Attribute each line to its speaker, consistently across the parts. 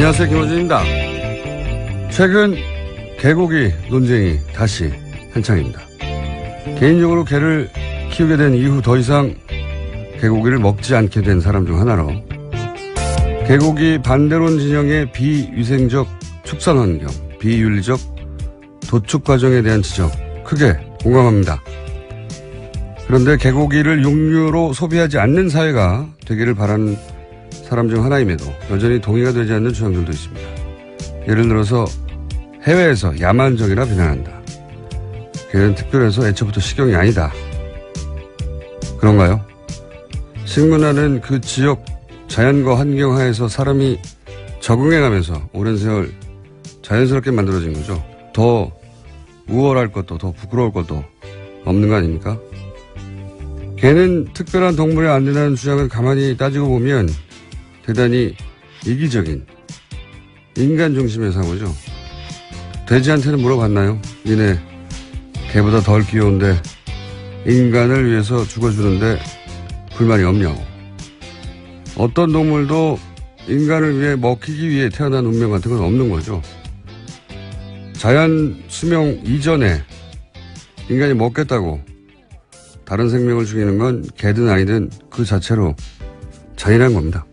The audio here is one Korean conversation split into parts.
Speaker 1: 안녕하세요, 김호준입니다. 최근 개고기 논쟁이 다시 한창입니다. 개인적으로 개를 키우게 된 이후 더 이상 개고기를 먹지 않게 된 사람 중 하나로 개고기 반대론 진영의 비위생적 축산 환경, 비윤리적 도축 과정에 대한 지적 크게 공감합니다. 그런데 개고기를 육류로 소비하지 않는 사회가 되기를 바라는 사람 중 하나임에도 여전히 동의가 되지 않는 주장들도 있습니다. 예를 들어서 해외에서 야만적이라 비난한다. 개는 특별해서 애초부터 식용이 아니다. 그런가요? 식문화는 그 지역 자연과 환경 하에서 사람이 적응해가면서 오랜 세월 자연스럽게 만들어진 거죠. 더 우월할 것도 더 부끄러울 것도 없는 거 아닙니까? 개는 특별한 동물이 안 된다는 주장을 가만히 따지고 보면 대단히 이기적인 인간 중심의 사고죠. 돼지한테는 물어봤나요? 니네 개보다 덜 귀여운데 인간을 위해서 죽어주는데 불만이 없냐고. 어떤 동물도 인간을 위해 먹히기 위해 태어난 운명 같은 건 없는 거죠. 자연 수명 이전에 인간이 먹겠다고 다른 생명을 죽이는 건 개든 아니든 그 자체로 잔인한 겁니다.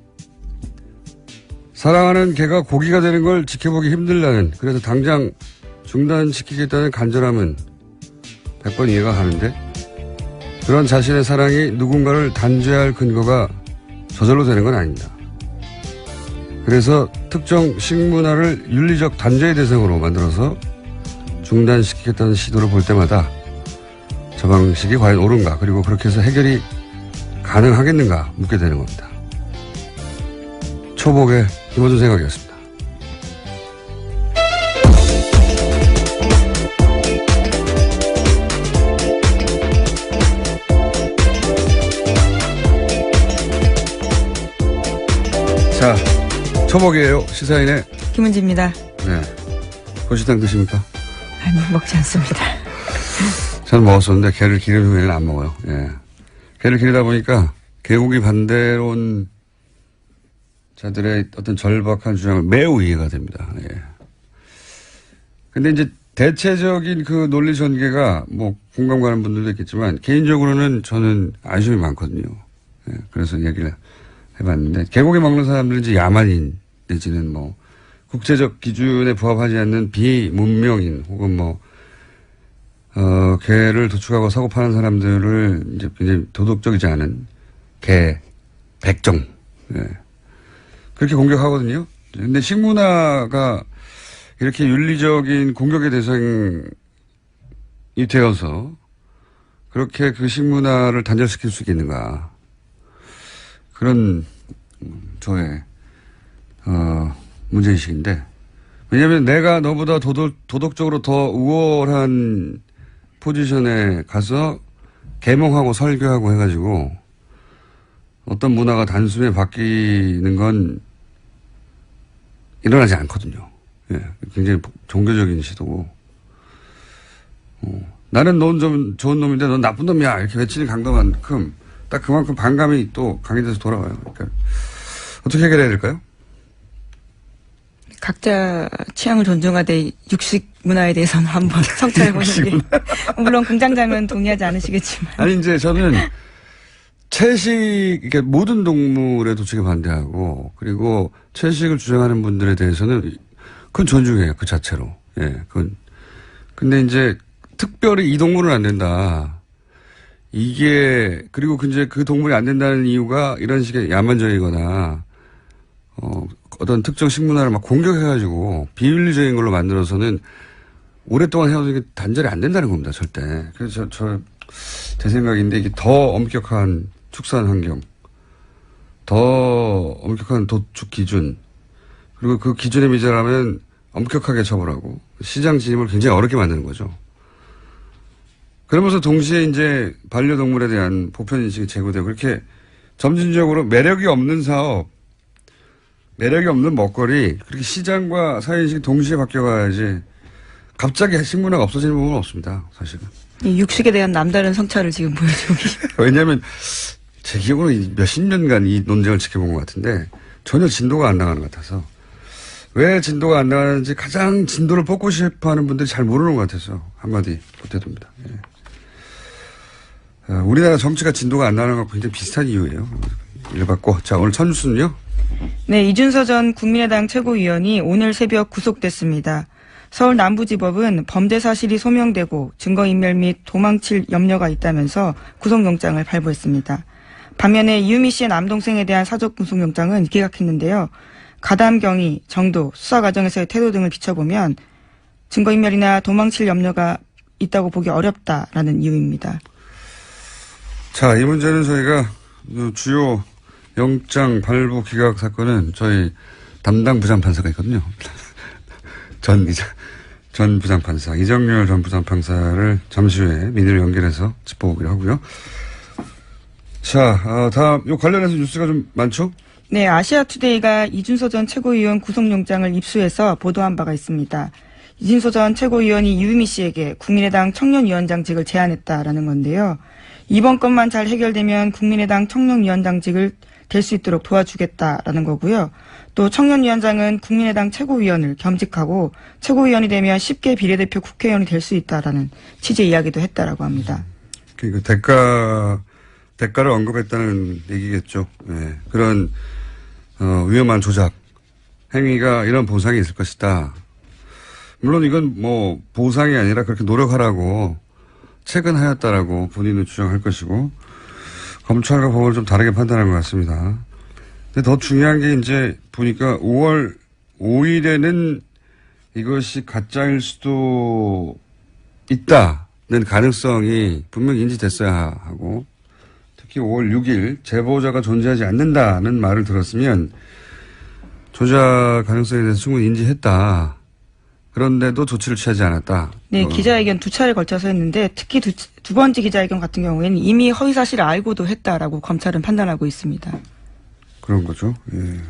Speaker 1: 사랑하는 개가 고기가 되는 걸 지켜보기 힘들다는, 그래서 당장 중단시키겠다는 간절함은 100번 이해가 가는데 그런 자신의 사랑이 누군가를 단죄할 근거가 저절로 되는 건 아닙니다. 그래서 특정 식문화를 윤리적 단죄의 대상으로 만들어서 중단시키겠다는 시도를 볼 때마다 저 방식이 과연 옳은가, 그리고 그렇게 해서 해결이 가능하겠는가 묻게 되는 겁니다. 초복의 김호준 생각이었습니다. 자, 초복이에요. 시사인의
Speaker 2: 김은지입니다.
Speaker 1: 네. 고시당 드십니까?
Speaker 2: 아니, 먹지 않습니다.
Speaker 1: 저는 먹었었는데 개를 기르는 후에는 안 먹어요. 예. 개를 기르다 보니까 개고기 반대론 자들의 어떤 절박한 주장을 매우 이해가 됩니다. 예. 근데 이제 대체적인 그 논리 전개가 뭐 공감 가는 분들도 있겠지만 개인적으로는 저는 아쉬움이 많거든요. 예. 그래서 얘기를 해봤는데 개고기 먹는 사람들은 이제 야만인 내지는 뭐 국제적 기준에 부합하지 않는 비문명인 혹은 뭐 개를 도축하고 사고 파는 사람들을 이제 굉장히 도덕적이지 않은 개 백정. 예. 그렇게 공격하거든요. 근데 식문화가 이렇게 윤리적인 공격의 대상이 되어서 그렇게 그 식문화를 단절시킬 수 있겠는가. 그런 저의 문제의식인데, 왜냐하면 내가 너보다 도덕적으로 더 우월한 포지션에 가서 계몽하고 설교하고 해가지고 어떤 문화가 단숨에 바뀌는 건 일어나지 않거든요. 예, 굉장히 종교적인 시도고. 나는 넌 좀 좋은 놈인데 넌 나쁜 놈이야 이렇게 외치는 강도만큼 딱 그만큼 반감이 또 강해져서 돌아와요. 그러니까 어떻게 해결해야 될까요?
Speaker 2: 각자 취향을 존중하되 육식 문화에 대해서는 한번 성찰해보는 게. 물론 공장장은 동의하지 않으시겠지만.
Speaker 1: 아니 이제 저는 채식, 그러니까 모든 동물의 도축에 반대하고, 그리고 채식을 주장하는 분들에 대해서는 그건 존중해요, 그 자체로. 예, 그건. 근데 이제 특별히 이 동물은 안 된다. 이게, 그리고 이제 그 동물이 안 된다는 이유가 이런 식의 야만적이거나, 어떤 특정 식문화를 막 공격해가지고 비윤리적인 걸로 만들어서는 오랫동안 해오는 게 단절이 안 된다는 겁니다, 절대. 그래서 제 생각인데 이게 더 엄격한 축산 환경, 더 엄격한 도축 기준, 그리고 그 기준에 미달하면 엄격하게 처벌하고 시장 진입을 굉장히 어렵게 만드는 거죠. 그러면서 동시에 이제 반려동물에 대한 보편인식이 제고되고 그렇게 점진적으로 매력이 없는 사업, 매력이 없는 먹거리, 그렇게 시장과 사회인식이 동시에 바뀌어가야지 갑자기 식문화가 없어지는 부분은 없습니다, 사실은.
Speaker 2: 이 육식에 대한 남다른 성찰을 지금 보여주고 계십니다.
Speaker 1: 왜냐하면 제 기억으로 몇십 년간 이 논쟁을 지켜본 것 같은데 전혀 진도가 안 나가는 것 같아서 왜 진도가 안 나가는지 가장 진도를 뽑고 싶어 하는 분들이 잘 모르는 것 같아서 한마디 보태둡니다. 예. 우리나라 정치가 진도가 안 나가는 것과 굉장히 비슷한 이유예요. 읽어봤고. 자, 오늘 첫 뉴스는요?
Speaker 2: 네, 이준서 전 국민의당 최고위원이 오늘 새벽 구속됐습니다. 서울 남부지법은 범죄 사실이 소명되고 증거인멸 및 도망칠 염려가 있다면서 구속영장을 발부했습니다. 반면에 이유미 씨의 남동생에 대한 사적 구속영장은 기각했는데요. 가담 경위, 정도, 수사 과정에서의 태도 등을 비춰보면 증거인멸이나 도망칠 염려가 있다고 보기 어렵다라는 이유입니다.
Speaker 1: 자, 이 문제는 저희가 주요 영장 발부 기각 사건은 저희 담당 부장판사가 있거든요. 전 부장판사, 이정열 전 부장판사를 잠시 후에 민의로 연결해서 짚어보기로 하고요. 자, 다음, 요 관련해서 뉴스가 좀 많죠?
Speaker 2: 네, 아시아투데이가 이준서 전 최고위원 구속영장을 입수해서 보도한 바가 있습니다. 이준서 전 최고위원이 이유미 씨에게 국민의당 청년위원장직을 제안했다라는 건데요. 이번 건만 잘 해결되면 국민의당 청년위원장직을 될 수 있도록 도와주겠다라는 거고요. 또 청년위원장은 국민의당 최고위원을 겸직하고 최고위원이 되면 쉽게 비례대표 국회의원이 될 수 있다라는 취지의 이야기도 했다라고 합니다.
Speaker 1: 그 대가를 언급했다는 얘기겠죠. 네. 그런 위험한 조작 행위가 이런 보상이 있을 것이다. 물론 이건 뭐 보상이 아니라 그렇게 노력하라고 체근하였다라고 본인은 주장할 것이고 검찰과 법원을 좀 다르게 판단한 것 같습니다. 근데 더 중요한 게 이제 보니까 5월 5일에는 이것이 가짜일 수도 있다는 가능성이 분명히 인지됐어야 하고 특히 5월 6일 제보자가 존재하지 않는다는 말을 들었으면 조작 가능성에 대해서 충분히 인지했다. 그런데도 조치를 취하지 않았다.
Speaker 2: 네, 기자회견 2차례 걸쳐서 했는데 특히 두 번째 기자회견 같은 경우에는 이미 허위 사실을 알고도 했다라고 검찰은 판단하고 있습니다.
Speaker 1: 그런 거죠. 예.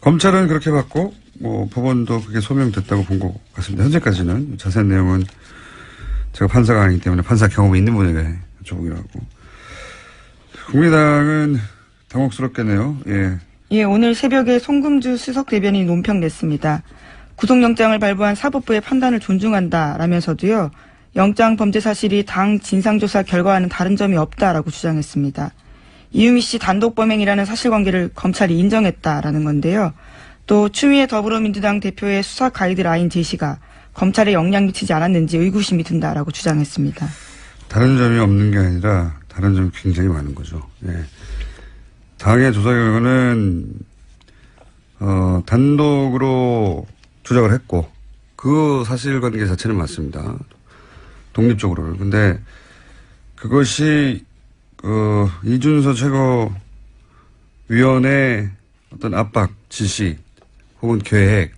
Speaker 1: 검찰은 그렇게 봤고 뭐 법원도 그게 소명됐다고 본 것 같습니다. 현재까지는 자세한 내용은 제가 판사가 아니기 때문에 판사 경험이 있는 분에게 여쭤보기로 하고. 국민의당은 당혹스럽겠네요. 예.
Speaker 2: 예, 오늘 새벽에 송금주 수석 대변인이 논평 냈습니다. 구속영장을 발부한 사법부의 판단을 존중한다라면서도요. 영장 범죄 사실이 당 진상조사 결과와는 다른 점이 없다라고 주장했습니다. 이유미 씨 단독 범행이라는 사실관계를 검찰이 인정했다라는 건데요. 또 추미애 더불어민주당 대표의 수사 가이드라인 제시가 검찰에 영향 미치지 않았는지 의구심이 든다라고 주장했습니다.
Speaker 1: 다른 점이 없는 게 아니라 다른 점이 굉장히 많은 거죠. 예. 당의 조사 결과는 단독으로 조작을 했고 그 사실관계 자체는 맞습니다. 독립적으로는. 근데 그것이 이준서 최고위원의 어떤 압박, 지시 혹은 계획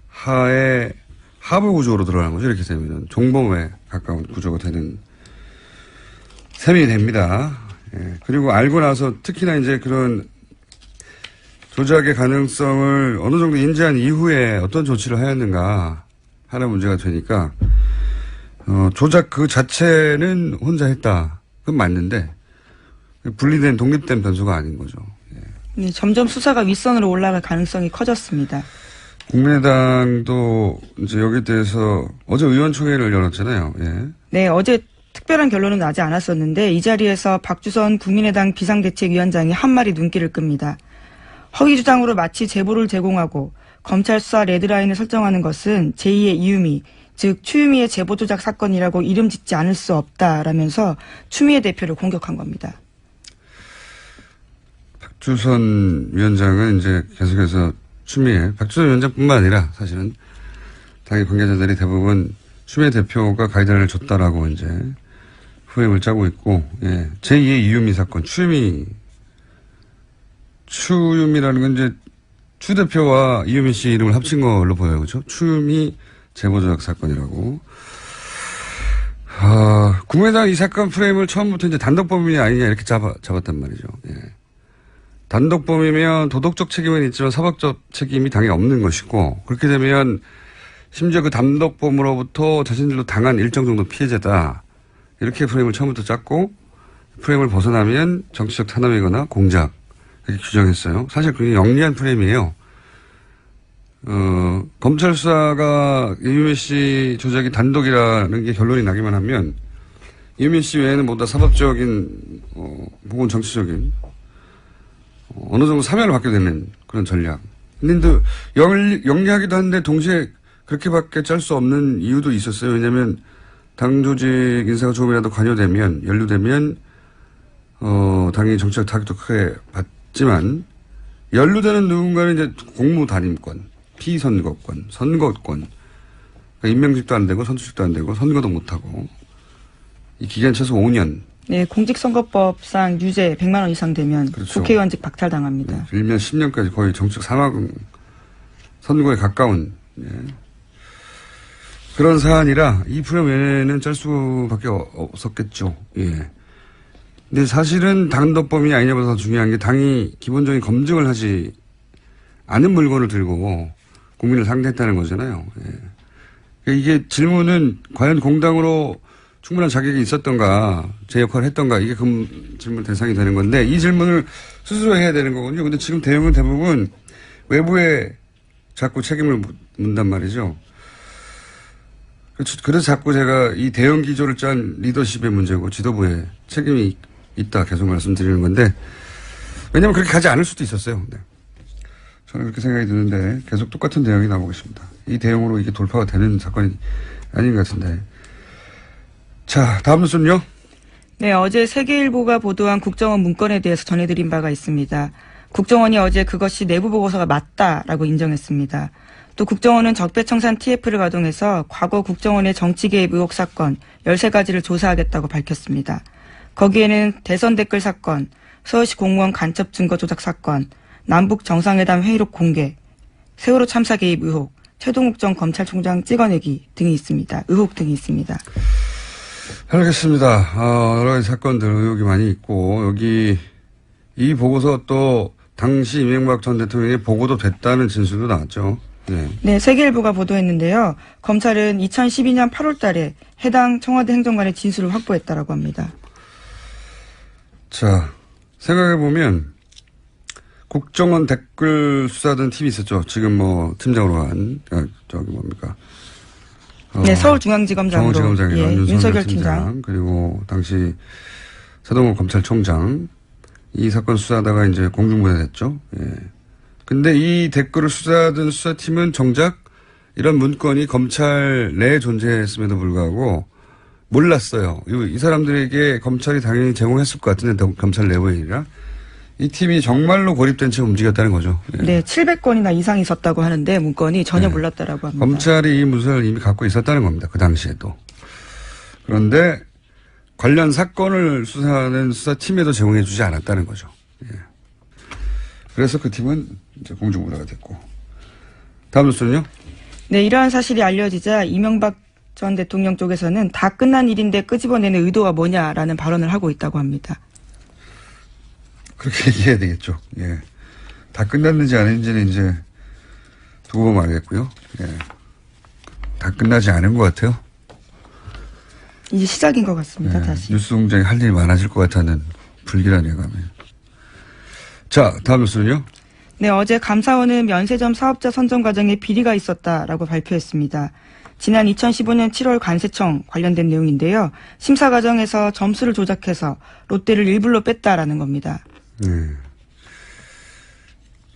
Speaker 1: 하에 하부 구조로 들어가는 거죠. 이렇게 되면 종범에 가까운 구조가 되는 셈이 됩니다. 예. 그리고 알고 나서 특히나 이제 그런 조작의 가능성을 어느 정도 인지한 이후에 어떤 조치를 하였는가 하는 문제가 되니까 조작 그 자체는 혼자 했다. 그건 맞는데 분리된 독립된 변수가 아닌 거죠. 예.
Speaker 2: 네, 점점 수사가 윗선으로 올라갈 가능성이 커졌습니다.
Speaker 1: 국민의당도 이제 여기에 대해서 어제 의원총회를 열었잖아요. 예.
Speaker 2: 네, 어제 특별한 결론은 나지 않았었는데 이 자리에서 박주선 국민의당 비상대책위원장이 한 말이 눈길을 끕니다. 허위 주장으로 마치 제보를 제공하고 검찰 수사 레드라인을 설정하는 것은 제2의 이유미, 즉 추미애 제보 조작 사건이라고 이름 짓지 않을 수 없다라면서 추미애 대표를 공격한 겁니다.
Speaker 1: 박주선 위원장은 이제 계속해서 박주선 위원장뿐만 아니라 사실은 당의 관계자들이 대부분 추미애 대표가 가이드라인을 줬다라고 이제 후임을 짜고 있고, 예. 제2의 이유미 사건, 추유미라는 건 이제 추 대표와 이유미 씨 이름을 합친 걸로 보여요. 그렇죠? 추유미 제보조작 사건이라고. 국민의당 이 사건 프레임을 처음부터 이제 단독범인이 아니냐 이렇게 잡았단 말이죠. 예. 단독범이면 도덕적 책임은 있지만 사법적 책임이 당연히 없는 것이고 그렇게 되면 심지어 그 단독범으로부터 자신들도 당한 일정 정도 피해자다. 이렇게 프레임을 처음부터 짰고 프레임을 벗어나면 정치적 탄압이거나 공작 이렇게 규정했어요. 사실 그게 영리한 프레임이에요. 검찰 수사가 이유미 씨 조작이 단독이라는 게 결론이 나기만 하면 이유미 씨 외에는 모두 다 사법적인, 혹은 정치적인, 어느 정도 사면을 받게 되는 그런 전략. 근데 영리하기도 한데 동시에 그렇게밖에 짤 수 없는 이유도 있었어요. 왜냐하면 당 조직 인사가 조금이라도 관여되면, 연루되면, 당연히 정치적 타격도 크게 받지만, 연루되는 누군가는 이제 공무 단임권, 피선거권, 선거권, 그러니까 임명직도 안 되고 선출직도 안 되고 선거도 못 하고 이 기간 최소 5년.
Speaker 2: 네, 공직선거법상 유죄 100만 원 이상 되면
Speaker 1: 그렇죠.
Speaker 2: 국회의원직 박탈당합니다.
Speaker 1: 네, 일면 10년까지 거의 정치적 사망 선고에 가까운 그런 사안이라 이 프레임 외에는 짤 수밖에 없었겠죠. 예. 근데 사실은 단독범이 아니냐보다 더 중요한 게 당이 기본적인 검증을 하지 않은 물건을 들고 국민을 상대했다는 거잖아요. 예. 이게 질문은 과연 공당으로 충분한 자격이 있었던가, 제 역할을 했던가, 이게 그 질문 대상이 되는 건데, 이 질문을 스스로 해야 되는 거거든요. 근데 지금 대응은 대부분 외부에 자꾸 책임을 묻는단 말이죠. 그래서 자꾸 제가 이 대응 기조를 짠 리더십의 문제고, 지도부에 책임이 있다 계속 말씀드리는 건데, 왜냐면 그렇게 가지 않을 수도 있었어요. 네. 저는 그렇게 생각이 드는데, 계속 똑같은 대응이 나오고 있습니다. 이 대응으로 이게 돌파가 되는 사건이 아닌 것 같은데. 자, 다음 뉴스는요?
Speaker 2: 네, 어제 세계일보가 보도한 국정원 문건에 대해서 전해드린 바가 있습니다. 국정원이 어제 그것이 내부 보고서가 맞다라고 인정했습니다. 또 국정원은 적폐청산 TF를 가동해서 과거 국정원의 정치 개입 의혹 사건 13가지를 조사하겠다고 밝혔습니다. 거기에는 대선 댓글 사건, 서울시 공무원 간첩 증거 조작 사건, 남북 정상회담 회의록 공개, 세월호 참사 개입 의혹, 최동욱 전 검찰총장 찍어내기 등이 있습니다. 의혹 등이 있습니다.
Speaker 1: 알겠습니다. 여러 가지 사건들 의혹이 많이 있고 여기 이 보고서 또 당시 이명박 전 대통령의 보고도 됐다는 진술도 나왔죠. 네.
Speaker 2: 네, 세계일보가 보도했는데요. 검찰은 2012년 8월 달에 해당 청와대 행정관의 진술을 확보했다라고 합니다.
Speaker 1: 자, 생각해보면 국정원 댓글 수사하던 팀이 있었죠. 지금 뭐 팀장으로 한
Speaker 2: 네, 서울중앙지검장으로
Speaker 1: 서울지검장이요.
Speaker 2: 윤석열 팀장.
Speaker 1: 그리고 당시 서동호 검찰총장 이 사건 수사하다가 이제 공중분해됐죠. 예. 근데 이 댓글을 수사하던 수사팀은 정작 이런 문건이 검찰 내에 존재했음에도 불구하고 몰랐어요. 이 사람들에게 검찰이 당연히 제공했을 것 같은데 검찰 내부의 일이라 이 팀이 정말로 고립된 채 움직였다는 거죠. 예.
Speaker 2: 네, 700건이나 이상이 있었다고 하는데 문건이 전혀 몰랐다라고 합니다.
Speaker 1: 검찰이 이 문서를 이미 갖고 있었다는 겁니다. 그 당시에도. 그런데 관련 사건을 수사하는 수사팀에도 제공해 주지 않았다는 거죠. 예. 그래서 그 팀은 이제 공중분해가 됐고. 다음 뉴스는요?
Speaker 2: 네, 이러한 사실이 알려지자 이명박 전 대통령 쪽에서는 다 끝난 일인데 끄집어내는 의도가 뭐냐라는 발언을 하고 있다고 합니다.
Speaker 1: 그렇게 얘기해야 되겠죠. 예. 다 끝났는지 아닌지는 이제 두고 보면 알겠고요. 예. 다 끝나지 않은 것 같아요.
Speaker 2: 이제 시작인 것 같습니다.
Speaker 1: 예.
Speaker 2: 다시.
Speaker 1: 뉴스 공장이 할 일이 많아질 것 같다는 불길한 예감이. 자, 다음 뉴스는요?
Speaker 2: 네, 어제 감사원은 면세점 사업자 선정 과정에 비리가 있었다라고 발표했습니다. 지난 2015년 7월 관세청 관련된 내용인데요. 심사 과정에서 점수를 조작해서 롯데를 일불로 뺐다라는 겁니다.
Speaker 1: 네.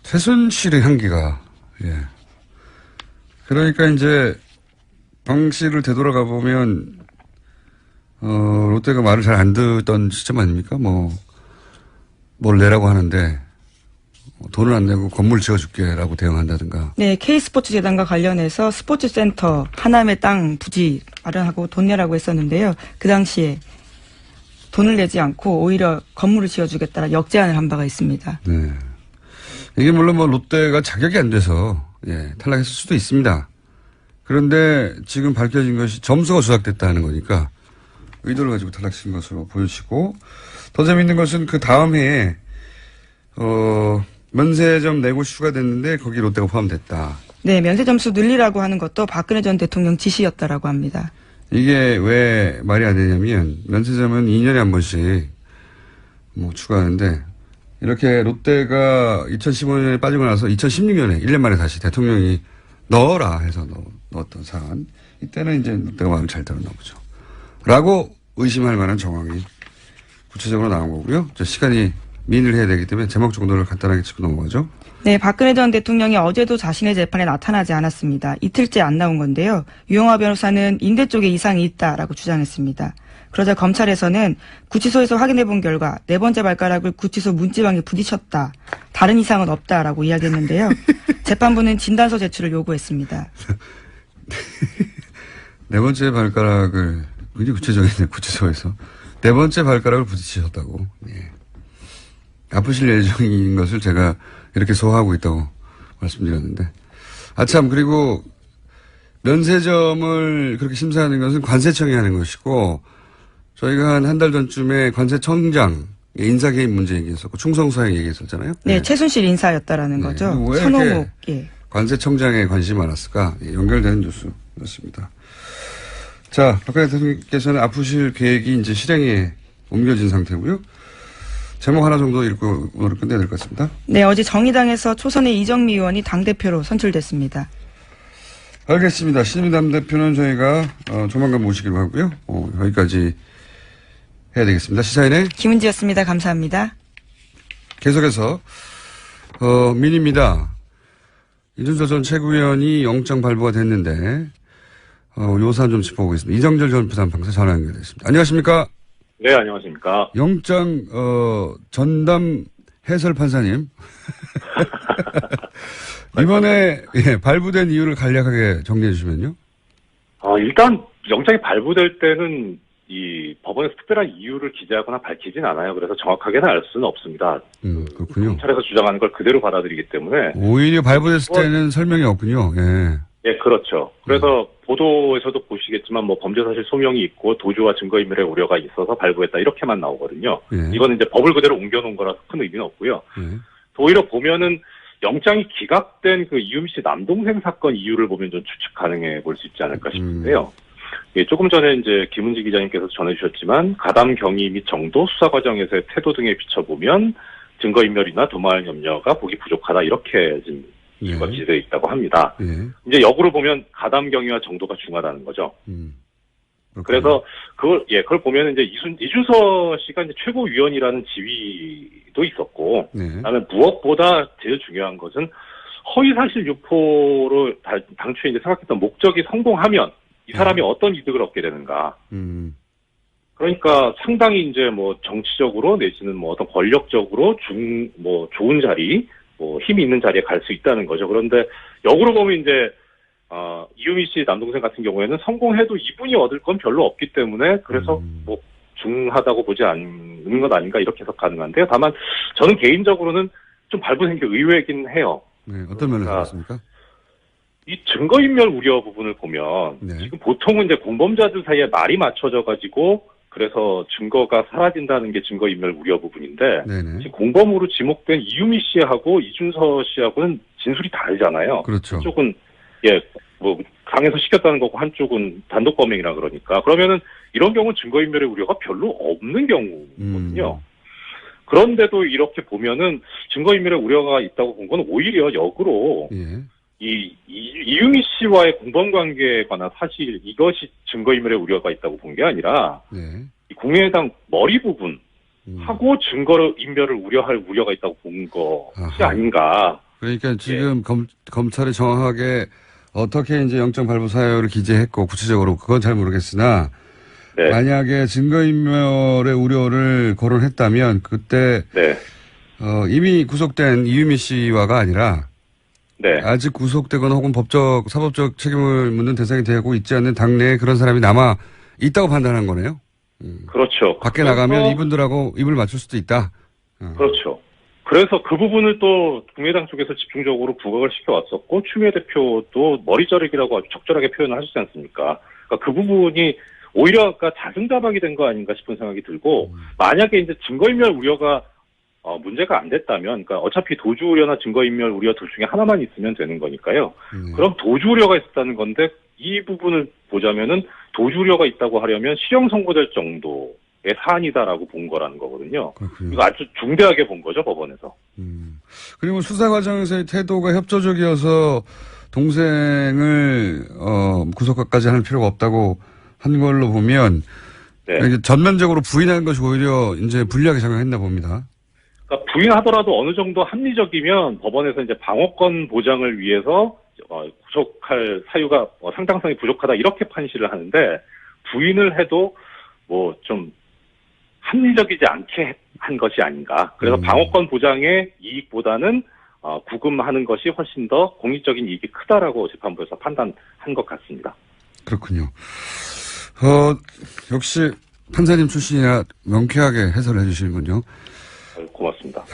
Speaker 1: 최순실의 향기가, 예. 그러니까 이제, 방 씨를 되돌아가 보면, 롯데가 말을 잘 안 듣던 시점 아닙니까? 뭘 내라고 하는데, 돈을 안 내고 건물 지어줄게라고 대응한다든가.
Speaker 2: 네, K스포츠 재단과 관련해서 스포츠센터 하남의 땅 부지 마련하고 돈 내라고 했었는데요. 그 당시에 돈을 내지 않고 오히려 건물을 지어주겠다라 역제안을 한 바가 있습니다.
Speaker 1: 네. 이게 물론 롯데가 자격이 안 돼서 예, 탈락했을 수도 있습니다. 그런데 지금 밝혀진 것이 점수가 조작됐다는 거니까 의도를 가지고 탈락신 것으로 보여지고 더 재밌는 것은 그 다음 해에 면세점 4곳이 추가됐는데 거기 롯데가 포함됐다.
Speaker 2: 네, 면세점수 늘리라고 하는 것도 박근혜 전 대통령 지시였다라고 합니다.
Speaker 1: 이게 왜 말이 안 되냐면 면세점은 2년에 한 번씩 추가하는데 이렇게 롯데가 2015년에 빠지고 나서 2016년에 1년 만에 다시 대통령이 넣어라 해서 넣었던 사안. 이때는 이제 롯데가 마음을 잘 들었나 보죠. 라고 의심할 만한 정황이 구체적으로 나온 거고요. 시간이 미인을 해야 되기 때문에 제목 정도를 간단하게 짚고 넘어가죠.
Speaker 2: 네, 박근혜 전 대통령이 어제도 자신의 재판에 나타나지 않았습니다. 이틀째 안 나온 건데요. 유영하 변호사는 인대 쪽에 이상이 있다라고 주장했습니다. 그러자 검찰에서는 구치소에서 확인해 본 결과 네 번째 발가락을 구치소 문지방에 부딪혔다. 다른 이상은 없다라고 이야기했는데요. 재판부는 진단서 제출을 요구했습니다.
Speaker 1: 네 번째 발가락을 굉장히 구체적이네. 구치소에서 네 번째 발가락을 부딪히셨다고. 예. 아프실 예정인 것을 제가 이렇게 소화하고 있다고 말씀드렸는데. 참, 그리고 면세점을 그렇게 심사하는 것은 관세청이 하는 것이고, 저희가 한 달 전쯤에 관세청장 인사 개입 문제 얘기했었고, 충성사항 얘기했었잖아요.
Speaker 2: 네, 최순실 인사였다라는 거죠.
Speaker 1: 왜
Speaker 2: 선호목. 예.
Speaker 1: 관세청장에 관심이 많았을까? 연결되는 뉴스였습니다. 자, 박근혜 대통령께서는 아프실 계획이 이제 실행에 옮겨진 상태고요. 제목 하나 정도 읽고 오늘 끝내야 될 것 같습니다.
Speaker 2: 네, 어제 정의당에서 초선의 이정미 의원이 당대표로 선출됐습니다.
Speaker 1: 알겠습니다. 신민남 대표는 저희가 조만간 모시기로 하고요. 여기까지 해야 되겠습니다. 시사인의
Speaker 2: 김은지였습니다. 감사합니다.
Speaker 1: 계속해서 민입니다. 이준서 전 최고위원이 영장 발부가 됐는데 요 사안 좀 짚어보겠습니다. 이정철 전 부산판사 전화 연결됐습니다. 안녕하십니까?
Speaker 3: 네, 안녕하십니까.
Speaker 1: 영장 전담 해설 판사님. 이번에 발부된 이유를 간략하게 정리해 주시면요.
Speaker 3: 일단 영장이 발부될 때는 이 법원에서 특별한 이유를 기재하거나 밝히진 않아요. 그래서 정확하게는 알 수는 없습니다.
Speaker 1: 그렇군요.
Speaker 3: 검찰에서 주장하는 걸 그대로 받아들이기 때문에.
Speaker 1: 오히려 발부됐을 때는 설명이 없군요. 예.
Speaker 3: 예, 그렇죠. 그래서 보도에서도 보시겠지만 뭐 범죄사실 소명이 있고 도주와 증거인멸의 우려가 있어서 발부했다 이렇게만 나오거든요.
Speaker 1: 예.
Speaker 3: 이거는 이제 법을 그대로 옮겨놓은 거라서 큰 의미는 없고요.
Speaker 1: 예.
Speaker 3: 오히려 보면은 영장이 기각된 그 이유미 씨 남동생 사건 이유를 보면 좀 추측 가능해 볼 수 있지 않을까 싶은데요. 예, 조금 전에 이제 김은지 기자님께서 전해주셨지만 가담 경위 및 정도 수사 과정에서의 태도 등에 비춰보면 증거인멸이나 도말 염려가 보기 부족하다 이렇게 지금 이유가 기재되어 있다고 합니다.
Speaker 1: 예.
Speaker 3: 이제 역으로 보면 가담 경위와 정도가 중하다는 거죠. 그래서 그걸 보면 이제 이준서 씨가 이제 최고위원이라는 지위도 있었고, 그다음에 무엇보다 제일 중요한 것은 허위사실 유포로 당초에 이제 생각했던 목적이 성공하면 이 사람이 어떤 이득을 얻게 되는가. 그러니까 상당히 이제 뭐 정치적으로 내지는 뭐 어떤 권력적으로 좋은 자리, 뭐 힘이 있는 자리에 갈 수 있다는 거죠. 그런데 역으로 보면 이제 이유미 씨 남동생 같은 경우에는 성공해도 이분이 얻을 건 별로 없기 때문에 그래서 뭐 중하다고 보지 않는 것 아닌가 이렇게 해석 가능한데요. 다만 저는 개인적으로는 좀 발부된 게 의외긴 해요.
Speaker 1: 네, 어떤 면에서 그렇습니까?
Speaker 3: 이 증거인멸 우려 부분을 보면 지금 보통은 이제 공범자들 사이에 말이 맞춰져 가지고 그래서 증거가 사라진다는 게 증거인멸 우려 부분인데 지금 공범으로 지목된 이유미 씨하고 이준서 씨하고는 진술이 다르잖아요.
Speaker 1: 그렇죠.
Speaker 3: 한쪽은 뭐 강에서 시켰다는 거고 한쪽은 단독 범행이라 그러니까 그러면은 이런 경우는 증거인멸의 우려가 별로 없는 경우거든요. 그런데도 이렇게 보면은 증거인멸의 우려가 있다고 본 건 오히려 역으로 이유미 씨와의 공범관계에 관한 사실 이것이 증거인멸의 우려가 있다고 본 게 아니라 이 국민의당 머리 부분 하고 증거인멸을 우려할 우려가 있다고 본 것이 아닌가.
Speaker 1: 그러니까 지금 검찰이 정확하게 어떻게 이제 영장 발부 사유를 기재했고 구체적으로 그건 잘 모르겠으나 만약에 증거인멸의 우려를 거론했다면 그때 이미 구속된 이유미 씨와가 아니라 아직 구속되거나 혹은 사법적 책임을 묻는 대상이 되고 있지 않는 당내에 그런 사람이 남아 있다고 판단한 거네요.
Speaker 3: 그렇죠.
Speaker 1: 밖에 나가면 이분들하고 입을 맞출 수도 있다.
Speaker 3: 그렇죠. 그래서 그 부분을 또 국민의당 쪽에서 집중적으로 부각을 시켜왔었고 추미애 대표도 머리자르기라고 아주 적절하게 표현을 하시지 않습니까? 그러니까 그 부분이 오히려 자승자박이 된 거 아닌가 싶은 생각이 들고 만약에 이제 증거인멸 우려가 문제가 안 됐다면, 그러니까 어차피 도주 우려나 증거인멸 우려 둘 중에 하나만 있으면 되는 거니까요. 그럼 도주 우려가 있었다는 건데 이 부분을 보자면은 도주 우려가 있다고 하려면 실형 선고될 정도의 사안이다라고 본 거라는 거거든요. 그렇군요. 이거 아주 중대하게 본 거죠 법원에서.
Speaker 1: 그리고 수사 과정에서의 태도가 협조적이어서 동생을 구속까지 할 필요가 없다고 한 걸로 보면
Speaker 3: 네.
Speaker 1: 전면적으로 부인한 것이 오히려 이제 불리하게 작용했나 봅니다.
Speaker 3: 그러니까 부인하더라도 어느 정도 합리적이면 법원에서 이제 방어권 보장을 위해서 구속할 사유가 상당성이 부족하다 이렇게 판시를 하는데 부인을 해도 뭐 좀 합리적이지 않게 한 것이 아닌가. 그래서 방어권 보장의 이익보다는 구금하는 것이 훨씬 더 공익적인 이익이 크다라고 재판부에서 판단한 것 같습니다.
Speaker 1: 그렇군요. 역시 판사님 출신이라 명쾌하게 해설을 해주시는군요.
Speaker 3: 고맙습니다.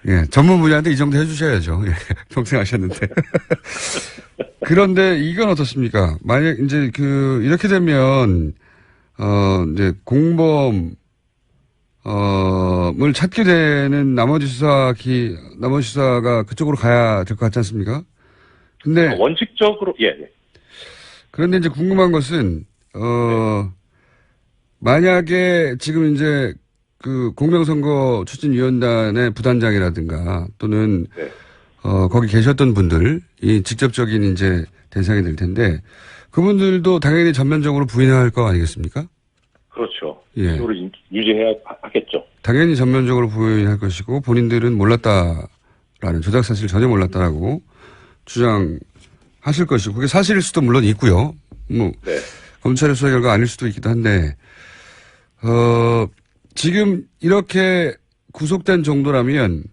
Speaker 1: 예, 전문 분야인데 이 정도 해주셔야죠. 예, 평생 하셨는데. 그런데 이건 어떻습니까? 만약 이제 이렇게 되면 이제 공범을 찾게 되는 나머지 수사가 그쪽으로 가야 될 것 같지 않습니까? 근데
Speaker 3: 원칙적으로 예.
Speaker 1: 그런데 이제 궁금한 것은 만약에 지금 이제 공명선거 추진위원단의 부단장이라든가 또는
Speaker 3: 네.
Speaker 1: 거기 계셨던 분들이 직접적인 이제 대상이 될 텐데 그분들도 당연히 전면적으로 부인할 거 아니겠습니까?
Speaker 3: 그렇죠.
Speaker 1: 예.
Speaker 3: 이거를 유지해야 하겠죠.
Speaker 1: 당연히 전면적으로 부인할 것이고 본인들은 몰랐다라는 조작 사실 전혀 몰랐다라고 주장하실 것이고 그게 사실일 수도 물론 있고요. 뭐
Speaker 3: 네.
Speaker 1: 검찰의 수사 결과 아닐 수도 있기도 한데 지금 이렇게 구속된 정도라면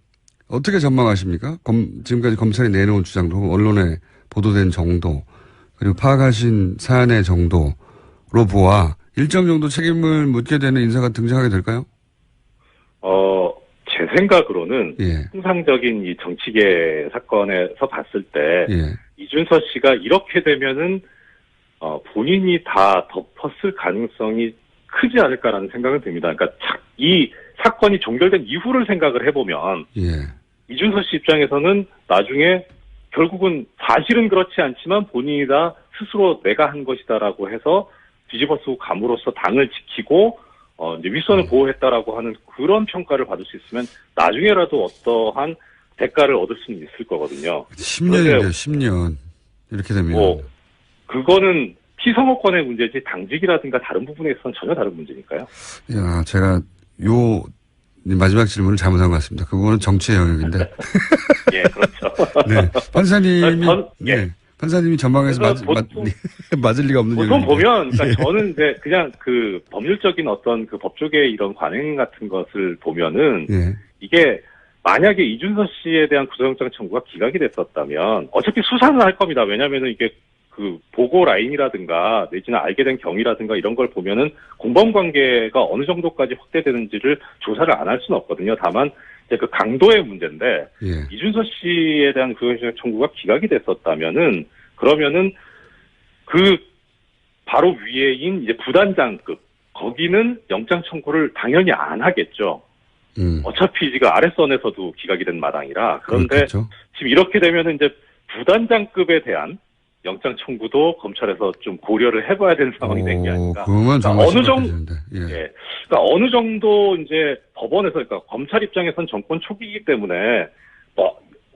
Speaker 1: 어떻게 전망하십니까? 지금까지 검찰이 내놓은 주장도 언론에 보도된 정도 그리고 파악하신 사안의 정도로 보아 일정 정도 책임을 묻게 되는 인사가 등장하게 될까요?
Speaker 3: 제 생각으로는
Speaker 1: 예.
Speaker 3: 통상적인 이 정치계 사건에서 봤을 때
Speaker 1: 예.
Speaker 3: 이준서 씨가 이렇게 되면은 본인이 다 덮었을 가능성이 크지 않을까라는 생각은 듭니다. 그러니까 이 사건이 종결된 이후를 생각을 해보면
Speaker 1: 예.
Speaker 3: 이준서 씨 입장에서는 나중에 결국은 사실은 그렇지 않지만 본인이 다 스스로 내가 한 것이다라고 해서 뒤집어쓰고 감으로써 당을 지키고 이제 윗선을 보호했다라고 하는 그런 평가를 받을 수 있으면 나중에라도 어떠한 대가를 얻을 수는 있을 거거든요.
Speaker 1: 10년인데요, 10년. 이렇게 되면.
Speaker 3: 그거는 피선거권의 문제지 당직이라든가 다른 부분에 있어서는 전혀 다른 문제니까요.
Speaker 1: 야, 제가 마지막 질문을 잘못한 것 같습니다. 그 부분은 정치의 영역인데.
Speaker 3: 예, 그렇죠.
Speaker 1: 네. 판사님이 전망해서 맞을 리가 없는
Speaker 3: 보통 보면, 그러니까
Speaker 1: 예.
Speaker 3: 저는 이제 그냥 법률적인 어떤 법조계의 이런 관행 같은 것을 보면은,
Speaker 1: 예.
Speaker 3: 이게 만약에 이준서 씨에 대한 구속영장 청구가 기각이 됐었다면, 어차피 수사는 할 겁니다. 왜냐면은 이게 보고 라인이라든가, 내지는 알게 된 경위라든가 이런 걸 보면은 공범 관계가 어느 정도까지 확대되는지를 조사를 안 할 수는 없거든요. 다만, 이제 강도의 문제인데,
Speaker 1: 예.
Speaker 3: 이준서 씨에 대한 구속영장 청구가 기각이 됐었다면은, 그러면은 바로 위에인 이제 부단장급, 거기는 영장 청구를 당연히 안 하겠죠. 어차피 지금 아랫선에서도 기각이 된 마당이라. 그런데
Speaker 1: 그렇겠죠.
Speaker 3: 지금 이렇게 되면은 이제 부단장급에 대한 영장 청구도 검찰에서 좀 고려를 해봐야 되는 상황이 된 게 아닌가.
Speaker 1: 그러면 정말
Speaker 3: 어느 정도,
Speaker 1: 예.
Speaker 3: 예. 그러니까 어느 정도 이제 법원에서, 그러니까 검찰 입장에선 정권 초기이기 때문에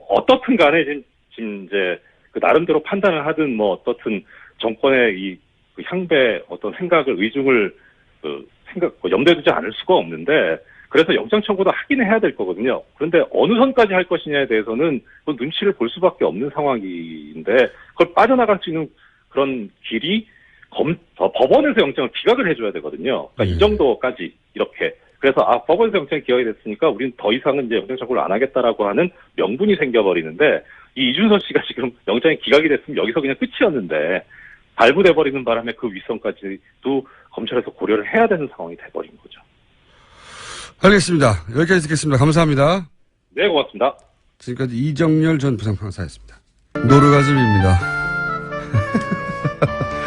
Speaker 3: 어떻든 간에 지금 이제 나름대로 판단을 하든 어떻든 정권의 향배 어떤 생각을 의중을 염두에 두지 않을 수가 없는데 그래서 영장 청구도 하긴 해야 될 거거든요. 그런데 어느 선까지 할 것이냐에 대해서는 눈치를 볼 수밖에 없는 상황인데 그걸 빠져나갈 수 있는 그런 길이 법원에서 영장을 기각을 해줘야 되거든요. 그러니까 이 정도까지 이렇게. 그래서 법원에서 영장이 기각이 됐으니까 우리는 더 이상은 이제 영장 청구를 안 하겠다라고 하는 명분이 생겨버리는데 이준서 씨가 지금 영장이 기각이 됐으면 여기서 그냥 끝이었는데 발부돼 버리는 바람에 그 윗선까지도 검찰에서 고려를 해야 되는 상황이 돼버린 거죠.
Speaker 1: 알겠습니다. 여기까지 듣겠습니다. 감사합니다.
Speaker 3: 네, 고맙습니다.
Speaker 1: 지금까지 이정열 전 부장판사였습니다. 노르가즘입니다.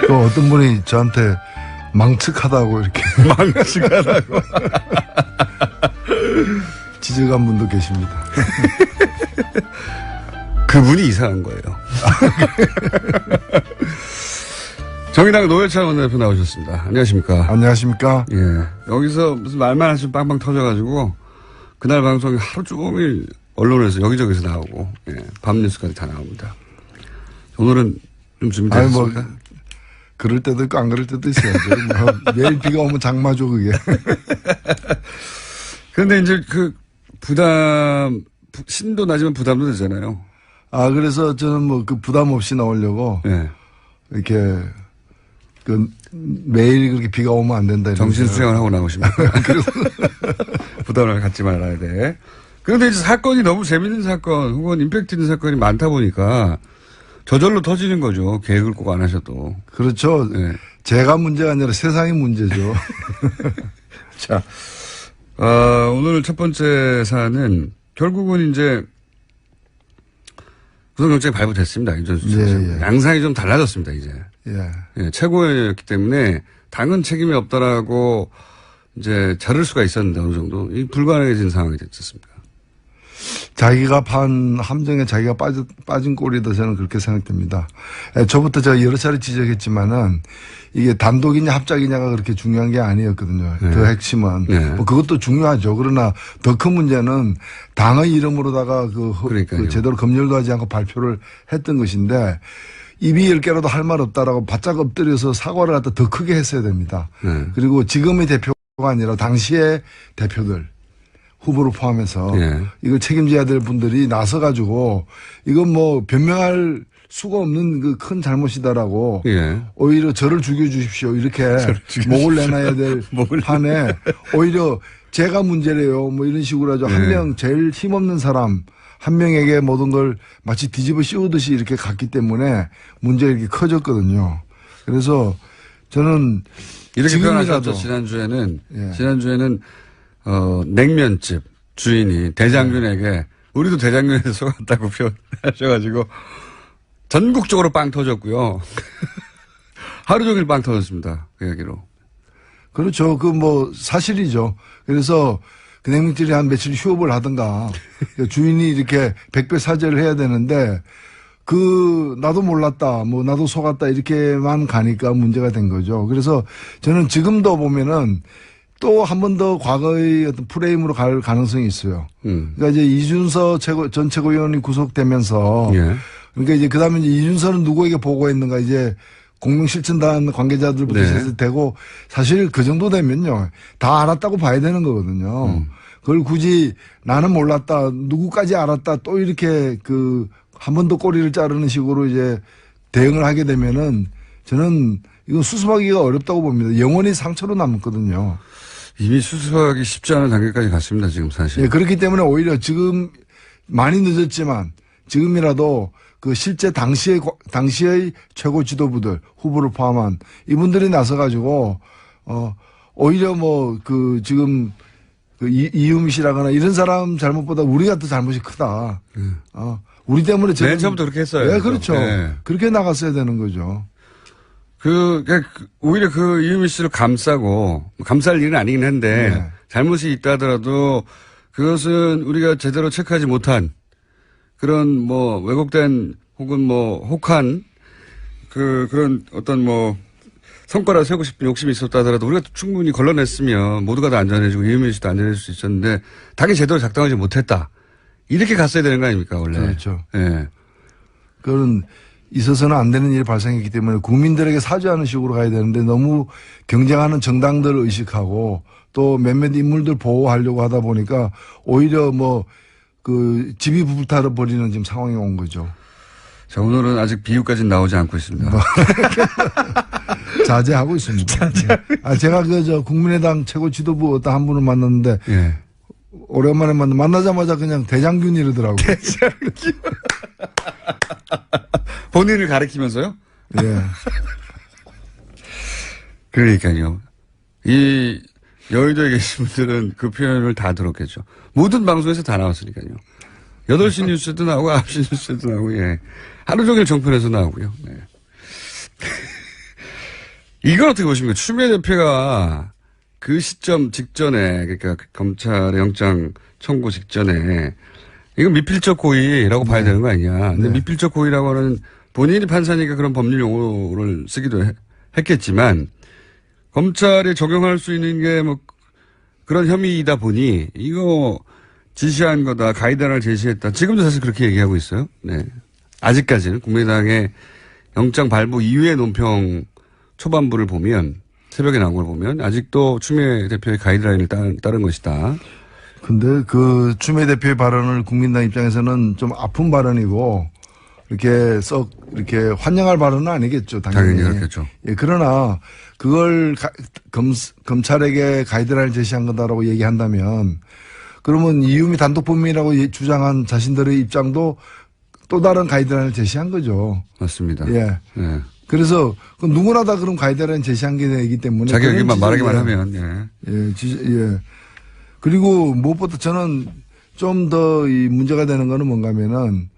Speaker 4: 또 어떤 분이 저한테 망측하다고 이렇게
Speaker 1: 망측하다고
Speaker 4: 지적한 분도 계십니다.
Speaker 1: 그분이 이상한 거예요. 정의당 노회찬 원내대표 나오셨습니다. 안녕하십니까.
Speaker 4: 안녕하십니까.
Speaker 1: 예. 여기서 무슨 말만 하시면 빵빵 터져가지고 그날 방송이 하루 종일 언론에서 여기저기서 나오고, 예, 밤 뉴스까지 다 나옵니다. 오늘은 좀 준비되셨습니까?
Speaker 4: 뭐, 그럴 때도 있고 안 그럴 때도 있어야죠. 뭐 매일 비가 오면 장마죠, 그게.
Speaker 1: 그런데 이제 그 신도 나지만 부담도 되잖아요.
Speaker 4: 그래서 저는 뭐 그 부담 없이 나오려고.
Speaker 1: 네.
Speaker 4: 이렇게, 매일 그렇게 비가 오면 안 된다.
Speaker 1: 정신 수양을 하고 나오십니다. 부담을 갖지 말아야 돼. 그런데 이제 사건이 너무 재밌는 사건 혹은 임팩트 있는 사건이 많다 보니까 저절로 터지는 거죠. 계획을 꼭 안 하셔도.
Speaker 4: 그렇죠.
Speaker 1: 네.
Speaker 4: 제가 문제가 아니라 세상이 문제죠.
Speaker 1: 자, 오늘 첫 번째 사안은 결국은 이제 구속영장이 발부됐습니다. 이전수
Speaker 4: 예.
Speaker 1: 양상이 좀 달라졌습니다. 이제. 예, 최고였기 때문에 당은 책임이 없다라고 이제 자를 수가 있었는데 어느 정도 이 불가능해진 상황이 됐었습니다.
Speaker 4: 자기가 판 함정에 자기가 빠진 꼴이다 저는 그렇게 생각됩니다. 저부터 제가 여러 차례 지적했지만은 이게 단독이냐 합작이냐가 그렇게 중요한 게 아니었거든요.
Speaker 1: 네.
Speaker 4: 그 핵심은.
Speaker 1: 네.
Speaker 4: 뭐 그것도 중요하죠. 그러나 더 큰 문제는 당의 이름으로다가 그 제대로 검열도 하지 않고 발표를 했던 것인데 입이 10개라도 할 말 없다라고 바짝 엎드려서 사과를 갖다 더 크게 했어야 됩니다. 그리고 지금의 대표가 아니라 당시의 대표들. 후보를 포함해서 이걸 책임져야 될 분들이 나서가지고 이건 뭐 변명할 수가 없는 그 큰 잘못이다라고 오히려 저를 죽여주십시오 이렇게 목을 내놔야 될 판에 오히려 제가 문제래요 뭐 이런 식으로 하죠. 한 명 제일 힘없는 사람 한 명에게 모든 걸 마치 뒤집어 씌우듯이 이렇게 갔기 때문에 문제가 이렇게 커졌거든요. 그래서 저는
Speaker 1: 이렇게 표현하셨죠. 지난주에는 냉면집 주인이 대장균에게 우리도 대장균에서 속았다고 표현하셔가지고 전국적으로 빵 터졌고요. 하루 종일 빵 터졌습니다. 그 이야기로.
Speaker 4: 그렇죠. 그 뭐 사실이죠. 그래서 그 냉면집이 한 며칠 휴업을 하든가 주인이 이렇게 100배 사죄를 해야 되는데 나도 몰랐다, 뭐 나도 속았다 이렇게만 가니까 문제가 된 거죠. 그래서 저는 지금도 보면은 또 한 번 더 과거의 어떤 프레임으로 갈 가능성이 있어요. 그러니까 이제 이준서 전 최고위원이 구속되면서 그러니까 이제 그다음에 이제 이준서는 누구에게 보고했는가 이제 공명실천단 관계자들부터 시작해서 되고 사실 그 정도 되면요 다 알았다고 봐야 되는 거거든요. 그걸 굳이 나는 몰랐다, 누구까지 알았다 또 이렇게 한 번 더 꼬리를 자르는 식으로 이제 대응을 하게 되면은 저는 이건 수습하기가 어렵다고 봅니다. 영원히 상처로 남거든요.
Speaker 1: 이미 수습하기 쉽지 않은 단계까지 갔습니다. 지금 사실.
Speaker 4: 예, 그렇기 때문에 오히려 지금 많이 늦었지만 지금이라도 그 실제 당시의 최고 지도부들 후보를 포함한 이분들이 나서가지고 오히려 뭐 지금 이유미 씨라거나 이런 사람 잘못보다 우리가 더 잘못이 크다. 우리 때문에
Speaker 1: 맨 처음부터 그렇게 했어요.
Speaker 4: 네, 그렇죠. 네. 그렇게 나갔어야 되는 거죠.
Speaker 1: 오히려 이유미 씨를 감쌀 일은 아니긴 한데, 잘못이 있다 하더라도, 그것은 우리가 제대로 체크하지 못한, 그런 왜곡된, 혹은 혹한, 그런 어떤 성과를 세우고 싶은 욕심이 있었다 하더라도, 우리가 충분히 걸러냈으면, 모두가 다 안전해지고, 이유미 씨도 안전해질 수 있었는데, 당이 제대로 작동하지 못했다. 이렇게 갔어야 되는 거 아닙니까, 원래?
Speaker 4: 그렇죠.
Speaker 1: 예.
Speaker 4: 그건, 있어서는 안 되는 일이 발생했기 때문에 국민들에게 사죄하는 식으로 가야 되는데 너무 경쟁하는 정당들을 의식하고 또 몇몇 인물들 보호하려고 하다 보니까 오히려 집이 불타를 버리는 지금 상황이 온 거죠.
Speaker 1: 자, 오늘은 아직 비유까지는 나오지 않고 있습니다.
Speaker 4: 자제하고 있습니다. 제가 국민의당 최고 지도부 어떤 한 분을 만났는데 오랜만에 만나자마자 그냥 대장균 이러더라고요.
Speaker 1: 대장균. 본인을 가리키면서요?
Speaker 4: 예.
Speaker 1: 그러니까요. 이 여의도에 계신 분들은 그 표현을 다 들었겠죠. 모든 방송에서 다 나왔으니까요. 8시 뉴스도 나오고 9시 뉴스도 나오고 하루 종일 정편에서 나오고요. 네. 이건 어떻게 보십니까? 추미애 대표가 그 시점 직전에 그러니까 검찰의 영장 청구 직전에 이건 미필적 고의라고 봐야 되는 거 아니냐. 근데 미필적 고의라고 하는 본인이 판사니까 그런 법률 용어를 쓰기도 했겠지만 검찰에 적용할 수 있는 게 그런 혐의이다 보니 이거 지시한 거다, 가이드라인을 제시했다. 지금도 사실 그렇게 얘기하고 있어요. 네. 아직까지는 국민의당의 영장 발부 이후의 논평 초반부를 보면, 새벽에 나온 걸 보면 아직도 추미애 대표의 가이드라인을 따른 것이다.
Speaker 4: 근데 그 추미애 대표의 발언을 국민당 입장에서는 좀 아픈 발언이고 이렇게 이렇게 환영할 발언은 아니겠죠. 당연히
Speaker 1: 그렇겠죠.
Speaker 4: 예, 그러나 그걸 검찰에게 가이드라인을 제시한 거다라고 얘기한다면 그러면 이유미 단독 범인이라고 주장한 자신들의 입장도 또 다른 가이드라인을 제시한 거죠.
Speaker 1: 맞습니다.
Speaker 4: 예.
Speaker 1: 네.
Speaker 4: 그래서 누구나 다 그런 가이드라인 제시한 게 되기 때문에
Speaker 1: 자기 의견만 말하기만 하면
Speaker 4: 예. 그리고 무엇보다 저는 좀 더 이 문제가 되는 거는 뭔가 하면은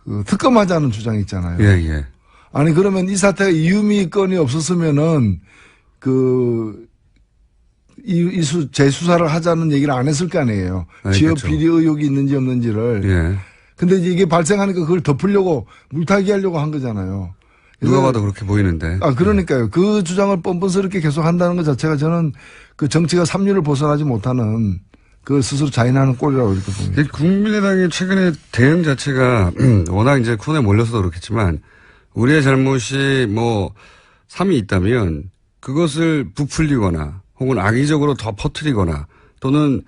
Speaker 4: 그 특검하자는 주장이 있잖아요.
Speaker 1: 예.
Speaker 4: 아니 그러면 이 사태가 이유미 건이 없었으면은 재수사를 하자는 얘기를 안 했을 거 아니에요. 지역 비리 의혹이 있는지 없는지를.
Speaker 1: 예.
Speaker 4: 근데 이게 발생하니까 그걸 덮으려고 물타기 하려고 한 거잖아요.
Speaker 1: 누가 봐도 그렇게 보이는데.
Speaker 4: 그러니까요. 그 주장을 뻔뻔스럽게 계속 한다는 것 자체가 저는 그 정치가 삼류를 벗어나지 못하는 그 스스로 자인하는 꼴이라고 이렇게 봅니다.
Speaker 1: 국민의당의 최근에 대응 자체가 워낙 이제 코너에 몰려서도 그렇겠지만 우리의 잘못이 뭐 3이 있다면 그것을 부풀리거나 혹은 악의적으로 더 퍼뜨리거나 또는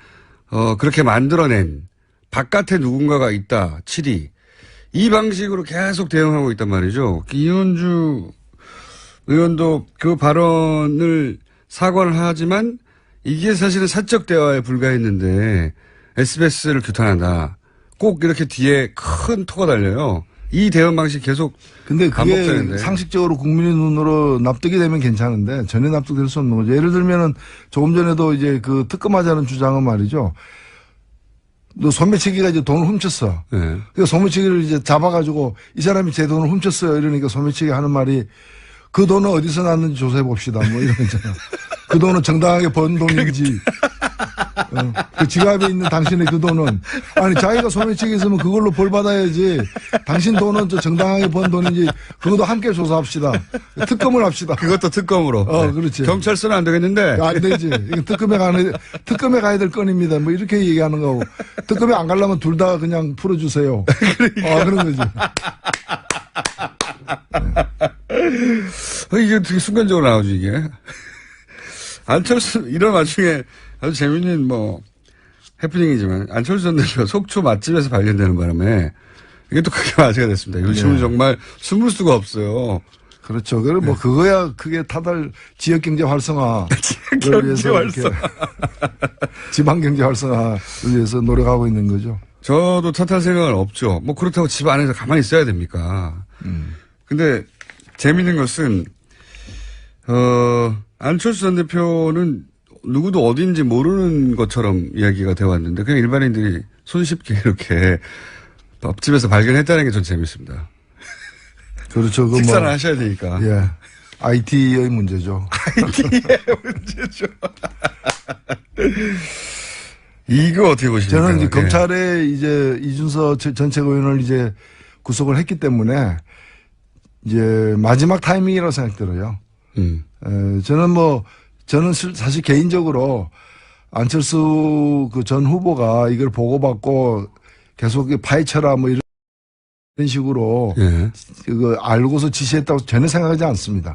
Speaker 1: 그렇게 만들어낸 바깥에 누군가가 있다. 7이. 이 방식으로 계속 대응하고 있단 말이죠. 이현주 의원도 그 발언을 사과를 하지만 이게 사실은 사적 대화에 불과했는데 SBS를 규탄한다. 꼭 이렇게 뒤에 큰 토가 달려요. 이 대응 방식 계속
Speaker 4: 근데 그게
Speaker 1: 반복되는데.
Speaker 4: 상식적으로 국민의 눈으로 납득이 되면 괜찮은데 전혀 납득될 수 없는 거죠. 예를 들면은 조금 전에도 이제 그 특검하자는 주장은 말이죠. 너 소매치기가 이제 돈을 훔쳤어.
Speaker 1: 네.
Speaker 4: 그 소매치기를 이제 잡아가지고 이 사람이 제 돈을 훔쳤어요. 이러니까 소매치기 하는 말이 그 돈은 어디서 났는지 조사해 봅시다. 뭐 이런 거잖아. 그 돈은 정당하게 번 돈인지. 그 지갑에 있는 당신의 그 돈은. 아니, 자기가 소매치기 했으면 그걸로 벌 받아야지. 당신 돈은 정당하게 번 돈인지 그것도 함께 조사합시다. 특검을 합시다.
Speaker 1: 그것도 특검으로.
Speaker 4: 그렇지.
Speaker 1: 경찰서는 안 되겠는데.
Speaker 4: 안 되지. 이거 특검에 가야 될 건입니다. 뭐 이렇게 얘기하는 거고. 특검에 안 가려면 둘 다 그냥 풀어주세요. 그러니까. 그런 거지.
Speaker 1: 이게 되게 순간적으로 나오죠, 이게. 안철수, 이런 와중에 아주 재밌는 해프닝이지만, 안철수 전 대표가 속초 맛집에서 발견되는 바람에, 이게 또 크게 화제가 됐습니다. 요즘은 정말 숨을 수가 없어요.
Speaker 4: 그렇죠. 그럼 그거야 그게 타달 지역경제 활성화.
Speaker 1: 지역경제 활성화.
Speaker 4: 지방경제 활성화를 위해서 노력하고 있는 거죠.
Speaker 1: 저도 탓할 생각은 없죠. 그렇다고 집 안에서 가만히 있어야 됩니까? 근데 재밌는 것은, 안철수 전 대표는 누구도 어딘지 모르는 것처럼 이야기가 되어 왔는데 그냥 일반인들이 손쉽게 이렇게 밥집에서 발견했다는 게 전 재밌습니다.
Speaker 4: 그렇죠.
Speaker 1: 식사를 하셔야 되니까.
Speaker 4: 예. IT의 문제죠.
Speaker 1: IT의 문제죠. 이거 어떻게 보십니까?
Speaker 4: 저는 이제 검찰에 이제 이준서 전 최고위원을 이제 구속을 했기 때문에 이제 마지막 타이밍이라고 생각 들어요. 저는 사실 개인적으로 안철수 그 전 후보가 이걸 보고받고 계속 파헤쳐라 뭐 이런 식으로 그 알고서 지시했다고 전혀 생각하지 않습니다.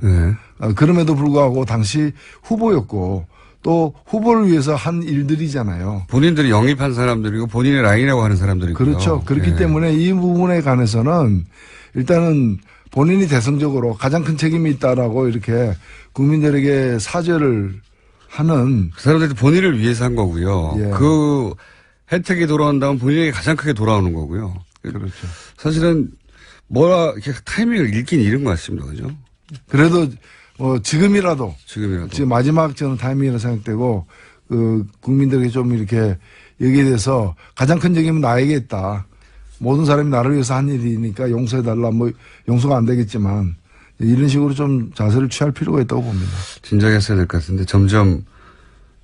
Speaker 4: 그럼에도 불구하고 당시 후보였고 또 후보를 위해서 한 일들이잖아요.
Speaker 1: 본인들이 영입한 사람들이고 본인의 라인이라고 하는 사람들이고요.
Speaker 4: 그렇죠. 그렇기 때문에 이 부분에 관해서는 일단은 본인이 대승적으로 가장 큰 책임이 있다라고 이렇게 국민들에게 사죄를 하는.
Speaker 1: 그 사람들이 본인을 위해서 한 거고요. 그 혜택이 돌아온다면 본인에게 가장 크게 돌아오는 거고요.
Speaker 4: 그렇죠.
Speaker 1: 사실은 이렇게 타이밍을 잃긴 잃은 것 같습니다. 그죠?
Speaker 4: 그래도 지금이라도
Speaker 1: 지금
Speaker 4: 마지막 저는 타이밍이라고 생각되고 국민들에게 좀 이렇게 여기에 대해서 가장 큰 책임은 나에게 있다. 모든 사람이 나를 위해서 한 일이니까 용서해달라. 용서가 안 되겠지만 이런 식으로 좀 자세를 취할 필요가 있다고 봅니다.
Speaker 1: 진작에 했어야 될 것 같은데 점점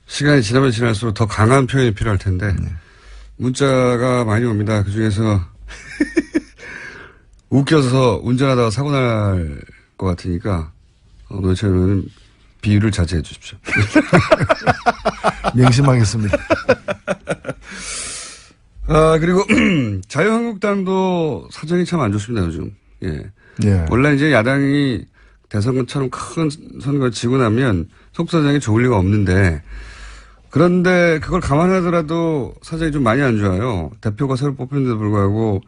Speaker 1: 시간이 지나면 지날수록 더 강한 표현이 필요할 텐데 문자가 많이 옵니다. 그중에서 웃겨서 운전하다가 사고 날 것 같으니까 노회찬 비유를 자제해 주십시오.
Speaker 4: 명심하겠습니다.
Speaker 1: 그리고 자유한국당도 사정이 참 안 좋습니다, 요즘. 예.
Speaker 4: 예.
Speaker 1: 원래 이제 야당이 대선처럼 큰 선거 지고 나면 속사정이 좋을 리가 없는데, 그런데 그걸 감안하더라도 사정이 좀 많이 안 좋아요. 대표가 새로 뽑혔는데도 불구하고,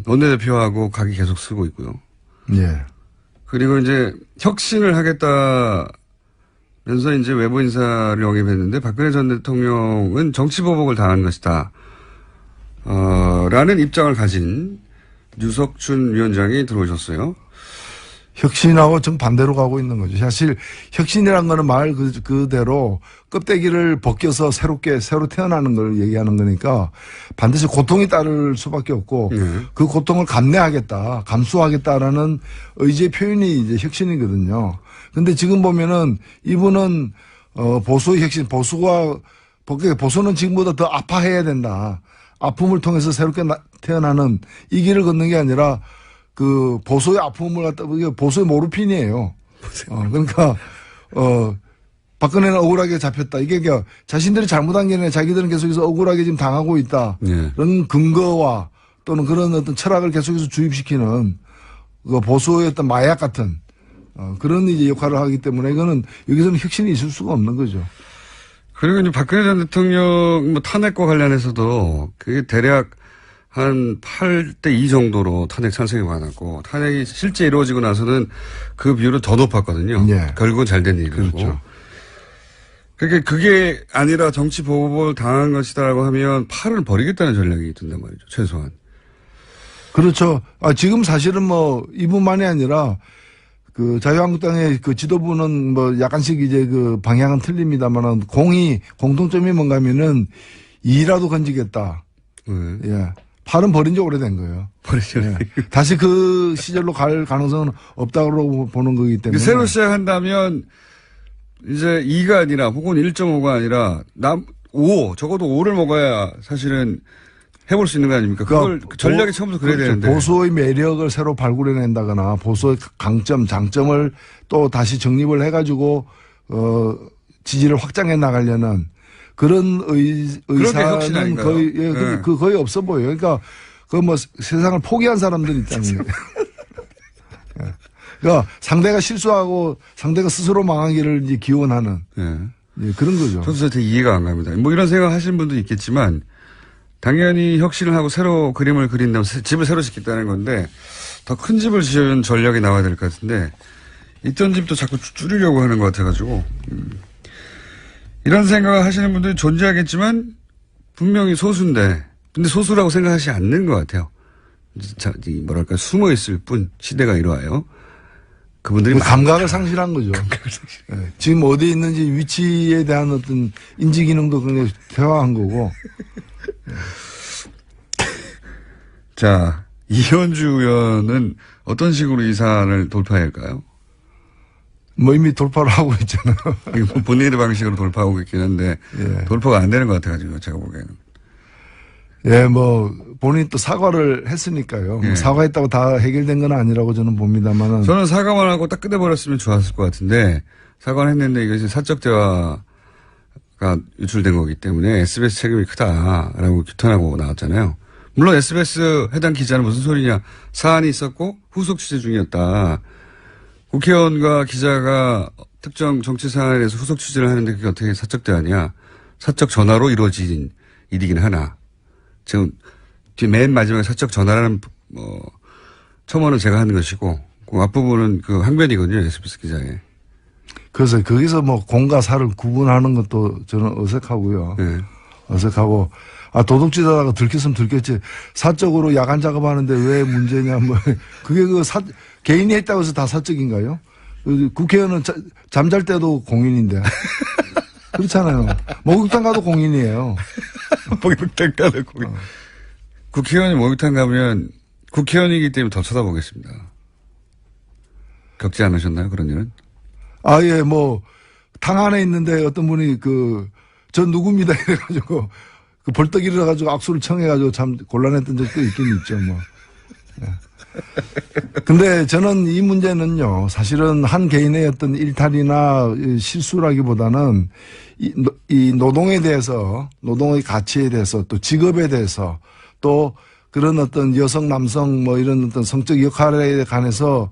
Speaker 1: 원내대표하고 각이 계속 쓰고 있고요.
Speaker 4: 예.
Speaker 1: 그리고 이제 혁신을 하겠다면서 이제 외부 인사를 영입했는데 박근혜 전 대통령은 정치보복을 당한 것이다. 라는 입장을 가진 유석춘 위원장이 들어오셨어요.
Speaker 4: 혁신하고 정반대로 가고 있는 거죠. 사실 혁신이란 거는 말 그대로 껍데기를 벗겨서 새로 태어나는 걸 얘기하는 거니까 반드시 고통이 따를 수밖에 없고 그 고통을 감내하겠다, 감수하겠다라는 의지의 표현이 이제 혁신이거든요. 근데 지금 보면은 이분은 보수의 혁신, 보수는 지금보다 더 아파해야 된다. 아픔을 통해서 새롭게 태어나는 이 길을 걷는 게 아니라 그 보수의 아픔을 갖다 이게 보수의 모르핀이에요. 그러니까 박근혜는 억울하게 잡혔다. 이게 그러니까 자신들이 잘못한 게 아니라 자기들은 계속해서 억울하게 지금 당하고 있다. 그런 근거와 또는 그런 어떤 철학을 계속해서 주입시키는 그 보수의 어떤 마약 같은 그런 이제 역할을 하기 때문에 이거는 여기서는 혁신이 있을 수가 없는 거죠.
Speaker 1: 그리고 이제 박근혜 전 대통령 뭐 탄핵과 관련해서도 그게 대략 한 8대2 정도로 탄핵 찬성이 많았고 탄핵이 실제 이루어지고 나서는 그 비율은 더 높았거든요.
Speaker 4: 예.
Speaker 1: 결국은 잘된 일이고.
Speaker 4: 그렇죠.
Speaker 1: 그러니까 그게 아니라 정치 보복을 당한 것이다라고 하면 팔을 버리겠다는 전략이 있던단 말이죠. 최소한.
Speaker 4: 그렇죠. 지금 사실은 뭐 이분만이 아니라 그 자유한국당의 그 지도부는 뭐 약간씩 이제 그 방향은 틀립니다만은 공통점이 뭔가 하면은 이라도 건지겠다. 예. 팔은 버린 지 오래된 거예요.
Speaker 1: 버리죠.
Speaker 4: 예. 다시 그 시절로 갈 가능성은 없다고 보는 거기 때문에.
Speaker 1: 새로 시작한다면 이제 2가 아니라 혹은 1.5가 아니라 5, 적어도 5를 먹어야 사실은 해볼 수 있는 거 아닙니까? 그걸 전략이 처음부터 그래야
Speaker 4: 그렇죠.
Speaker 1: 되는데.
Speaker 4: 보수의 매력을 새로 발굴해낸다거나 보수의 강점, 장점을 또 다시 정립을 해가지고 지지를 확장해 나가려는 그런 의사는 거의 거의 없어 보여요. 그러니까 그 뭐 세상을 포기한 사람들이 있다는 거예요. 그러니까 상대가 실수하고 상대가 스스로 망하기를 이제 기원하는 그런 거죠.
Speaker 1: 저도 되게 이해가 안 갑니다. 뭐 이런 생각 하시는 분도 있겠지만 당연히 혁신을 하고 새로 그림을 그린다면 집을 새로 짓겠다는 건데 더 큰 집을 지은 전략이 나와야 될 것 같은데 있던 집도 자꾸 줄이려고 하는 것 같아가지고 이런 생각을 하시는 분들이 존재하겠지만 분명히 소수인데 근데 소수라고 생각하지 않는 것 같아요. 뭐랄까 숨어 있을 뿐 시대가 이러와요. 그분들이
Speaker 4: 감각을 상실한 거죠. 네. 지금 어디에 있는지 위치에 대한 어떤 인지 기능도 굉장히 퇴화한 거고.
Speaker 1: 자, 이현주 의원은 어떤 식으로 이 사안을 돌파해야 할까요?
Speaker 4: 뭐 이미 돌파를 하고 있잖아요.
Speaker 1: 본인의 방식으로 돌파하고 있긴 한데 돌파가 안 되는 것 같아가지고 제가 보기에는.
Speaker 4: 예, 뭐 본인이 또 사과를 했으니까요. 뭐 사과했다고 다 해결된 건 아니라고 저는 봅니다만은.
Speaker 1: 저는 사과만 하고 딱 끝내버렸으면 좋았을 것 같은데 사과를 했는데 이것이 사적 대화가 유출된 거기 때문에 SBS 책임이 크다라고 규탄하고 나왔잖아요. 물론 SBS 해당 기자는 무슨 소리냐. 사안이 있었고 후속 취재 중이었다. 국회의원과 기자가 특정 정치 사안에 대해서 후속 취재를 하는데 그게 어떻게 사적 대화냐. 사적 전화로 이루어진 일이긴 하나. 지금 뒤 맨 마지막에 사적 전화라는 첨언은 제가 하는 것이고 그 앞부분은 그 항변이거든요. SBS 기자의.
Speaker 4: 그래서 거기서 뭐 공과 사를 구분하는 것도 저는 어색하고요. 어색하고 도둑질하다가 들켰으면 들켰지. 사적으로 야간 작업하는데 왜 문제냐. 뭐 그게 개인이 했다고 해서 다 사적인가요? 국회의원은 잠잘 때도 공인인데. 그렇잖아요. 목욕탕 가도 공인이에요.
Speaker 1: 목욕탕 가도 공인. 국회의원이 목욕탕 가면 국회의원이기 때문에 더 쳐다보겠습니다. 겪지 않으셨나요? 그런 일은?
Speaker 4: 예, 탕 안에 있는데 어떤 분이 전 누굽니다. 이래가지고, 벌떡 일어나가지고 악수를 청해가지고 참 곤란했던 적도 있긴 있죠, 뭐. 예. 근데 저는 이 문제는요, 사실은 한 개인의 어떤 일탈이나 실수라기보다는 이 노동에 대해서, 노동의 가치에 대해서, 또 직업에 대해서, 또 그런 어떤 여성, 남성 뭐 이런 어떤 성적 역할에 관해서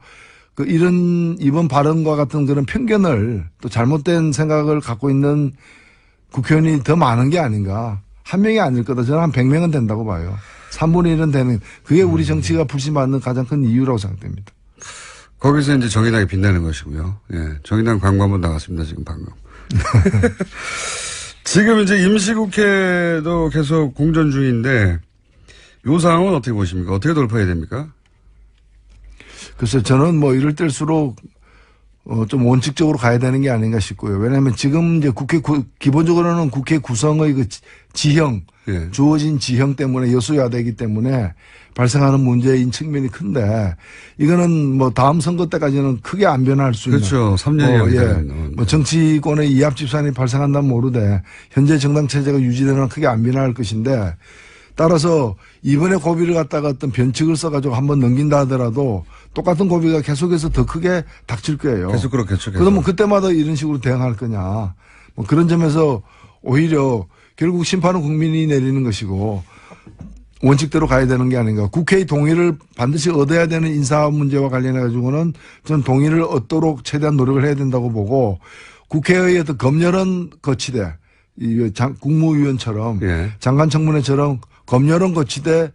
Speaker 4: 이번 발언과 같은 그런 편견을 또 잘못된 생각을 갖고 있는 국회의원이 더 많은 게 아닌가. 한 명이 아닐 거다. 저는 한 100명은 된다고 봐요. 3분의 1은 되는, 그게 우리 정치가 불신받는 가장 큰 이유라고 생각됩니다.
Speaker 1: 거기서 이제 정의당이 빛나는 것이고요. 예. 정의당 광고 한번 나갔습니다, 지금 방금. 지금 이제 임시국회도 계속 공전 중인데, 요 상황은 어떻게 보십니까? 어떻게 돌파해야 됩니까?
Speaker 4: 글쎄, 저는 뭐 이럴 때일수록 좀 원칙적으로 가야 되는 게 아닌가 싶고요. 왜냐하면 지금 이제 기본적으로는 국회 구성의 그 지형, 예. 주어진 지형 때문에 여수야대이기 때문에 발생하는 문제인 측면이 큰데, 이거는 뭐 다음 선거 때까지는 크게 안 변할 수 있는.
Speaker 1: 그렇죠. 3년이
Speaker 4: 예. 뭐 정치권의 이합 집산이 발생한다면 모르되 현재 정당 체제가 유지되는 크게 안 변할 것인데, 따라서 이번에 고비를 갖다가 어떤 변칙을 써가지고 한번 넘긴다 하더라도 똑같은 고비가 계속해서 더 크게 닥칠 거예요.
Speaker 1: 계속 그렇겠죠.
Speaker 4: 그러면 그때마다 이런 식으로 대응할 거냐. 뭐 그런 점에서 오히려 결국 심판은 국민이 내리는 것이고 원칙대로 가야 되는 게 아닌가. 국회의 동의를 반드시 얻어야 되는 인사 문제와 관련해 가지고는 저는 동의를 얻도록 최대한 노력을 해야 된다고 보고, 국회의 어떤 검열은 거치되 국무위원처럼, 예. 장관 청문회처럼 검열은 거치되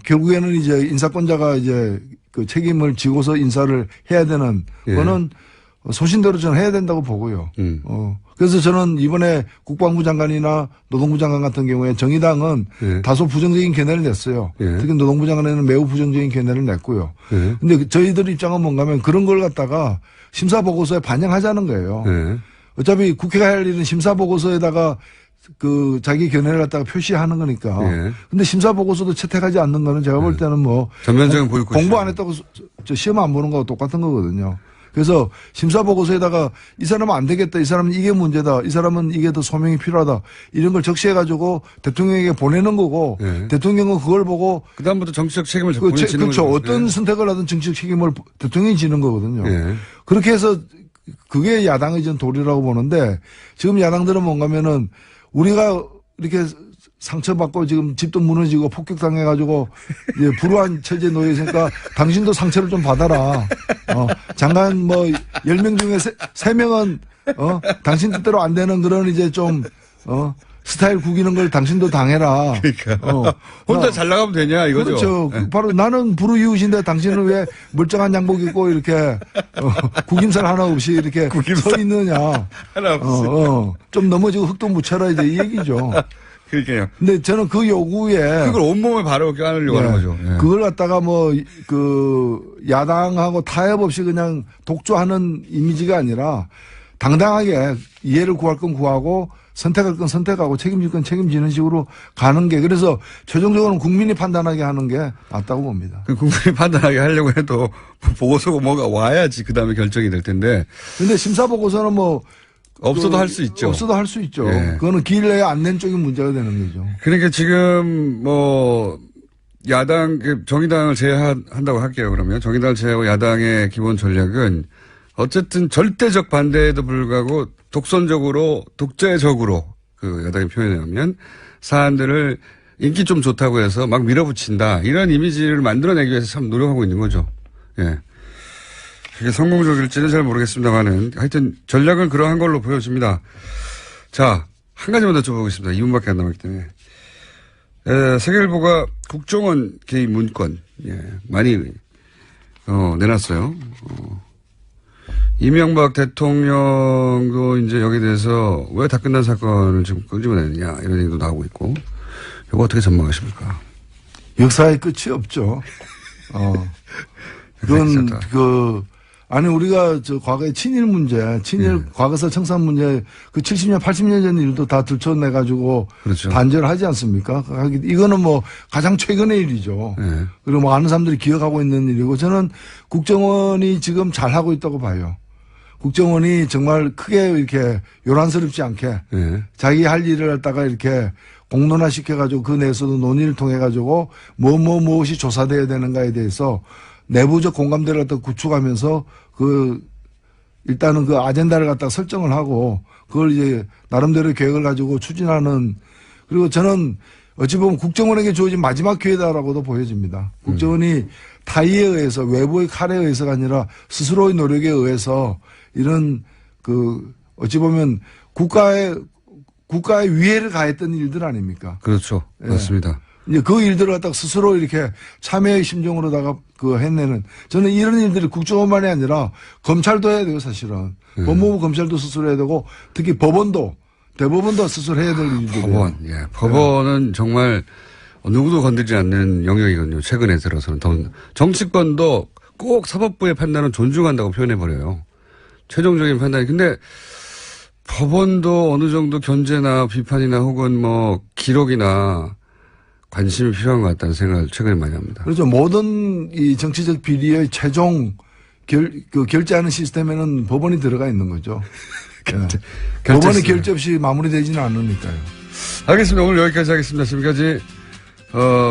Speaker 4: 결국에는 이제 인사권자가 이제 그 책임을 지고서 인사를 해야 되는, 예. 거는 소신대로 저는 해야 된다고 보고요. 그래서 저는 이번에 국방부 장관이나 노동부 장관 같은 경우에 정의당은, 예. 다소 부정적인 견해를 냈어요. 예. 특히 노동부 장관에는 매우 부정적인 견해를 냈고요. 예. 근데 저희들 입장은 뭔가 하면 그런 걸 갖다가 심사보고서에 반영하자는 거예요. 예. 어차피 국회가 할 일은 심사보고서에다가 그 자기 견해를 갖다가 표시하는 거니까. 예. 근데 심사보고서도 채택하지 않는 거는 제가 볼 때는 뭐
Speaker 1: 전면적인 보이콧
Speaker 4: 공부 안 했다고 저 시험 안 보는 거하고 똑같은 거거든요. 그래서 심사보고서에다가 이 사람은 안 되겠다, 이 사람은 이게 문제다, 이 사람은 이게 더 소명이 필요하다, 이런 걸 적시해가지고 대통령에게 보내는 거고, 예. 대통령은 그걸 보고
Speaker 1: 그다음부터 정치적 책임을 지는 거죠.
Speaker 4: 그렇죠. 어떤, 예. 선택을 하든 정치적 책임을 대통령이 지는 거거든요.
Speaker 1: 예.
Speaker 4: 그렇게 해서 그게 야당의 전 도리라고 보는데, 지금 야당들은 뭔가면은 우리가 이렇게 상처받고 지금 집도 무너지고 폭격당해가지고 이제 불우한 처지에 놓여 있으니까 당신도 상처를 좀 받아라. 장관 뭐 10명 중에 3명은 당신 뜻대로 안 되는 그런 이제 좀 스타일 구기는 걸 당신도 당해라.
Speaker 1: 그러니까 혼자 잘 나가면 되냐 이거죠.
Speaker 4: 그렇죠. 네. 바로 나는 불우이웃인데 당신은 왜 멀쩡한 양복 입고 이렇게 구김살 하나 없이 이렇게 서 있느냐.
Speaker 1: 하나 없이.
Speaker 4: 좀 넘어지고 흙도 묻혀라 이제 이 얘기죠.
Speaker 1: 그러니까요.
Speaker 4: 근데 저는 그 요구에
Speaker 1: 그걸 온몸에 바로 껴안으려고 하는 거죠. 예.
Speaker 4: 그걸 갖다가 뭐 야당하고 타협 없이 그냥 독조하는 이미지가 아니라 당당하게 이해를 구할 건 구하고 선택할 건 선택하고 책임질 건 책임지는 식으로 가는 게, 그래서 최종적으로는 국민이 판단하게 하는 게 맞다고 봅니다.
Speaker 1: 국민이 판단하게 하려고 해도 보고서가 뭐가 와야지 그 다음에 결정이 될 텐데.
Speaker 4: 근데 심사보고서는 뭐
Speaker 1: 없어도 할 수 있죠.
Speaker 4: 없어도 할 수 있죠.
Speaker 1: 예.
Speaker 4: 그거는 기일 내에 안 낸 쪽이 문제가 되는 거죠.
Speaker 1: 그러니까 지금 뭐 야당, 정의당을 제외한다고 할게요. 그러면 정의당을 제외하고 야당의 기본 전략은 어쨌든 절대적 반대에도 불구하고 독재적으로 그 여당이 표현에 하면 사안들을 인기 좀 좋다고 해서 막 밀어붙인다. 이런 이미지를 만들어내기 위해서 참 노력하고 있는 거죠. 예. 그게 성공적일지는 잘 모르겠습니다만은 하여튼 전략은 그러한 걸로 보여집니다. 자, 한 가지만 더 여쭤보겠습니다. 2분밖에 안 남았기 때문에. 세계일보가 국정원 개입 문건, 예, 많이, 내놨어요. 이명박 대통령도 이제 여기에 대해서 왜 다 끝난 사건을 지금 끄집어내느냐 이런 얘기도 나오고 있고, 이거 어떻게 전망하십니까?
Speaker 4: 역사의 끝이 없죠. 그건 아니 우리가 저 과거의 친일 문제, 친일 과거사 청산 문제, 그 70년, 80년 전 일도 다 들춰내 가지고 그렇죠. 단죄를 하지 않습니까? 이거는 뭐 가장 최근의 일이죠. 네. 그리고 뭐 아는 사람들이 기억하고 있는 일이고, 저는 국정원이 지금 잘 하고 있다고 봐요. 국정원이 정말 크게 이렇게 요란스럽지 않게 자기 할 일을 갖다가 이렇게 공론화 시켜가지고 그 내에서도 논의를 통해 가지고 무엇이 조사돼야 되는가에 대해서 내부적 공감대를 갖다 구축하면서 일단은 그 아젠다를 갖다 설정을 하고 그걸 이제 나름대로 계획을 가지고 추진하는, 그리고 저는 어찌 보면 국정원에게 주어진 마지막 기회다라고도 보여집니다. 국정원이 타의에 의해서, 외부의 칼에 의해서가 아니라 스스로의 노력에 의해서 이런 어찌 보면 국가의 위해를 가했던 일들 아닙니까?
Speaker 1: 그렇죠.
Speaker 4: 예.
Speaker 1: 맞습니다.
Speaker 4: 이제 그 일들을 갖다가 스스로 이렇게 참여의 심정으로다가 해내는, 저는 이런 일들이 국정원만이 아니라 검찰도 해야 돼요, 사실은. 법무부 검찰도 스스로 해야 되고, 특히 대법원도 스스로 해야 될 일들이에요.
Speaker 1: 법원, 예. 법원은 정말 누구도 건들지 않는 영역이거든요. 최근에 들어서는. 정치권도 꼭 사법부의 판단은 존중한다고 표현해버려요. 최종적인 판단이. 근데 법원도 어느 정도 견제나 비판이나 혹은 뭐 기록이나 관심이 필요한 것 같다는 생각을 최근에 많이 합니다.
Speaker 4: 그렇죠. 모든 이 정치적 비리의 최종 결제하는 시스템에는 법원이 들어가 있는 거죠. 법원의 결제 없이 마무리되지는 않으니까요.
Speaker 1: 알겠습니다. 오늘 여기까지 하겠습니다. 지금까지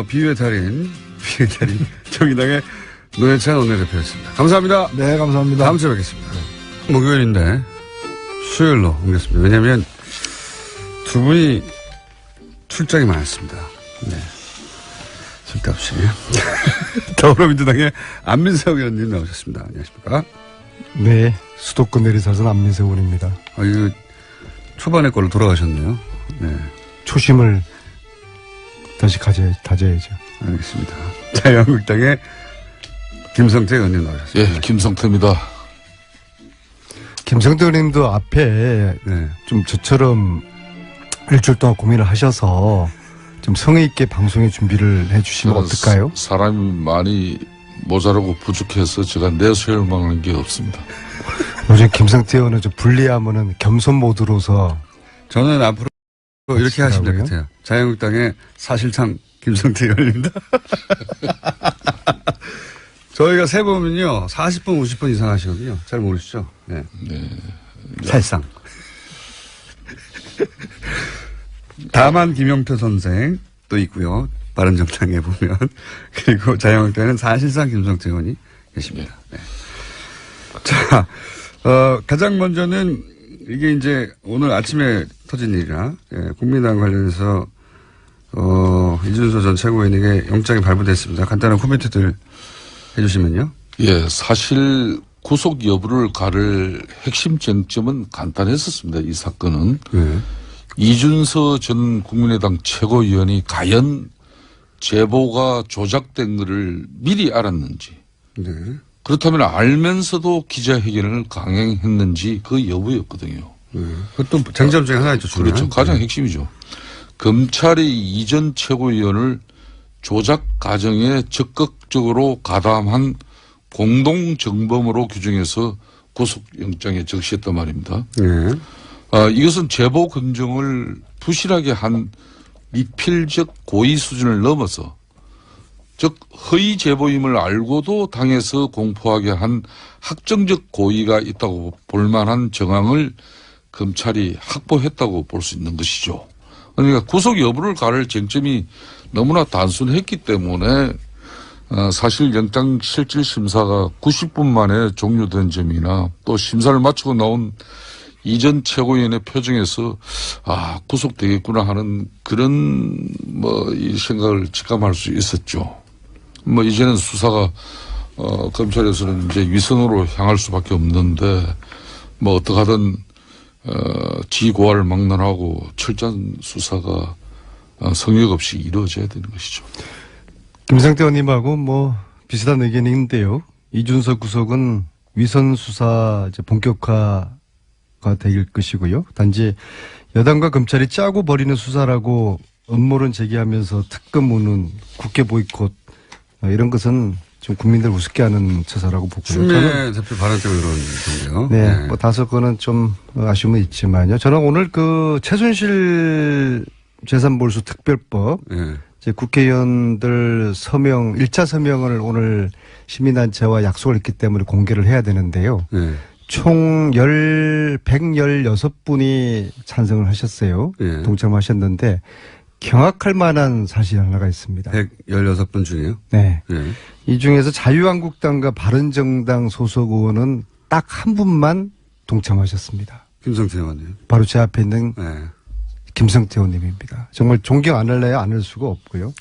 Speaker 1: 비유의 달인 정의당의 노회찬 원내대표였습니다. 감사합니다.
Speaker 4: 네, 감사합니다.
Speaker 1: 다음 주에 뵙겠습니다. 목요일인데 수요일로 옮겼습니다. 왜냐하면 두 분이 출장이 많았습니다. 네. 쓸데없이. 더불어민주당의 안민석 의원님 나오셨습니다. 안녕하십니까?
Speaker 5: 네. 수도권 내리사선 안민석 의원입니다.
Speaker 1: 이거 초반에 걸로 돌아가셨네요. 네.
Speaker 5: 초심을 다시 다져야죠.
Speaker 1: 알겠습니다. 자유한국당의 김성태 의원님 나오셨습니다.
Speaker 6: 예, 김성태입니다.
Speaker 5: 김성태 의원님도 앞에
Speaker 1: 네.
Speaker 5: 좀 저처럼 일주일 동안 고민을 하셔서 좀 성의 있게 방송에 준비를 해주시면 어떨까요?
Speaker 6: 사람이 많이 모자라고 부족해서 제가 내세울 만한 게 없습니다.
Speaker 5: 요즘 김성태 의원은 좀 불리하면은 겸손 모드로서
Speaker 1: 저는 앞으로 이렇게 하시면 될 것 같아요. 자유한국당의 사실상 김성태 의원입니다. 저희가 세보면요 40분 50분 이상 하시거든요. 잘 모르시죠? 네.
Speaker 6: 네.
Speaker 1: 사실상. 다만 김용표 선생도 있고요. 바른정당에 보면. 그리고 자유한국당에는 사실상 김성태 의원이 계십니다. 네. 자, 가장 먼저는 이게 이제 오늘 아침에 터진 일이라, 국민당 관련해서, 이준서 전 최고위원에게 영장이 발부됐습니다. 간단한 코멘트들 해주시면요.
Speaker 6: 예, 사실 구속 여부를 가를 핵심 쟁점은 간단했었습니다. 이 사건은.
Speaker 1: 네.
Speaker 6: 이준서 전 국민의당 최고위원이 과연 제보가 조작된 것을 미리 알았는지.
Speaker 1: 네.
Speaker 6: 그렇다면 알면서도 기자회견을 강행했는지 그 여부였거든요.
Speaker 1: 그것도 쟁점 중에 하나였죠.
Speaker 6: 그렇죠. 가장 핵심이죠. 검찰이 이 전 최고위원을 조작 과정에 적극적으로 가담한 공동정범으로 규정해서 구속영장에 적시했단 말입니다.
Speaker 1: 네.
Speaker 6: 이것은 제보 검증을 부실하게 한 미필적 고의 수준을 넘어서, 즉 허위 제보임을 알고도 당에서 공포하게 한 학정적 고의가 있다고 볼 만한 정황을 검찰이 확보했다고 볼 수 있는 것이죠. 그러니까 구속 여부를 가를 쟁점이 너무나 단순했기 때문에 사실 영장실질심사가 90분 만에 종료된 점이나 또 심사를 마치고 나온 이전 최고위원의 표정에서 구속되겠구나 하는 그런 이 생각을 직감할 수 있었죠. 이제는 수사가 검찰에서는 이제 위선으로 향할 수밖에 없는데 어떡하든 지고화를 막론하고 철저한 수사가 성역 없이 이루어져야 되는 것이죠.
Speaker 5: 김성태 의원님하고 비슷한 의견이 있는데요. 이준석 구속은 위선 수사 이제 본격화가 될 것이고요. 단지 여당과 검찰이 짜고 벌이는 수사라고 음모론 제기하면서 특검 무는 국회 보이콧 이런 것은 좀 국민들 우습게 하는 처사라고 보고요.
Speaker 1: 추미애 대표 발언 때문에 그런 건데요.
Speaker 5: 네. 다소 그거는 좀 아쉬움은 있지만요. 저는 오늘 최순실 재산몰수 특별법 이제 국회의원들 1차 서명을 오늘 시민단체와 약속을 했기 때문에 공개를 해야 되는데요. 총 116분이 찬성을 하셨어요. 동참하셨는데 경악할 만한 사실이 하나가 있습니다.
Speaker 1: 116분 중에요?
Speaker 5: 네.
Speaker 1: 네.
Speaker 5: 이 중에서 자유한국당과 바른정당 소속 의원은 딱 한 분만 동참하셨습니다.
Speaker 1: 김성태 의원님.
Speaker 5: 바로 제 앞에 있는
Speaker 1: 네.
Speaker 5: 김성태 의원님입니다. 정말 존경 안 할래야 안 할 수가 없고요.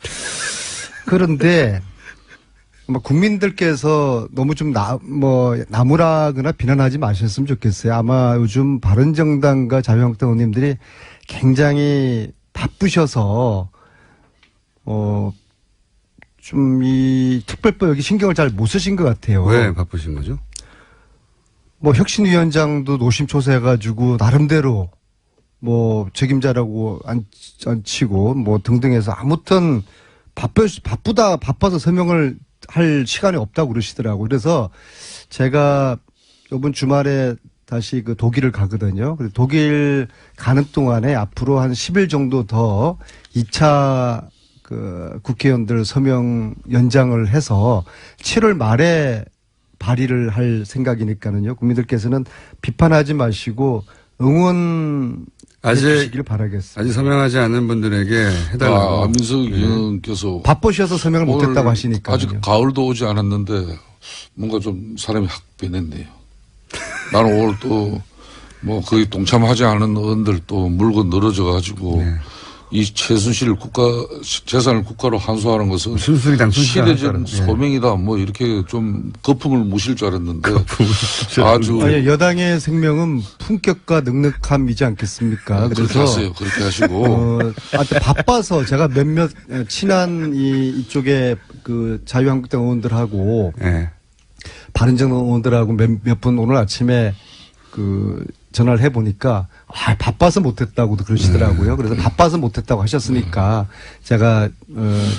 Speaker 5: 그런데 국민들께서 너무 좀 나무라거나 비난하지 마셨으면 좋겠어요. 아마 요즘 바른정당과 자유한국당 의원님들이 굉장히 바쁘셔서 좀 이 특별법 여기 신경을 잘 못 쓰신 것 같아요.
Speaker 1: 왜 바쁘신 거죠?
Speaker 5: 혁신위원장도 노심초사해가지고 나름대로 책임자라고 안 치고 등등해서 아무튼 바빠서 서명을 할 시간이 없다고 그러시더라고요. 그래서 제가 이번 주말에 다시 독일을 가거든요. 그래서 독일 가는 동안에 앞으로 한 10일 정도 더 2차 국회의원들 서명 연장을 해서 7월 말에 발의를 할 생각이니까는요. 국민들께서는 비판하지 마시고 응원 해주시길 바라겠습니다.
Speaker 1: 아직 서명하지 않은 분들에게 해달라고.
Speaker 6: 안민석 의원께서
Speaker 5: 바쁘셔서 서명을 못했다고 하시니까.
Speaker 6: 아직 가을도 오지 않았는데 뭔가 좀 사람이 확 변했네요. 나는 오늘 또 거의 동참하지 않은 의원들 또 물고 늘어져 가지고 이 최순실 재산을 국가로 환수하는 것은 시대적 소명이다. 이렇게 좀 거품을 무실 줄 알았는데 아주
Speaker 5: 아니, 여당의 생명은 품격과 넉넉함이지 않겠습니까?
Speaker 6: 그렇게 하세요. 그렇게 하시고
Speaker 5: 바빠서 제가 몇몇 친한 이쪽에 자유한국당 의원들하고 바른정당 의원들하고 몇 분 오늘 아침에 전화를 해보니까 바빠서 못했다고도 그러시더라고요. 그래서 바빠서 못했다고 하셨으니까 제가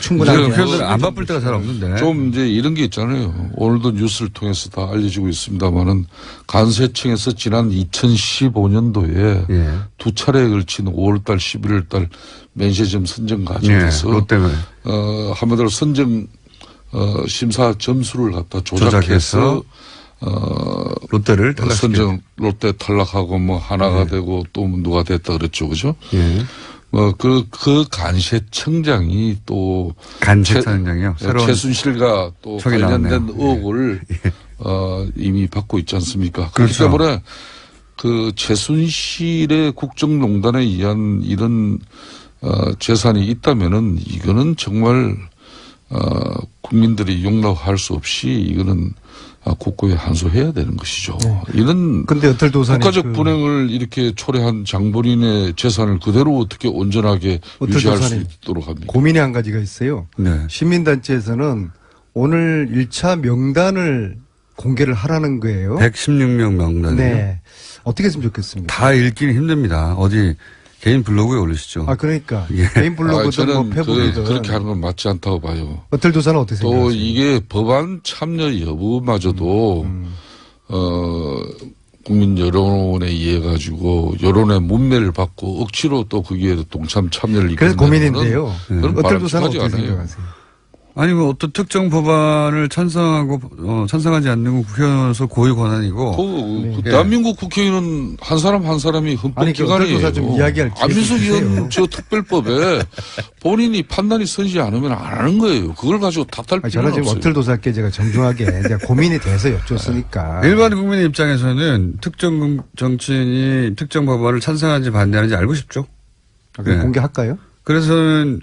Speaker 5: 충분하게
Speaker 1: 안 바쁠 때가 잘 없는데
Speaker 6: 좀 이제 이런 게 있잖아요. 오늘도 뉴스를 통해서 다 알려지고 있습니다만은 간세청에서 지난 2015년도에 두 차례에 걸친 5월달, 11월달 면세점 선정 과정에서
Speaker 1: 롯데가
Speaker 6: 한마디로 선정 심사 점수를 갖다 조작해서
Speaker 1: 롯데를
Speaker 6: 선정 롯데 탈락하고 하나가 되고 또 누가 됐다 그랬죠, 그죠? 그 간세청장이 또
Speaker 1: 간세청장이요.
Speaker 6: 최순실과 또 관련된 의혹을 이미 받고 있지 않습니까? 그렇기 때문에 최순실의 국정농단에 의한 이런 재산이 있다면은 이거는 정말 국민들이 용납할 수 없이 이거는 국고에 환수해야 되는 것이죠. 이런
Speaker 5: 근데
Speaker 6: 국가적 분행을 이렇게 초래한 장본인의 재산을 그대로 어떻게 온전하게 유지할 수 있도록 합니까?
Speaker 5: 고민이 한 가지가 있어요. 시민단체에서는 오늘 1차 명단을 공개를 하라는 거예요.
Speaker 1: 116명 명단이요?
Speaker 5: 네. 어떻게 했으면 좋겠습니까?
Speaker 1: 다 읽기는 힘듭니다. 어디 개인 블로그에 올리시죠.
Speaker 5: 그러니까. 개인 블로그든 페북이든.
Speaker 6: 그렇게 하는 건 맞지 않다고 봐요.
Speaker 5: 어떨도사는 어떻게 생각하세요?
Speaker 6: 또 이게 법안 참여 여부마저도 국민 여론에 의해 가지고 여론의 문매를 받고 억지로 또 거기에 동참 참여를
Speaker 5: 그래서 고민인데요. 어떨도사는 어떻게 생각하세요?
Speaker 1: 아니 어떤 특정 법안을 찬성하지 않는 국회의원으로서 고유 권한이고
Speaker 6: 대한민국 국회의원은 한 사람 한 사람이 헌법기관이에요.
Speaker 5: 좀 이야기할
Speaker 6: 안민석 의원 저 특별법에 본인이 판단이 서지 않으면 안 하는 거예요. 그걸 가지고 탓할 필요는 없어요.
Speaker 5: 저는 지금 어틀도사께 제가 정중하게 고민이 돼서 여쭙으니까.
Speaker 1: 일반 국민의 입장에서는 특정 정치인이 특정 법안을 찬성하는지 반대하는지 알고 싶죠.
Speaker 5: 그럼 공개할까요?
Speaker 1: 그래서는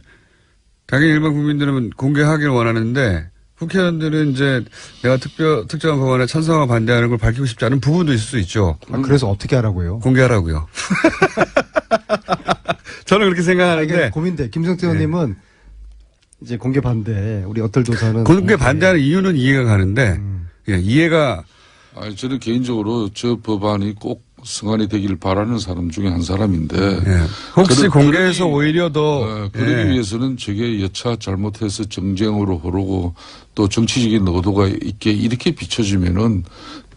Speaker 1: 당연히 일반 국민들은 공개하기를 원하는데 국회의원들은 이제 내가 특정한 법안에 찬성하고 반대하는 걸 밝히고 싶지 않은 부분도 있을 수 있죠.
Speaker 5: 그래서 어떻게 하라고요?
Speaker 1: 공개하라고요. 저는 그렇게 생각하는데.
Speaker 5: 고민돼. 김성태 의원님은 이제 공개 반대. 우리 어떨도사는
Speaker 1: 공개 반대하는 이유는 이해가 가는데 이해가.
Speaker 6: 저는 개인적으로 저 법안이 꼭 승안이 되기를 바라는 사람 중에 한 사람인데
Speaker 1: 혹시 공개해서 오히려 더
Speaker 6: 그러기 위해서는 저게 여차 잘못해서 정쟁으로 흐르고 또 정치적인 의도가 있게 이렇게 비춰지면은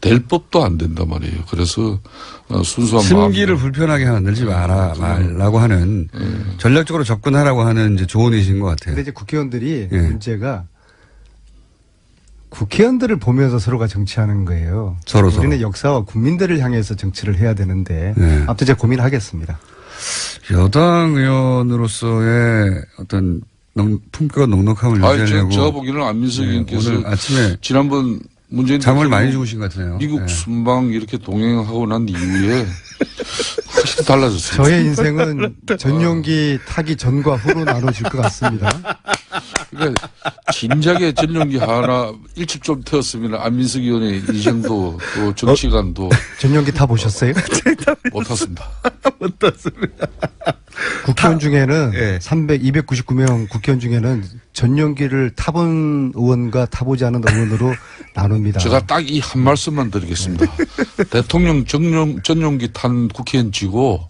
Speaker 6: 될 법도 안 된단 말이에요. 그래서 순수한
Speaker 1: 심기를 불편하게 만들지 말라고 하는 전략적으로 접근하라고 하는 이제 조언이신 것 같아요.
Speaker 5: 근데 이제 국회의원들이 문제가 국회의원들을 보면서 서로가 정치하는 거예요. 우리는 역사와 국민들을 향해서 정치를 해야 되는데 아무튼 제가 고민하겠습니다.
Speaker 1: 여당 의원으로서의 어떤 품격과 넉넉함을 유지하려고.
Speaker 6: 제가 보기에는 안민석 의원께서
Speaker 1: 오늘 아침에
Speaker 6: 지난번 문재인
Speaker 1: 잠을 많이 주무신 것 같아요.
Speaker 6: 미국 순방 이렇게 동행하고 난 이후에 확실히 달라졌어요.
Speaker 5: 저의 인생은 전용기 타기 전과 후로 나눠질 것 같습니다.
Speaker 6: 그러니까 진작에 전용기 하나 일찍 좀 태웠으면 안민석 의원의 인생도 또 정치관도
Speaker 5: 전용기 타 보셨어요?
Speaker 6: 못 탔습니다.
Speaker 1: 못 탔습니다.
Speaker 5: 국회의원 중에는
Speaker 1: 예.
Speaker 5: 299명 국회의원 중에는 전용기를 타본 의원과 타보지 않은 의원으로 나눕니다.
Speaker 6: 제가 딱 이 한 말씀만 드리겠습니다. 대통령 전용기 탄 국회의원 치고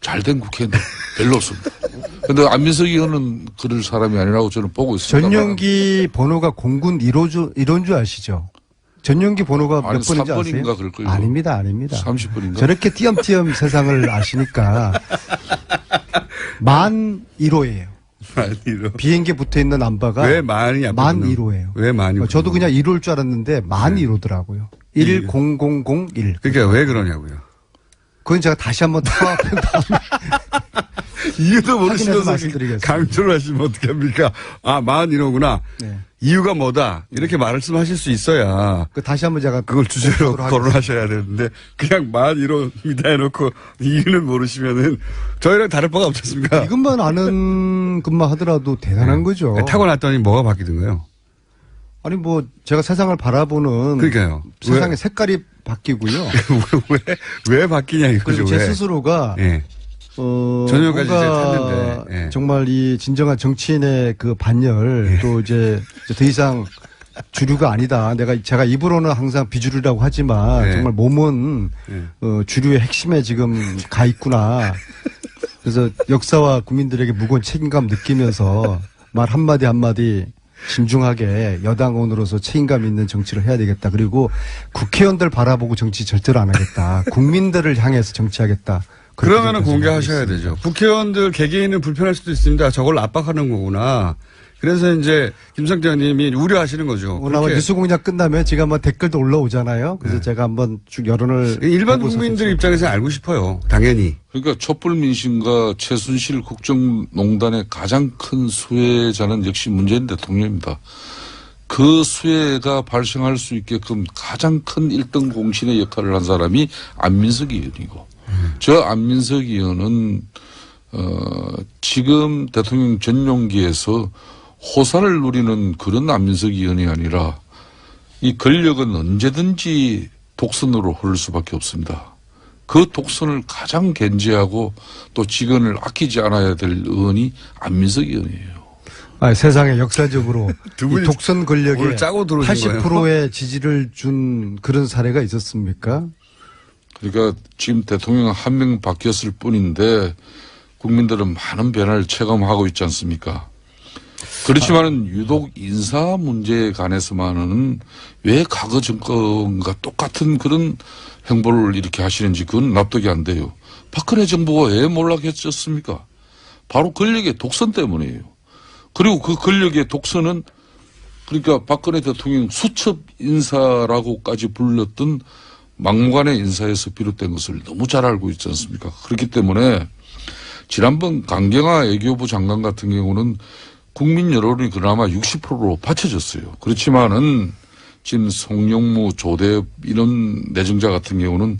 Speaker 6: 잘된 국회의원 별로 없습니다. 그런데 안민석 의원은 그럴 사람이 아니라고 저는 보고 있습니다.
Speaker 5: 전용기 번호가 공군 1호인 줄 아시죠? 전용기 번호가 몇 번인지 아세요?
Speaker 6: 3번인가 그럴걸요.
Speaker 5: 아닙니다.
Speaker 6: 30번인가?
Speaker 5: 저렇게 띄엄띄엄 세상을 아시니까 11,1호예요. 비행기에 붙어 있는 남바가
Speaker 1: 왜 많이
Speaker 5: 11,1호예요.
Speaker 1: 왜 많이?
Speaker 5: 저도 그냥 1호일 줄 알았는데 11,1호더라고요. 10001.
Speaker 1: 그러니까 왜 그러냐고요.
Speaker 5: 그건 제가 다시 한번
Speaker 1: 이유도 모르시면서
Speaker 5: 말씀드리겠습니다.
Speaker 1: 강조를 하시면 어떻게 합니까? 아, 41호구나.
Speaker 5: 네.
Speaker 1: 이유가 뭐다. 이렇게 말씀하실 수 있어야
Speaker 5: 다시 한번 제가
Speaker 1: 그걸 주제로 거론하셔야 되는데 그냥 41호입니다 해놓고 이유는 모르시면은 저희랑 다를 바가 없지 않습니까?
Speaker 5: 이것만 아는 것만 하더라도 대단한 거죠.
Speaker 1: 타고 났더니 뭐가 바뀌던가요?
Speaker 5: 아니 뭐 제가 세상을 바라보는
Speaker 1: 그러니까요.
Speaker 5: 세상의 색깔이 바뀌고요.
Speaker 1: 왜 바뀌냐 이거죠.
Speaker 5: 그리고 제
Speaker 1: 왜?
Speaker 5: 스스로가
Speaker 1: 예. 전혀까지 이제 탔는데. 예.
Speaker 5: 정말 이 진정한 정치인의 그 반열 또 이제 더 이상 주류가 아니다. 제가 입으로는 항상 비주류라고 하지만 정말 몸은 주류의 핵심에 지금 가 있구나. 그래서 역사와 국민들에게 무거운 책임감 느끼면서 말 한마디 한마디 진중하게 여당원으로서 책임감 있는 정치를 해야 되겠다. 그리고 국회의원들 바라보고 정치 절대로 안 하겠다. 국민들을 향해서 정치하겠다.
Speaker 1: 그러면은 공개하셔야 되죠. 국회의원들 개개인은 불편할 수도 있습니다. 저걸 압박하는 거구나. 그래서 이제 김성태 의원님이 우려하시는 거죠.
Speaker 5: 오늘 아마 뉴스 공작 끝나면 지금 한번 댓글도 올라오잖아요. 그래서 제가 한번 쭉 여론을
Speaker 1: 일반 국민들 입장에서 알고 싶어요. 당연히.
Speaker 6: 그러니까 촛불민심과 최순실 국정농단의 가장 큰 수혜자는 역시 문재인 대통령입니다. 그 수혜가 발생할 수 있게끔 가장 큰 1등 공신의 역할을 한 사람이 안민석 의원이고 저 안민석 의원은 지금 대통령 전용기에서 호사를 누리는 그런 안민석 의원이 아니라 이 권력은 언제든지 독선으로 흐를 수밖에 없습니다. 그 독선을 가장 견제하고 또 직원을 아끼지 않아야 될 의원이 안민석 의원이에요.
Speaker 5: 세상에 역사적으로 이 독선 권력의
Speaker 1: 짜고 들어오신
Speaker 5: 80%의 지지를 준 그런 사례가 있었습니까?
Speaker 6: 그러니까 지금 대통령 한 명 바뀌었을 뿐인데 국민들은 많은 변화를 체감하고 있지 않습니까? 그렇지만은 유독 인사 문제에 관해서만은 왜 과거 정권과 똑같은 그런 행보를 이렇게 하시는지 그건 납득이 안 돼요. 박근혜 정부가 왜 몰락했었습니까? 바로 권력의 독선 때문이에요. 그리고 그 권력의 독선은 그러니까 박근혜 대통령 수첩 인사라고까지 불렸던 막무가내 인사에서 비롯된 것을 너무 잘 알고 있지 않습니까? 그렇기 때문에 지난번 강경화 외교부 장관 같은 경우는 국민 여론이 그나마 60%로 받쳐졌어요. 그렇지만은 지금 송영무, 조대엽 이런 내정자 같은 경우는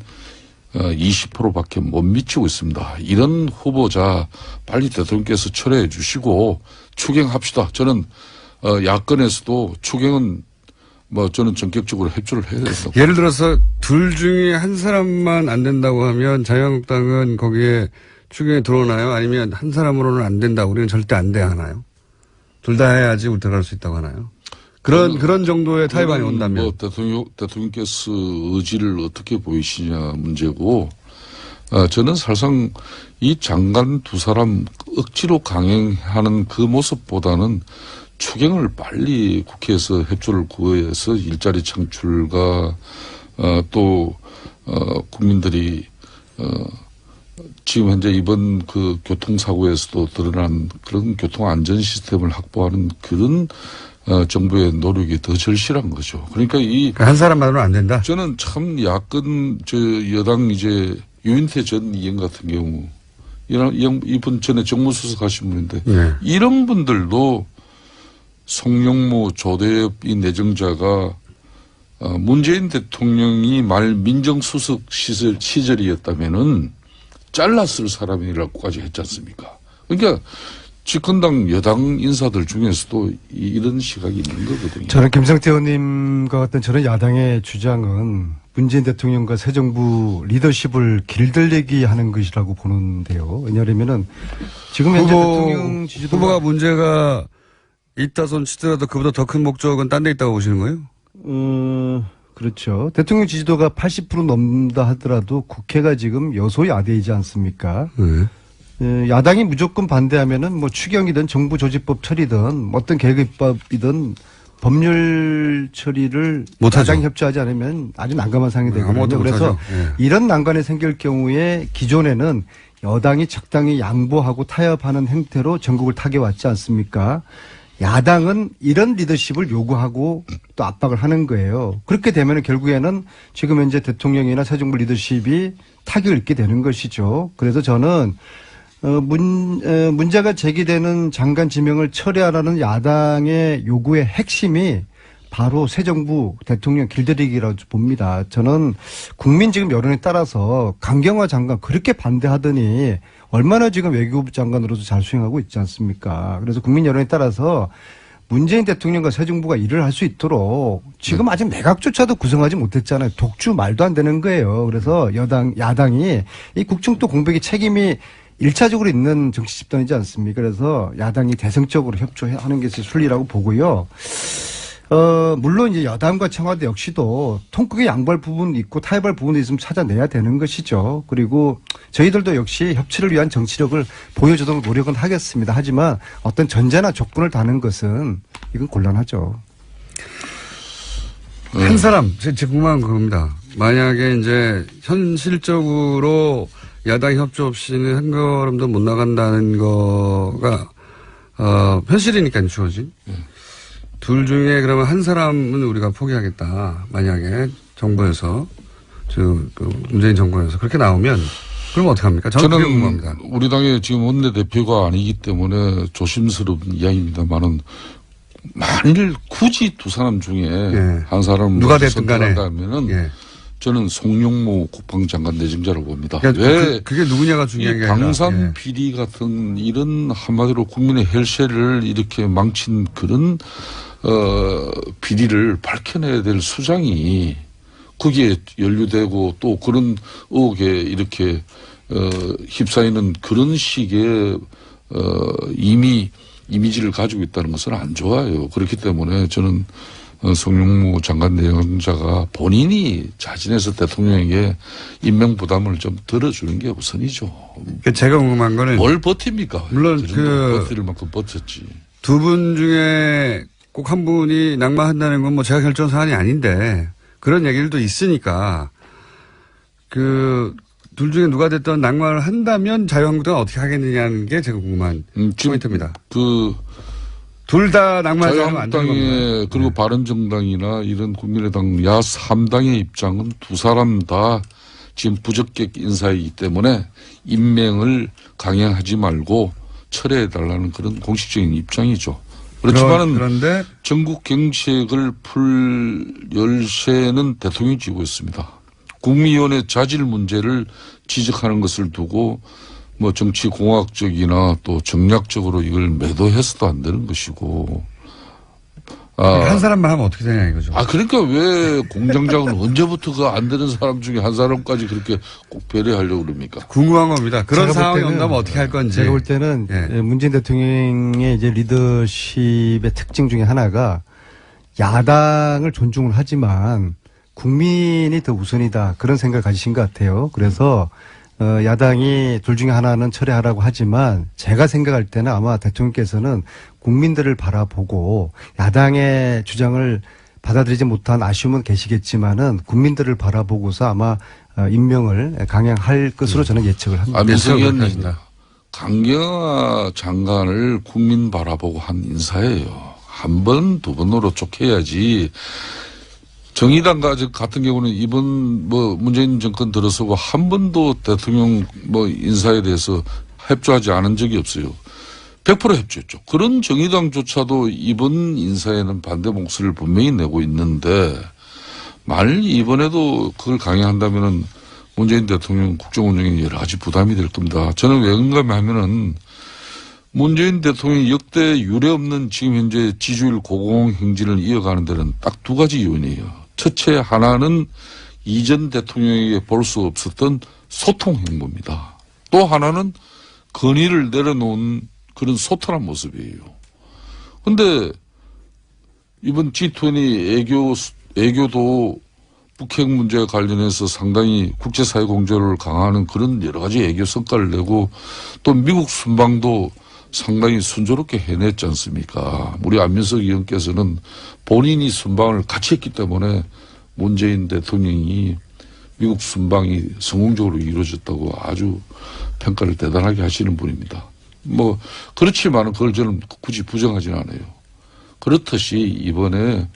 Speaker 6: 20%밖에 못 미치고 있습니다. 이런 후보자 빨리 대통령께서 철회해 주시고 추경합시다. 저는 야권에서도 추경은 저는 전격적으로 협조를 해야 된다고.
Speaker 1: 예를 들어서 둘 중에 한 사람만 안 된다고 하면 자유한국당은 거기에 추경에 들어오나요? 아니면 한 사람으로는 안 된다. 우리는 절대 안 돼 하나요? 둘 다 해야지 들어갈 수 있다고 하나요? 그런 정도의 타협안이 온다면.
Speaker 6: 대통령께서 의지를 어떻게 보이시냐 문제고, 저는 사실상 이 장관 두 사람 억지로 강행하는 그 모습보다는 추경을 빨리 국회에서 협조를 구해서 일자리 창출과 또 국민들이 지금 현재 이번 그 교통사고에서도 드러난 그런 교통안전 시스템을 확보하는 그런 정부의 노력이 더 절실한 거죠. 그러니까
Speaker 1: 한 사람만으로는 안 된다?
Speaker 6: 저는 참 야권 여당 이제 유인태 전 의원 같은 경우 이분 전에 정무수석 하신 분인데 이런 분들도 송영무, 조대엽 이 내정자가 문재인 대통령이 말 민정수석 시절이었다면은 잘랐을 사람이라고까지 했지 않습니까? 그러니까 집권당 여당 인사들 중에서도 이런 시각이 있는 거거든요.
Speaker 5: 저는 김성태 의원님과 같은 저런 야당의 주장은 문재인 대통령과 새 정부 리더십을 길들이기 하는 것이라고 보는데요. 왜냐하면은 지금 현재 대통령 지지도가
Speaker 1: 후보가 문제가 있다 손 치더라도 그보다 더 큰 목적은 딴 데 있다고 보시는 거예요?
Speaker 5: 그렇죠. 대통령 지지도가 80% 넘는다 하더라도 국회가 지금 여소야대이지 않습니까? 야당이 무조건 반대하면은 뭐 추경이든 정부 조직법 처리든 어떤 계획법이든 법률 처리를 야당이 협조하지 않으면 아주 난감한 상황이 되거든요. 그래서 이런 난관이 생길 경우에 기존에는 여당이 적당히 양보하고 타협하는 행태로 전국을 타개왔지 않습니까? 야당은 이런 리더십을 요구하고 또 압박을 하는 거예요. 그렇게 되면 결국에는 지금 현재 대통령이나 새 정부 리더십이 타격을 입게 되는 것이죠. 그래서 저는 문제가 제기되는 장관 지명을 철회하라는 야당의 요구의 핵심이 바로 새 정부 대통령 길들이기라고 봅니다. 저는 국민 지금 여론에 따라서 강경화 장관 그렇게 반대하더니 얼마나 지금 외교부 장관으로서 잘 수행하고 있지 않습니까? 그래서 국민 여론에 따라서 문재인 대통령과 새 정부가 일을 할 수 있도록 지금 아직 내각조차도 구성하지 못했잖아요. 독주 말도 안 되는 거예요. 그래서 야당이 이 국정도 공백의 책임이 1차적으로 있는 정치 집단이지 않습니까? 그래서 야당이 대승적으로 협조하는 것이 순리라고 보고요. 물론 이제 여당과 청와대 역시도 통크게 양보할 부분이 있고 타협할 부분이 있으면 찾아내야 되는 것이죠. 그리고 저희들도 역시 협치를 위한 정치력을 보여주도록 노력은 하겠습니다. 하지만 어떤 전제나 조건을 다는 것은 이건 곤란하죠.
Speaker 1: 한 사람, 제 궁금한 겁니다. 만약에 이제 현실적으로 야당 협조 없이는 한 걸음도 못 나간다는 거가, 현실이니까 주어진. 둘 중에 그러면 한 사람은 우리가 포기하겠다. 만약에 정부에서, 문재인 정부에서 그렇게 나오면, 그럼 어떡합니까? 저는 궁금합니다.
Speaker 6: 우리 당의 지금 원내대표가 아니기 때문에 조심스러운 이야기입니다만은 만일 굳이 두 사람 중에 한 사람을
Speaker 1: 누가 됐든 간에
Speaker 6: 선택한다면은 저는 송영무 국방장관 내정자라고 봅니다.
Speaker 1: 그러니까
Speaker 6: 왜
Speaker 1: 그게 누구냐가 중요한 게 아니라
Speaker 6: 방산 비리 같은 이런 한마디로 국민의 혈세를 이렇게 망친 그런 비리를 밝혀내야 될 수장이 거기에 연루되고 또 그런 의혹에 이렇게 휩싸이는 그런 식의 이미지를 가지고 있다는 것은 안 좋아요. 그렇기 때문에 저는 송영무 장관 내정자가 본인이 자진해서 대통령에게 임명 부담을 좀 덜어주는 게 우선이죠.
Speaker 1: 제가 궁금한 거는
Speaker 6: 뭘 버팁니까?
Speaker 1: 물론
Speaker 6: 버틸 만큼 버텼지.
Speaker 1: 두 분 중에 꼭 한 분이 낙마한다는 건 뭐 제가 결정 사안이 아닌데 그런 얘기들도 있으니까 둘 중에 누가 됐든 낙마를 한다면 자유한국당은 어떻게 하겠느냐는 게 제가 궁금한 포인트입니다. 둘 다 낙마하지 않으면 안 되는 겁니다.
Speaker 6: 자유한국당의 그리고 바른정당이나 이런 국민의당 야 3당의 입장은 두 사람 다 지금 부적격 인사이기 때문에 임명을 강행하지 말고 철회해달라는 그런 공식적인 입장이죠. 그렇지만은
Speaker 1: 그런데
Speaker 6: 전국 경색을 풀 열쇠는 대통령이 쥐고 있습니다. 국무위원회 자질 문제를 지적하는 것을 두고 뭐 정치 공학적이나 또 정략적으로 이걸 매도해서도 안 되는 것이고.
Speaker 1: 한 사람만 하면 어떻게 되냐 이거죠.
Speaker 6: 그러니까 왜 공장장은 언제부터 그 안 되는 사람 중에 한 사람까지 그렇게 꼭 배려하려고 그럽니까?
Speaker 1: 궁금한 겁니다. 그런 상황이 온다면 어떻게 할 건지.
Speaker 5: 제가 볼 때는 문재인 대통령의 이제 리더십의 특징 중에 하나가 야당을 존중을 하지만 국민이 더 우선이다. 그런 생각을 가지신 것 같아요. 그래서 야당이 둘 중에 하나는 철회하라고 하지만 제가 생각할 때는 아마 대통령께서는 국민들을 바라보고 야당의 주장을 받아들이지 못한 아쉬움은 계시겠지만은 국민들을 바라보고서 아마 임명을 강행할 것으로 저는 예측을 합니다.
Speaker 6: 민석 의원님, 강경화 장관을 국민 바라보고 한 인사예요. 한 번, 두 번으로 쫓겨야지. 정의당 같은 경우는 이번 문재인 정권 들어서 한 번도 대통령 인사에 대해서 협조하지 않은 적이 없어요. 100% 협조했죠. 그런 정의당조차도 이번 인사에는 반대 목소리를 분명히 내고 있는데 만일 이번에도 그걸 강행한다면은 문재인 대통령 국정운영에 여러 가지 부담이 될 겁니다. 저는 왜 그런가 하면은 문재인 대통령이 역대 유례 없는 지금 현재 지지율 고공 행진을 이어가는 데는 딱 두 가지 요인이에요. 첫째 하나는 이전 대통령에게 볼 수 없었던 소통 행보입니다. 또 하나는 건의를 내려놓은 그런 소탈한 모습이에요. 근데 이번 G20 애교도 북핵 문제와 관련해서 상당히 국제사회 공조를 강화하는 그런 여러 가지 애교 성과를 내고 또 미국 순방도 상당히 순조롭게 해냈지 않습니까? 우리 안민석 의원께서는 본인이 순방을 같이 했기 때문에 문재인 대통령이 미국 순방이 성공적으로 이루어졌다고 아주 평가를 대단하게 하시는 분입니다. 뭐 그렇지만 그걸 저는 굳이 부정하지는 않아요. 그렇듯이 이번에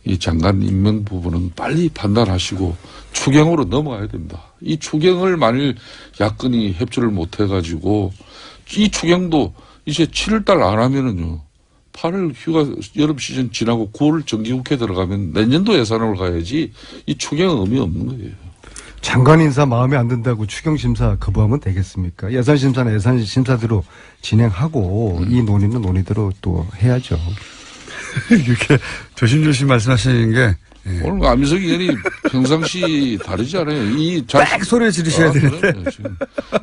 Speaker 6: 이 장관 임명 부분은 빨리 판단하시고 추경으로 넘어가야 됩니다. 이 추경을 만일 야권이 협조를 못 해가지고 이 추경도 이제 7월달 안 하면은요. 8월 휴가 여름 시즌 지나고 9월 정기국회 들어가면 내년도 예산을 가야지 이 추경은 의미 없는 거예요.
Speaker 5: 장관 인사 마음에 안 든다고 추경심사 거부하면 되겠습니까? 예산심사는 예산심사대로 진행하고 이 논의는 논의대로 또 해야죠.
Speaker 1: 이렇게 조심조심 말씀하시는 게. 예.
Speaker 6: 오늘 안민석 의원이 평상시 다르지 않아요.
Speaker 1: 딱 소리를 지르셔야 되는데.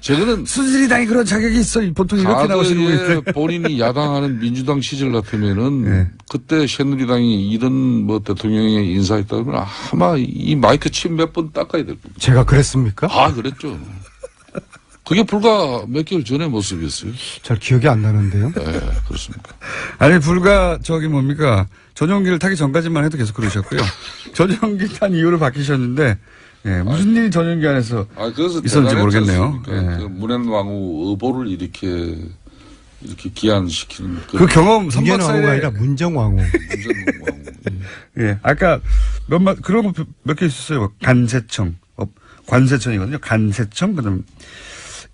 Speaker 6: 저거는
Speaker 1: 순실이당이 그런 자격이 있어. 보통 이렇게 나오시는 분인데.
Speaker 6: 본인이 야당하는 민주당 시절 같으면은 네. 그때 새누리당이 이런 뭐 대통령이 인사했다면 아마 이 마이크 침 몇 번 닦아야 될 겁니다.
Speaker 5: 제가 그랬습니까?
Speaker 6: 아, 그랬죠. 그게 불과 몇 개월 전의 모습이었어요.
Speaker 5: 잘 기억이 안 나는데요.
Speaker 6: 네, 그렇습니까.
Speaker 1: 아니, 불과 뭡니까. 전용기를 타기 전까지만 해도 계속 그러셨고요. 전용기 탄 이후로 바뀌셨는데, 예, 무슨 일이 전용기 안에서 있었는지 모르겠네요.
Speaker 6: 예. 그 문현왕후 의보를 이렇게 기한시키는.
Speaker 1: 그 경험,
Speaker 5: 문현왕후가 아니라 문정왕후.
Speaker 6: 문정왕후.
Speaker 1: 예, 아까 그런 거 몇 개 있었어요. 간세청. 관세청이거든요. 간세청, 그 다음,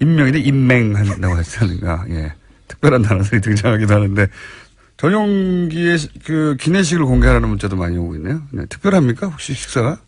Speaker 1: 임명인데 임맹한다고 했다든가, 예. 특별한 단어들이 등장하기도 하는데, 전용기의 그 기내식을 공개하라는 문자도 많이 오고 있네요. 네. 특별합니까? 혹시 식사가?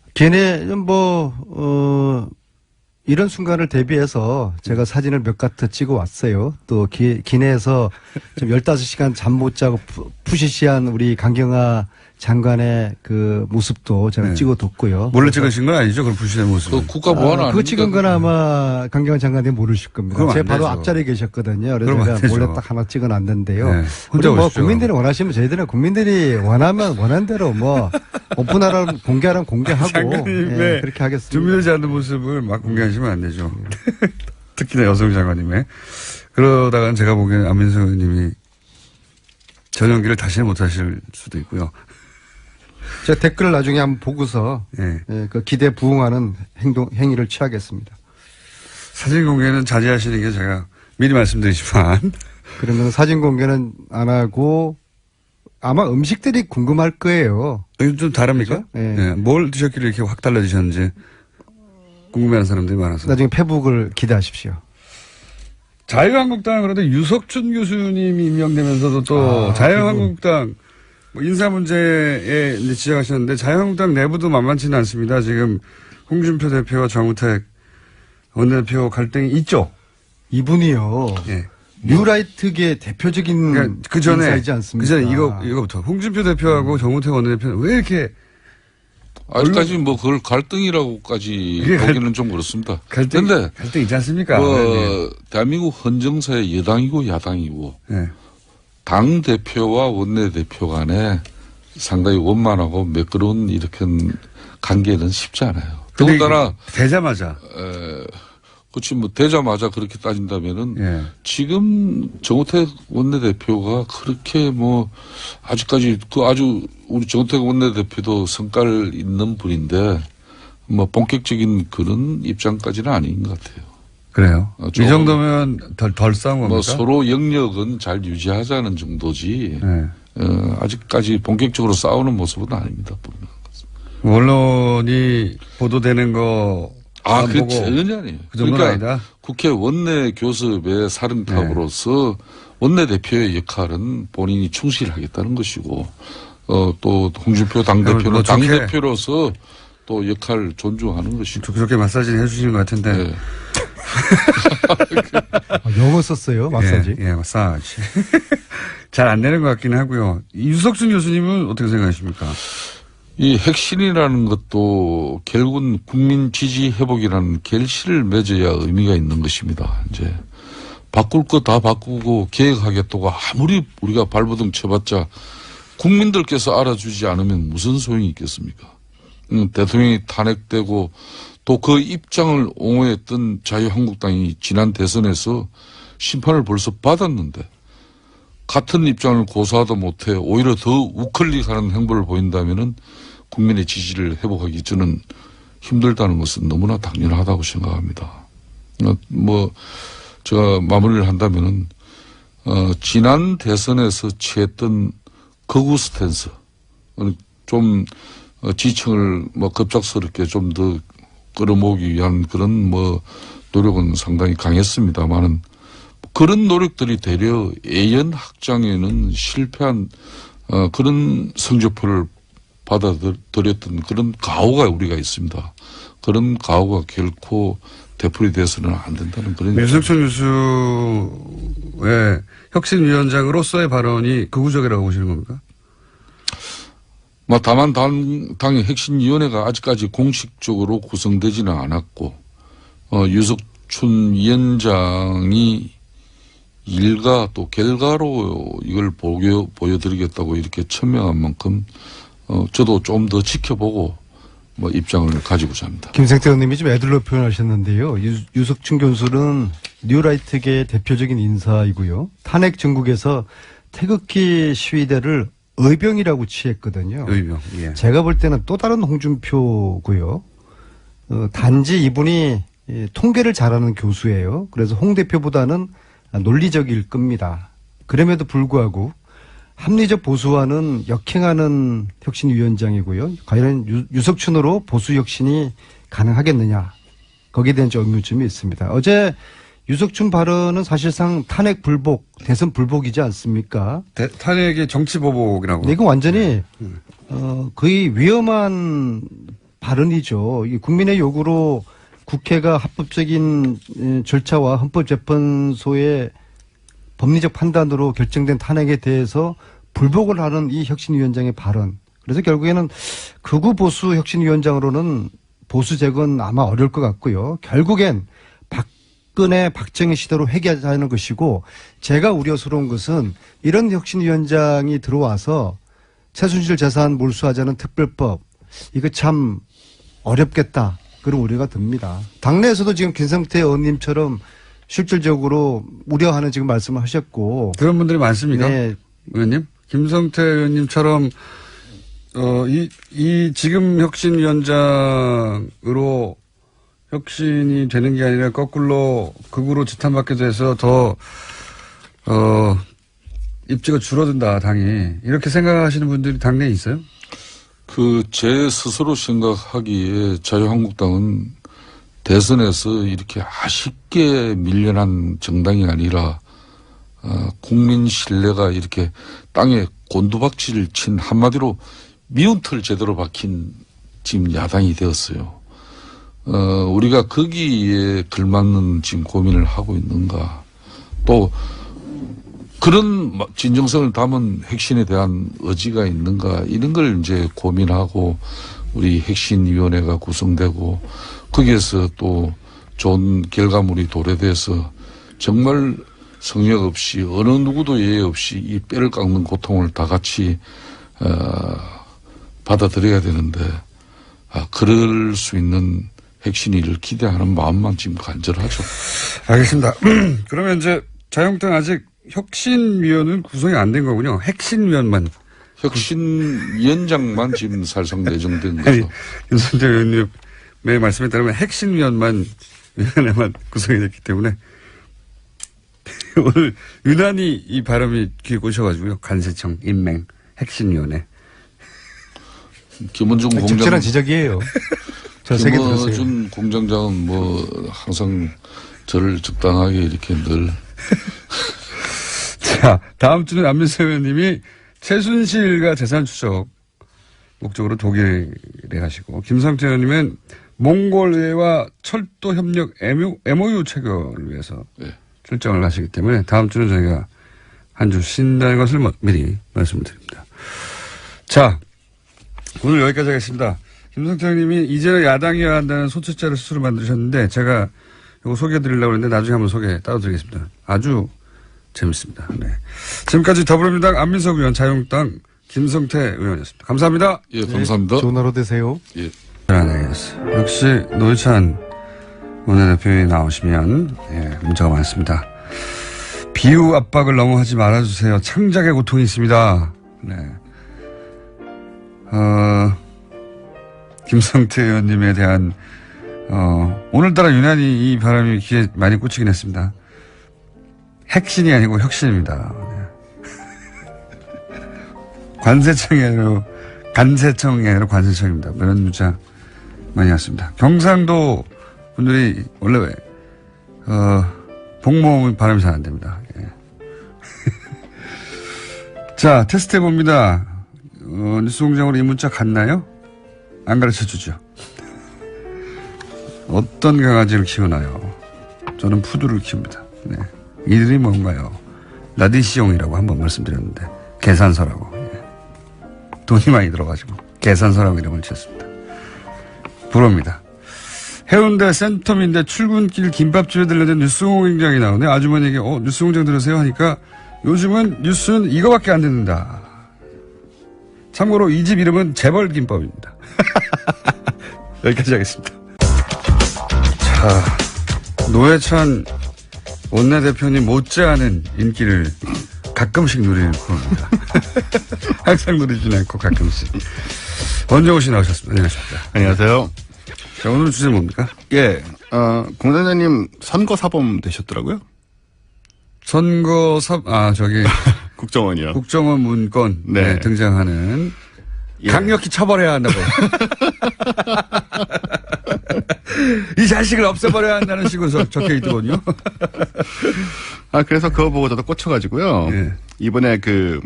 Speaker 5: 이런 순간을 대비해서 제가 사진을 몇 가트 찍어 왔어요. 또 기내에서 좀 15시간 잠 못 자고 푸시시한 우리 강경화 장관의 그 모습도 제가
Speaker 1: 네.
Speaker 5: 찍어뒀고요.
Speaker 1: 몰래 찍으신 건 아니죠? 그런 푸시의 모습.
Speaker 6: 그 국가보안 아닙니까?
Speaker 5: 그거 찍은 건 아마 강경화 장관이 모르실 겁니다. 제가 바로 앞자리에 계셨거든요. 그래서 제가 몰래 딱 하나 찍어놨는데요. 네.
Speaker 1: 혼자
Speaker 5: 우리
Speaker 1: 오십시오.
Speaker 5: 국민들이 원하시면 저희들은 국민들이 원하면 원하는 대로 오픈하라면 공개하라면 공개하고
Speaker 1: 장관님의
Speaker 5: 그렇게 하겠습니다.
Speaker 1: 준비되지 않는 모습을 막 공개하시면 안 되죠. 특히나 여성 장관님의. 그러다가는 제가 보기에는 안민석 의원님이 전용기를 다시 못 하실 수도 있고요.
Speaker 5: 제가 댓글을 나중에 한번 보고서 그 기대에 부응하는 행위를 취하겠습니다.
Speaker 1: 사진 공개는 자제하시는 게 제가 미리 말씀드리지만.
Speaker 5: 그러면 사진 공개는 안 하고 아마 음식들이 궁금할 거예요.
Speaker 1: 좀 다릅니까?
Speaker 5: 그렇죠? 네.
Speaker 1: 뭘 드셨길래 이렇게 확 달라지셨는지 궁금해하는 사람들이 많아서.
Speaker 5: 나중에 페북을 기대하십시오.
Speaker 1: 자유한국당은 그래도 유석춘 교수님이 임명되면서도 또 자유한국당 인사 문제에 이제 지적하셨는데 자유한국당 내부도 만만치는 않습니다. 지금 홍준표 대표와 정우택 원내대표 갈등이 있죠.
Speaker 5: 이분이요.
Speaker 1: 예.
Speaker 5: 뉴라이트계 대표적인
Speaker 1: 그러니까 그 전에
Speaker 5: 인사이지 않습니까?
Speaker 1: 그 전에 이거부터 홍준표 대표하고 정우택 원내대표는 왜 이렇게
Speaker 6: 아직까지 뭐 그걸 갈등이라고까지 보기는 좀 그렇습니다.
Speaker 1: 갈등 있지 않습니까?
Speaker 6: 대한민국 헌정사의 여당이고 야당이고
Speaker 1: 네.
Speaker 6: 당 대표와 원내 대표 간에 상당히 원만하고 매끄러운 이렇게 관계는 쉽지 않아요. 더군다나
Speaker 1: 되자마자
Speaker 6: 그렇지 뭐 되자마자 그렇게 따진다면은 지금 정우택 원내대표가 그렇게 뭐 아직까지 아주 우리 정우택 원내대표도 성과를 있는 분인데 뭐 본격적인 그런 입장까지는 아닌 것 같아요.
Speaker 1: 그래요? 이 정도면 덜 싸운 겁니까?
Speaker 6: 뭐 서로 영역은 잘 유지하자는 정도지 아직까지 본격적으로 싸우는 모습은 아닙니다.
Speaker 1: 언론이 보도되는 거
Speaker 6: 아, 그 전혀 아니에요.
Speaker 1: 그 정도는
Speaker 6: 그러니까
Speaker 1: 아니다.
Speaker 6: 국회 원내 교섭의 사령탑으로서 원내대표의 역할은 본인이 충실하겠다는 것이고, 또 홍준표 당대표는
Speaker 1: 뭐 좋게.
Speaker 6: 당대표로서 또 역할 존중하는 것이고.
Speaker 1: 그렇게 마사지를 해주시는 것 같은데.
Speaker 6: 네.
Speaker 5: 영어 썼어요, 마사지.
Speaker 1: 예, 마사지. 잘 안 되는 것 같긴 하고요. 유석순 교수님은 어떻게 생각하십니까?
Speaker 6: 이 핵심이라는 것도 결국은 국민 지지 회복이라는 결실을 맺어야 의미가 있는 것입니다. 이제 바꿀 거 다 바꾸고 개혁하겠다고 아무리 우리가 발버둥 쳐봤자 국민들께서 알아주지 않으면 무슨 소용이 있겠습니까? 대통령이 탄핵되고 또 그 입장을 옹호했던 자유한국당이 지난 대선에서 심판을 벌써 받았는데 같은 입장을 고수하다 못해 오히려 더 우클릭하는 행보를 보인다면은 국민의 지지를 회복하기 저는 힘들다는 것은 너무나 당연하다고 생각합니다. 제가 마무리를 한다면은, 지난 대선에서 취했던 거구 스탠스, 좀, 지층을 급작스럽게 좀 더 끌어모으기 위한 그런 노력은 상당히 강했습니다만은 그런 노력들이 되려 예연 확장에는 실패한, 그런 성적표를 받아들였던 그런 가오가 우리가 있습니다. 그런 가오가 결코 되풀이 돼서는 안 된다는 그런.
Speaker 1: 유석순 교수의 혁신위원장으로서의 발언이 극우적이라고 보시는 겁니까?
Speaker 6: 다만 당의 혁신위원회가 아직까지 공식적으로 구성되지는 않았고, 유석춘 위원장이 일과 또 결과로 이걸 보여드리겠다고 이렇게 천명한 만큼, 저도 좀 더 지켜보고, 입장을 가지고자 합니다.
Speaker 5: 김생태 의원님이 좀 애들로 표현하셨는데요. 유석춘 교수는 뉴라이트계의 대표적인 인사이고요. 탄핵 전국에서 태극기 시위대를 의병이라고 취했거든요.
Speaker 1: 의병. 예.
Speaker 5: 제가 볼 때는 또 다른 홍준표고요. 단지 이분이 통계를 잘하는 교수예요. 그래서 홍 대표보다는 논리적일 겁니다. 그럼에도 불구하고 합리적 보수와는 역행하는 혁신위원장이고요. 과연 유석춘으로 보수 혁신이 가능하겠느냐. 거기에 대한 좀 의문점이 있습니다. 어제 유석춘 발언은 사실상 탄핵 불복, 대선 불복이지 않습니까?
Speaker 1: 탄핵의 정치 보복이라고.
Speaker 5: 네, 이거 완전히 거의 위험한 발언이죠. 국민의 요구로 국회가 합법적인 절차와 헌법재판소의 법리적 판단으로 결정된 탄핵에 대해서 불복을 하는 이 혁신위원장의 발언. 그래서 결국에는 극우 보수 혁신위원장으로는 보수 재건 아마 어려울 것 같고요. 결국엔 박근혜, 박정희 시대로 회귀하자는 것이고, 제가 우려스러운 것은 이런 혁신위원장이 들어와서 최순실 재산 몰수하자는 특별법, 이거 참 어렵겠다. 그런 우려가 듭니다. 당내에서도 지금 김성태 의원님처럼 실질적으로 우려하는 지금 말씀을 하셨고.
Speaker 1: 그런 분들이 많습니까?
Speaker 5: 네.
Speaker 1: 의원님? 김성태 의원님처럼, 지금 혁신위원장으로 혁신이 되는 게 아니라 거꾸로 극으로 지탄받게 돼서 더, 입지가 줄어든다, 당이. 이렇게 생각하시는 분들이 당내에 있어요?
Speaker 6: 제 스스로 생각하기에 자유한국당은 대선에서 이렇게 아쉽게 밀려난 정당이 아니라 국민 신뢰가 이렇게 땅에 곤두박질을 친 한마디로 미운 털 제대로 박힌 지금 야당이 되었어요. 우리가 거기에 걸맞는 지금 고민을 하고 있는가. 또 그런 진정성을 담은 혁신에 대한 의지가 있는가. 이런 걸 이제 고민하고 우리 혁신위원회가 구성되고 거기에서 또 좋은 결과물이 도래돼서 정말 성역 없이 어느 누구도 예외 없이 이 뼈를 깎는 고통을 다 같이 받아들여야 되는데 그럴 수 있는 혁신위를 기대하는 마음만 지금 간절하죠.
Speaker 1: 알겠습니다. 그러면 이제 자유한국당 아직 혁신위원은 구성이 안 된 거군요. 핵심위원만.
Speaker 6: 혁신위원장만 지금 살상 내정된 거죠.
Speaker 1: 윤석열 의원님의 말씀에 따르면 핵심위원만 위원회만 구성이 됐기 때문에 오늘 유난히 이 발음이 귀에 꽂혀가지고요. 간세청, 인맹, 핵심위원회.
Speaker 6: 김원중 공장.
Speaker 5: 적절한 지적이에요. 자, 세게 들으세요.
Speaker 6: 김어준 공장장은 뭐 항상 저를 적당하게 이렇게 늘.
Speaker 1: 자, 다음 주는 안민석 의원님이 최순실과 재산 추적 목적으로 독일에 가시고, 김성태 의원님은 몽골 의회와 철도 협력 MOU 체결을 위해서
Speaker 6: 네.
Speaker 1: 출장을 하시기 때문에 다음 주는 저희가 한 주 쉰다는 것을 미리 말씀을 드립니다. 자, 오늘 여기까지 하겠습니다. 김성태 의원님이 이제는 야당이어야 한다는 소책자를 스스로 만드셨는데 제가 이거 소개해드리려고 했는데 나중에 한번 소개 따로 드리겠습니다. 아주 재밌습니다. 네. 지금까지 더불어민주당 안민석 의원, 자유한국당 김성태 의원이었습니다. 감사합니다.
Speaker 6: 예, 감사합니다.
Speaker 5: 좋은 하루 되세요.
Speaker 6: 예.
Speaker 1: 역시 노회찬 원내대표에 나오시면 문제가 많습니다. 비유 압박을 너무 하지 말아주세요. 창작의 고통이 있습니다. 네. 김성태 의원님에 대한 오늘따라 유난히 이 바람이 귀에 많이 꽂히긴 했습니다. 핵신이 아니고 혁신입니다. 네. 간세청이 아니라 관세청입니다. 이런 문자 많이 왔습니다. 경상도 분들이 원래 복모음은 발음이 잘 안 됩니다. 예. 자, 테스트 해봅니다. 뉴스공장으로 이 문자 갔나요? 안 가르쳐 주죠. 어떤 강아지를 키우나요? 저는 푸드를 키웁니다. 네. 이들이 뭔가요? 라디시용이라고 한번 말씀드렸는데 계산서라고. 예. 돈이 많이 들어가지고 계산서라고 이름을 지었습니다. 부럽니다. 해운대 센텀인데 출근길 김밥집에 들려는 뉴스공장이 나오네. 아주머니에게 뉴스공장 들으세요 하니까 요즘은 뉴스는 이거밖에 안 듣는다. 참고로 이 집 이름은 재벌김밥입니다. 여기까지 하겠습니다. 자, 노회찬 원내대표님 못지않은 인기를 가끔씩 누리는 코너입니다. 항상 누리진 않고 가끔씩. 원정호 씨 나오셨습니다. 안녕하십니까.
Speaker 7: 안녕하세요.
Speaker 1: 자, 오늘 주제 뭡니까?
Speaker 7: 예, 공장장님 선거 사범 되셨더라고요? 국정원이요.
Speaker 1: 국정원 문건
Speaker 7: 네.
Speaker 1: 등장하는
Speaker 7: 예.
Speaker 1: 강력히 처벌해야 한다고. 이 자식을 없애버려야 한다는 식으로 적혀 있더군요.
Speaker 7: 그래서 그거 보고 저도 꽂혀가지고요.
Speaker 1: 예.
Speaker 7: 이번에 그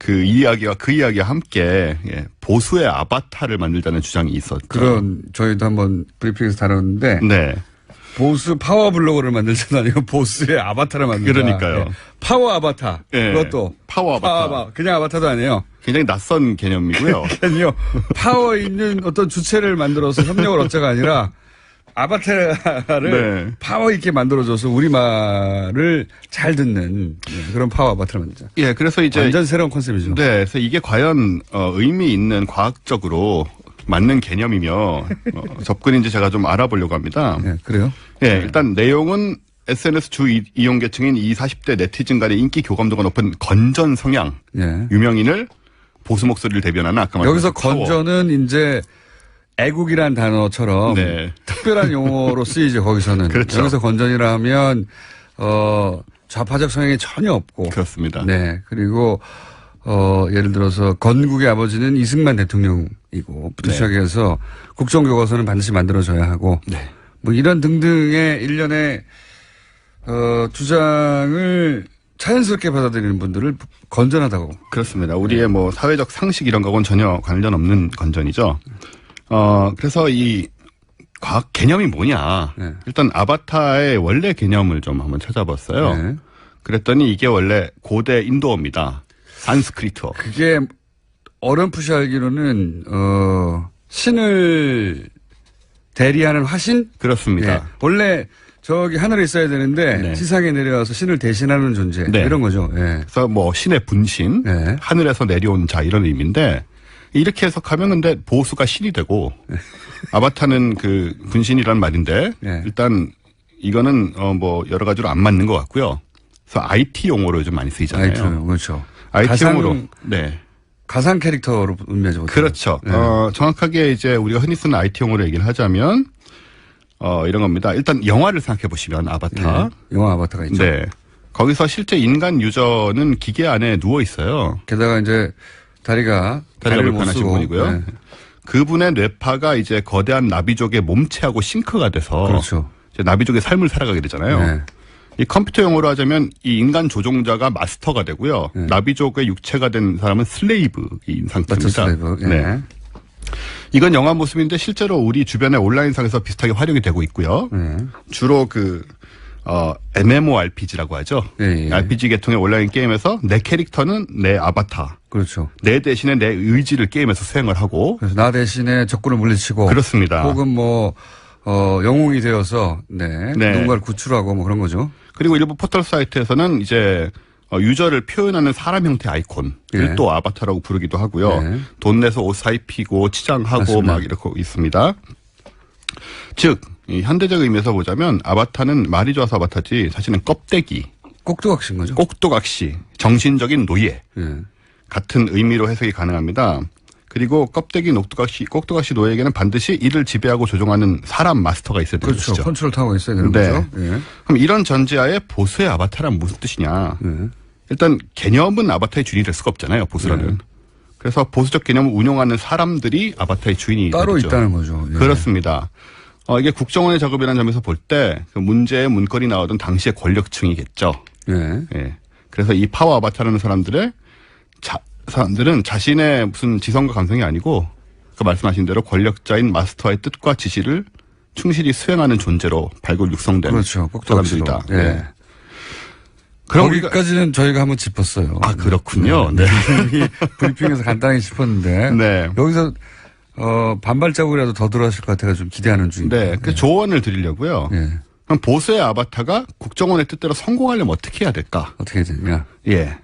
Speaker 7: 이야기와 함께 보수의 아바타를 만들자는 주장이 있었죠.
Speaker 1: 그런 저희도 한번 브리핑에서 다뤘는데
Speaker 7: 네.
Speaker 1: 보수 파워 블로거를 만들자는 아니고 보수의 아바타를 만들자.
Speaker 7: 그러니까요.
Speaker 1: 예. 파워 아바타.
Speaker 7: 예.
Speaker 1: 그것도
Speaker 7: 파워 아바타.
Speaker 1: 그냥 아바타도 아니에요.
Speaker 7: 굉장히 낯선 개념이고요.
Speaker 1: 아니요. 파워 있는 어떤 주체를 만들어서 협력을 얻자가 아니라 아바타를
Speaker 7: 네.
Speaker 1: 파워 있게 만들어줘서 우리 말을 잘 듣는 그런 파워 아바타를 만들자.
Speaker 7: 예, 그래서 이제
Speaker 1: 완전 새로운 컨셉이죠.
Speaker 7: 네, 그래서 이게 과연 의미 있는 과학적으로 맞는 개념이며 접근인지 제가 좀 알아보려고 합니다.
Speaker 1: 네, 그래요?
Speaker 7: 예, 일단 내용은 SNS 주 이용 계층인 20, 40대 네티즌 간의 인기 교감도가 높은 건전 성향
Speaker 1: 예.
Speaker 7: 유명인을 보수 목소리를 대변하는 아까 말씀
Speaker 1: 여기서 건전은 이제 애국이란 단어처럼
Speaker 7: 네.
Speaker 1: 특별한 용어로 쓰이죠. 거기서는.
Speaker 7: 그렇죠.
Speaker 1: 여기서 건전이라 하면 좌파적 성향이 전혀 없고.
Speaker 7: 그렇습니다.
Speaker 1: 네. 그리고 예를 들어서 건국의 아버지는 이승만 대통령이고 부터
Speaker 7: 네.
Speaker 1: 시작해서 국정교과서는 반드시 만들어져야 하고
Speaker 7: 네.
Speaker 1: 뭐 이런 등등의 일련의 주장을 자연스럽게 받아들이는 분들을 건전하다고.
Speaker 7: 그렇습니다. 우리의 뭐 사회적 상식 이런 거하고는 전혀 관련 없는 건전이죠. 그래서 이 과학 개념이 뭐냐.
Speaker 1: 네.
Speaker 7: 일단 아바타의 원래 개념을 좀 한번 찾아봤어요.
Speaker 1: 네.
Speaker 7: 그랬더니 이게 원래 고대 인도어입니다. 산스크리트어.
Speaker 1: 그게 어렴풋이 알기로는 신을 대리하는 화신?
Speaker 7: 그렇습니다.
Speaker 1: 네. 원래 저기 하늘에 있어야 되는데
Speaker 7: 네.
Speaker 1: 지상에 내려와서 신을 대신하는 존재
Speaker 7: 네.
Speaker 1: 이런 거죠. 네.
Speaker 7: 그래서 뭐 신의 분신,
Speaker 1: 네.
Speaker 7: 하늘에서 내려온 자 이런 의미인데 이렇게 해석하면 근데 보수가 신이 되고 아바타는 그 분신이란 말인데
Speaker 1: 네.
Speaker 7: 일단 이거는 뭐 여러 가지로 안 맞는 것 같고요. 그래서 IT 용어로 좀 많이 쓰이잖아요.
Speaker 1: 아이트요. 그렇죠.
Speaker 7: IT 용어로. 네.
Speaker 1: 가상 캐릭터로 의미하죠.
Speaker 7: 그렇죠.
Speaker 1: 네.
Speaker 7: 정확하게 이제 우리가 흔히 쓰는 IT 용어로 얘기를 하자면 이런 겁니다. 일단 영화를 생각해 보시면 아바타.
Speaker 1: 네. 영화 아바타가 있죠.
Speaker 7: 네. 거기서 실제 인간 유저는 기계 안에 누워 있어요.
Speaker 1: 게다가 이제 다리를 못
Speaker 7: 불편하신
Speaker 1: 쓰고.
Speaker 7: 분이고요.
Speaker 1: 네.
Speaker 7: 그분의 뇌파가 이제 거대한 나비족의 몸체하고 싱크가 돼서
Speaker 1: 그렇죠.
Speaker 7: 이제 나비족의 삶을 살아가게 되잖아요.
Speaker 1: 네.
Speaker 7: 이 컴퓨터 용어로 하자면 이 인간 조종자가 마스터가 되고요.
Speaker 1: 네.
Speaker 7: 나비족의 육체가 된 사람은 슬레이브인 상태입니다.
Speaker 1: 슬레이브.
Speaker 7: 네. 이건 영화 모습인데 실제로 우리 주변의 온라인상에서 비슷하게 활용이 되고 있고요. 주로 MMORPG라고 하죠.
Speaker 1: 예, 예.
Speaker 7: RPG 계통의 온라인 게임에서 내 캐릭터는 내 아바타.
Speaker 1: 그렇죠.
Speaker 7: 내 대신에 내 의지를 게임에서 수행을 하고.
Speaker 1: 그래서 나 대신에 적군을 물리치고.
Speaker 7: 그렇습니다.
Speaker 1: 혹은 영웅이 되어서,
Speaker 7: 네.
Speaker 1: 누군가를 구출하고 뭐 그런 거죠.
Speaker 7: 그리고 일부 포털 사이트에서는 이제 유저를 표현하는 사람 형태 아이콘을
Speaker 1: 예.
Speaker 7: 또 아바타라고 부르기도 하고요.
Speaker 1: 예.
Speaker 7: 돈 내서 옷 사입히고 치장하고
Speaker 1: 맞습니다.
Speaker 7: 막 이렇게 있습니다. 즉, 이 현대적 의미에서 보자면 아바타는 말이 좋아서 아바타지 사실은 껍데기,
Speaker 1: 꼭두각시인 거죠.
Speaker 7: 꼭두각시, 정신적인 노예
Speaker 1: 예.
Speaker 7: 같은 의미로 해석이 가능합니다. 그리고 껍데기, 꼭두각시 노예에게는 반드시 이를 지배하고 조종하는 사람 마스터가 있어야 되는
Speaker 1: 그렇죠.
Speaker 7: 것이죠.
Speaker 1: 컨트롤 타워가 있어야 되는
Speaker 7: 네.
Speaker 1: 거죠. 예.
Speaker 7: 그럼 이런 전제하에 보수의 아바타란 무슨 뜻이냐? 일단 개념은 아바타의 주인이 될 수가 없잖아요. 보수라는.
Speaker 1: 네.
Speaker 7: 그래서 보수적 개념을 운용하는 사람들이 아바타의 주인이
Speaker 1: 따로
Speaker 7: 되죠.
Speaker 1: 있다는 거죠. 예.
Speaker 7: 그렇습니다. 이게 국정원의 작업이라는 점에서 볼 때 그 문제의 문거리 나오던 당시의 권력층이겠죠.
Speaker 1: 예.
Speaker 7: 예. 그래서 이 파워 아바타라는 사람들은 자신의 무슨 지성과 감성이 아니고 그 말씀하신 대로 권력자인 마스터의 뜻과 지시를 충실히 수행하는 존재로 발굴 육성된
Speaker 1: 그렇죠. 꼭두각시로.
Speaker 7: 사람들이다.
Speaker 1: 예.
Speaker 7: 네. 그럼
Speaker 1: 거기까지는 저희가 한번 짚었어요.
Speaker 7: 아, 그렇군요. 네.
Speaker 1: 브리핑에서 간단히 짚었는데.
Speaker 7: 네.
Speaker 1: 여기서, 반발자국이라도 더 들어왔을 것 같아서 좀 기대하는 중입니다.
Speaker 7: 네. 그 조언을 드리려고요.
Speaker 1: 예.
Speaker 7: 그럼 보수의 아바타가 국정원의 뜻대로 성공하려면 어떻게 해야 될까?
Speaker 1: 어떻게 해야 되냐.
Speaker 7: 예.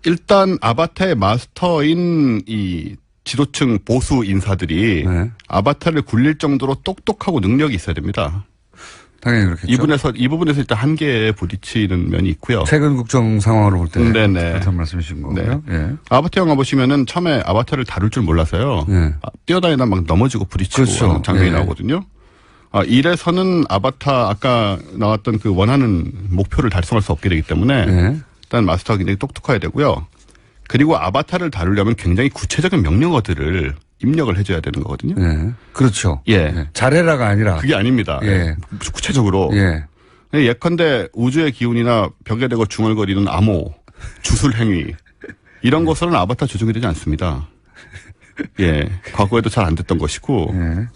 Speaker 7: 일단 아바타의 마스터인 이 지도층 보수 인사들이
Speaker 1: 네.
Speaker 7: 아바타를 굴릴 정도로 똑똑하고 능력이 있어야 됩니다.
Speaker 1: 당연히 그렇겠죠.
Speaker 7: 이 부분에서 일단 한계에 부딪히는 면이 있고요.
Speaker 1: 최근 국정 상황으로 볼 때.
Speaker 7: 네네.
Speaker 1: 그렇다는 말씀이신 거고요.
Speaker 7: 네.
Speaker 1: 예.
Speaker 7: 아바타 영화 보시면은 처음에 아바타를 다룰 줄 몰라서요.
Speaker 1: 네.
Speaker 7: 뛰어다니다 막 넘어지고 부딪히고
Speaker 1: 그렇죠.
Speaker 7: 하는 장면이
Speaker 1: 예.
Speaker 7: 나오거든요. 이래서는 아바타 아까 나왔던 그 원하는 목표를 달성할 수 없게 되기 때문에
Speaker 1: 예.
Speaker 7: 일단 마스터가 굉장히 똑똑해야 되고요. 그리고 아바타를 다루려면 굉장히 구체적인 명령어들을 입력을 해줘야 되는 거거든요.
Speaker 1: 예. 그렇죠.
Speaker 7: 예.
Speaker 1: 예. 잘해라가 아니라.
Speaker 7: 그게 아닙니다.
Speaker 1: 예.
Speaker 7: 구체적으로.
Speaker 1: 예.
Speaker 7: 예컨대 우주의 기운이나 벽에 대고 중얼거리는 암호, 주술행위 이런 것으로는 아바타 조종이 되지 않습니다. 예. 과거에도 잘 안 됐던 것이고.
Speaker 1: 예.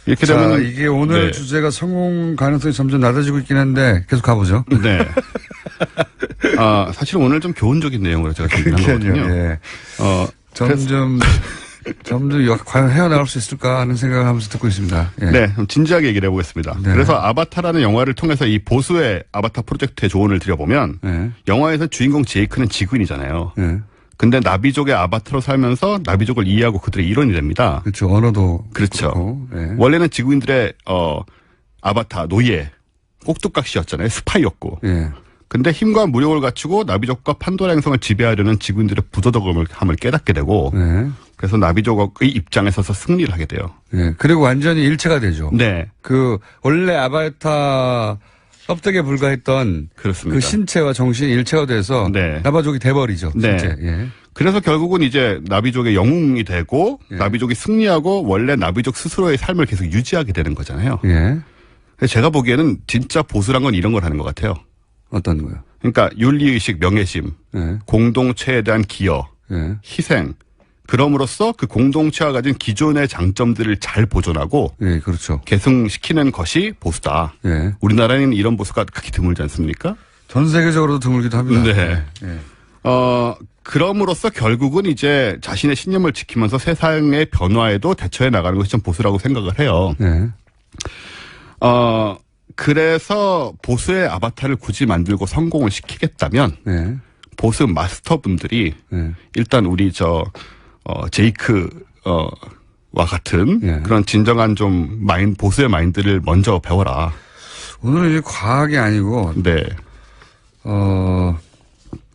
Speaker 7: 이렇게
Speaker 1: 자,
Speaker 7: 되면
Speaker 1: 이게 오늘
Speaker 7: 네.
Speaker 1: 주제가 성공 가능성이 점점 낮아지고 있긴 한데 계속 가보죠.
Speaker 7: 네. 사실 오늘 좀 교훈적인 내용으로 제가 준비한 거거든요.
Speaker 1: 예. 점점 과연 헤어나올 수 있을까 하는 생각을 하면서 듣고 있습니다. 예.
Speaker 7: 네, 좀 진지하게 얘기를 해보겠습니다.
Speaker 1: 네.
Speaker 7: 그래서 아바타라는 영화를 통해서 이 보수의 아바타 프로젝트의 조언을 드려보면
Speaker 1: 예.
Speaker 7: 영화에서 주인공 제이크는 지구인이잖아요.
Speaker 1: 예.
Speaker 7: 근데 나비족의 아바타로 살면서 나비족을 이해하고 그들의 일원이 됩니다.
Speaker 1: 그렇죠. 언어도
Speaker 7: 그렇죠.
Speaker 1: 그렇고. 예.
Speaker 7: 원래는 지구인들의 아바타 노예 꼭두각시였잖아요. 스파이였고.
Speaker 1: 예.
Speaker 7: 근데 힘과 무력을 갖추고 나비족과 판도라 행성을 지배하려는 지구인들의 부도덕함을 깨닫게 되고
Speaker 1: 예.
Speaker 7: 그래서 나비족의 입장에 서서 승리를 하게 돼요.
Speaker 1: 예. 그리고 완전히 일체가 되죠.
Speaker 7: 네.
Speaker 1: 원래 아바타 껍데기에 불과했던
Speaker 7: 그렇습니다.
Speaker 1: 그 신체와 정신이 일체가 돼서
Speaker 7: 네.
Speaker 1: 나바족이 돼버리죠.
Speaker 7: 네.
Speaker 1: 실제. 예.
Speaker 7: 그래서 결국은 이제 나비족의 영웅이 되고
Speaker 1: 예.
Speaker 7: 나비족이 승리하고 원래 나비족 스스로의 삶을 계속 유지하게 되는 거잖아요.
Speaker 1: 예.
Speaker 7: 그래서 제가 보기에는 진짜 보수란 건 이런 걸 하는 것 같아요.
Speaker 1: 어떤 거요?
Speaker 7: 그러니까 윤리의식, 명예심,
Speaker 1: 예.
Speaker 7: 공동체에 대한 기여,
Speaker 1: 예.
Speaker 7: 희생. 그럼으로써 그 공동체가 가진 기존의 장점들을 잘 보존하고
Speaker 1: 예. 그렇죠.
Speaker 7: 계승시키는 것이 보수다.
Speaker 1: 예.
Speaker 7: 우리나라에는 이런 보수가 극히 드물지 않습니까?
Speaker 1: 전 세계적으로도 드물기도 합니다.
Speaker 7: 네.
Speaker 1: 예.
Speaker 7: 그럼으로써 결국은 이제 자신의 신념을 지키면서 세상의 변화에도 대처해 나가는 것이 좀 보수라고 생각을 해요.
Speaker 1: 예.
Speaker 7: 그래서 보수의 아바타를 굳이 만들고 성공을 시키겠다면
Speaker 1: 예.
Speaker 7: 보수 마스터분들이
Speaker 1: 예.
Speaker 7: 일단 우리 제이크 와 같은
Speaker 1: 예.
Speaker 7: 그런 진정한 좀 보수의 마인드를 먼저 배워라.
Speaker 1: 오늘은 이제 과학이 아니고
Speaker 7: 네.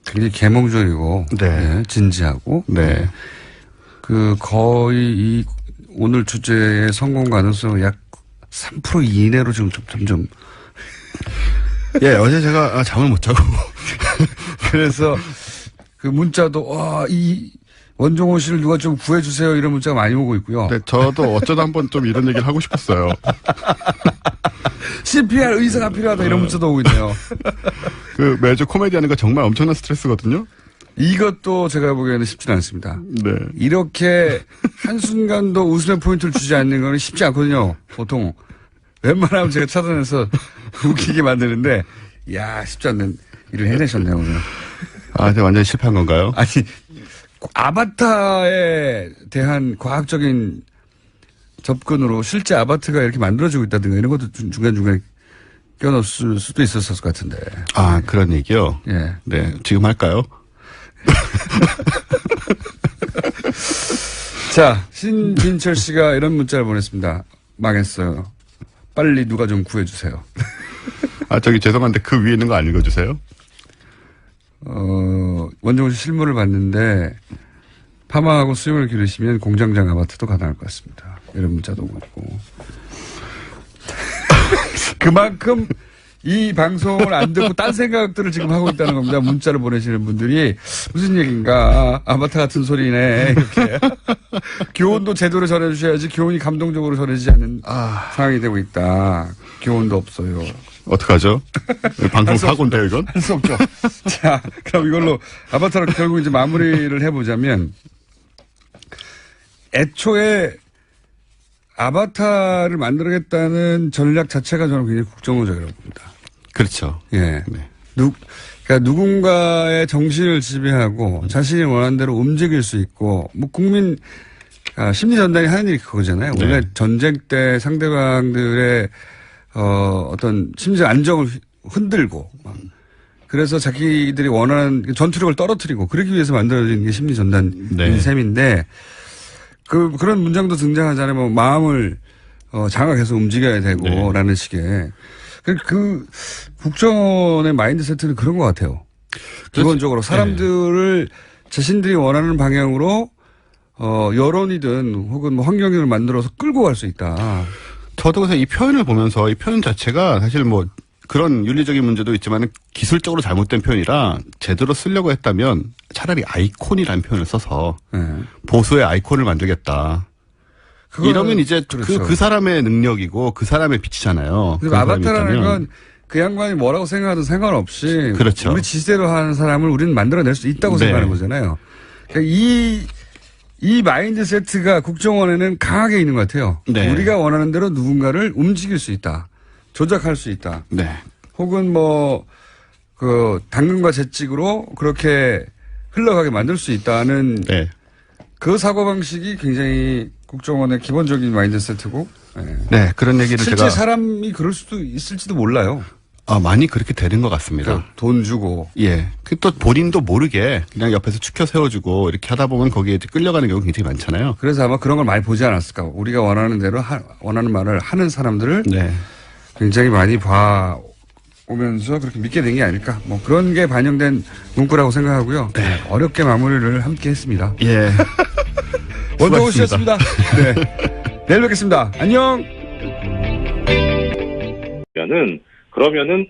Speaker 1: 굉장히 계몽적이고
Speaker 7: 네.
Speaker 1: 예, 진지하고
Speaker 7: 네.
Speaker 1: 거의 오늘 주제의 성공 가능성은 약 3% 이내로 지금 점점
Speaker 7: 예, 어제 제가 잠을 못 자고
Speaker 1: 그래서 그 문자도 원종호 씨를 누가 좀 구해주세요 이런 문자가 많이 오고 있고요.
Speaker 7: 네, 저도 어쩌다 한번 좀 이런 얘기를 하고 싶었어요.
Speaker 1: CPR 의사가 필요하다 이런 문자도 오고 있네요.
Speaker 7: 그 매주 코미디 하는 거 정말 엄청난 스트레스거든요.
Speaker 1: 이것도 제가 보기에는 쉽지는 않습니다.
Speaker 7: 네.
Speaker 1: 이렇게 한순간도 웃음의 포인트를 주지 않는 건 쉽지 않거든요. 보통 웬만하면 제가 찾아내서 웃기게 만드는데 이야 쉽지 않는 일을 해내셨네요 오늘.
Speaker 7: 아, 이제 완전히 실패한 건가요?
Speaker 1: 아니 아바타에 대한 과학적인 접근으로 실제 아바타가 이렇게 만들어지고 있다든가 이런 것도 중간중간에 껴넣을 수도 있었을 것 같은데.
Speaker 7: 아, 그런 얘기요?
Speaker 1: 예.
Speaker 7: 네, 지금 할까요?
Speaker 1: 자, 신진철 씨가 이런 문자를 보냈습니다. 망했어요. 빨리 누가 좀 구해주세요.
Speaker 7: 아, 저기 죄송한데 그 위에 있는 거 안 읽어주세요?
Speaker 1: 원종호 씨 실물을 봤는데 파마하고 수염을 기르시면 공장장 아바타도 가능할 것 같습니다. 이런 문자도 오고 있고. 그만큼 이 방송을 안 듣고 딴 생각들을 지금 하고 있다는 겁니다. 문자를 보내시는 분들이 무슨 얘기인가. 아바타 같은 소리네. 이렇게. 교훈도 제대로 전해주셔야지 교훈이 감동적으로 전해지지 않는 상황이 되고 있다. 교훈도 없어요.
Speaker 7: 어떡하죠? 방송 사고인데요, 이건?
Speaker 1: 할 수 없죠. 자, 그럼 이걸로 아바타로 결국 이제 마무리를 해보자면 애초에 아바타를 만들어야겠다는 전략 자체가 저는 굉장히 국정원적이라고 봅니다.
Speaker 7: 그렇죠.
Speaker 1: 예.
Speaker 7: 네.
Speaker 1: 그러니까 누군가의 정신을 지배하고 자신이 원하는 대로 움직일 수 있고, 뭐 국민, 심리 전단이 하는 일이 그거잖아요. 원래 전쟁 때 상대방들의, 어떤 심리적 안정을 흔들고, 그래서 자기들이 원하는 전투력을 떨어뜨리고, 그러기 위해서 만들어진 게 심리 전단인 셈인데, 그런 문장도 등장하잖아요. 뭐 마음을 장악해서 움직여야 되고 라는 식의 그 국정원의 마인드세트는 그런 것 같아요. 기본적으로 사람들을 자신들이 원하는 방향으로 여론이든 혹은 뭐 환경을 만들어서 끌고 갈 수 있다.
Speaker 7: 저도 그래서 이 표현을 보면서 이 표현 자체가 사실 뭐 그런 윤리적인 문제도 있지만 기술적으로 잘못된 표현이라 제대로 쓰려고 했다면 차라리 아이콘이라는 표현을 써서 보수의 아이콘을 만들겠다. 이러면 이제
Speaker 1: 그렇죠.
Speaker 7: 그 사람의 능력이고 그 사람의 빛이잖아요.
Speaker 1: 그리고 아바타라는 건 그 양반이 뭐라고 생각하든 상관없이
Speaker 7: 그렇죠.
Speaker 1: 우리 지시대로 하는 사람을 우리는 만들어낼 수 있다고 생각하는 거잖아요. 그러니까 이 마인드세트가 국정원에는 강하게 있는 것 같아요.
Speaker 7: 네.
Speaker 1: 우리가 원하는 대로 누군가를 움직일 수 있다. 조작할 수 있다.
Speaker 7: 네.
Speaker 1: 혹은 뭐, 당근과 채찍으로 그렇게 흘러가게 만들 수 있다는 그 사고방식이 굉장히 국정원의 기본적인 마인드세트고.
Speaker 7: 네, 그런 얘기를
Speaker 1: 실제 사람이 그럴 수도 있을지도 몰라요.
Speaker 7: 아, 많이 그렇게 되는 것 같습니다.
Speaker 1: 그러니까 돈 주고.
Speaker 7: 예. 또 본인도 모르게 그냥 옆에서 추켜 세워주고 이렇게 하다 보면 거기에 끌려가는 경우가 굉장히 많잖아요.
Speaker 1: 그래서 아마 그런 걸 많이 보지 않았을까. 우리가 원하는 대로 원하는 말을 하는 사람들을 굉장히 많이 봐오면서 그렇게 믿게 된 게 아닐까. 뭐 그런 게 반영된 문구라고 생각하고요. 어렵게 마무리를 함께 했습니다.
Speaker 7: 예.
Speaker 1: 원종호 씨였습니다. 네. 내일 뵙겠습니다. 안녕.
Speaker 3: 그러면은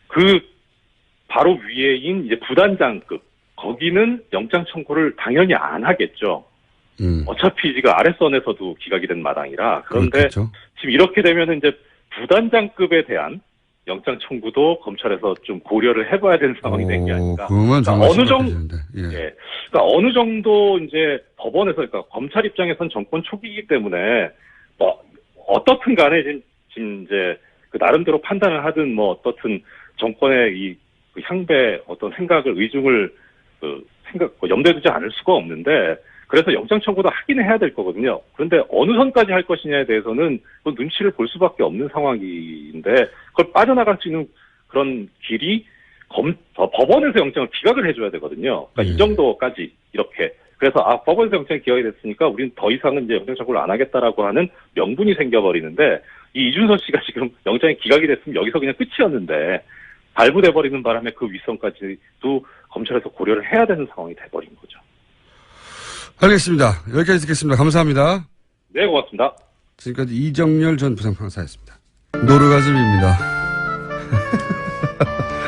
Speaker 3: 그 바로 위에인 이제 부단장급 거기는 영장 청구를 당연히 안 하겠죠. 어차피 지금 아랫선에서도 기각이 된 마당이라. 그런데
Speaker 1: 그렇겠죠.
Speaker 3: 지금 이렇게 되면은 이제 부단장급에 대한 영장 청구도 검찰에서 좀 고려를 해봐야 되는 상황이 된 게 아닌가.
Speaker 1: 그러면 정말
Speaker 3: 어느 정도,
Speaker 1: 예.
Speaker 3: 그러니까 어느 정도 이제 법원에서, 그러니까 검찰 입장에선 정권 초기이기 때문에 뭐 어떻든 간에 지금 이제 그 나름대로 판단을 하든 뭐 어떻든 정권의 이 향배 어떤 생각을 의중을 염두에 두지 않을 수가 없는데. 그래서 영장 청구도 하긴 해야 될 거거든요. 그런데 어느 선까지 할 것이냐에 대해서는 그 눈치를 볼 수밖에 없는 상황인데 그걸 빠져나갈 수 있는 그런 길이 법원에서 영장을 기각을 해줘야 되거든요. 그러니까 이 정도까지 이렇게. 그래서 법원에서 영장이 기각이 됐으니까 우리는 더 이상은 이제 영장 청구를 안 하겠다라고 하는 명분이 생겨버리는데 이 이준서 씨가 지금 영장이 기각이 됐으면 여기서 그냥 끝이었는데 발부돼 버리는 바람에 그 윗선까지도 검찰에서 고려를 해야 되는 상황이 돼버린 거죠.
Speaker 1: 알겠습니다. 여기까지 듣겠습니다. 감사합니다.
Speaker 3: 네, 고맙습니다.
Speaker 1: 지금까지 이정열 전 부장판사였습니다. 노르가즘입니다.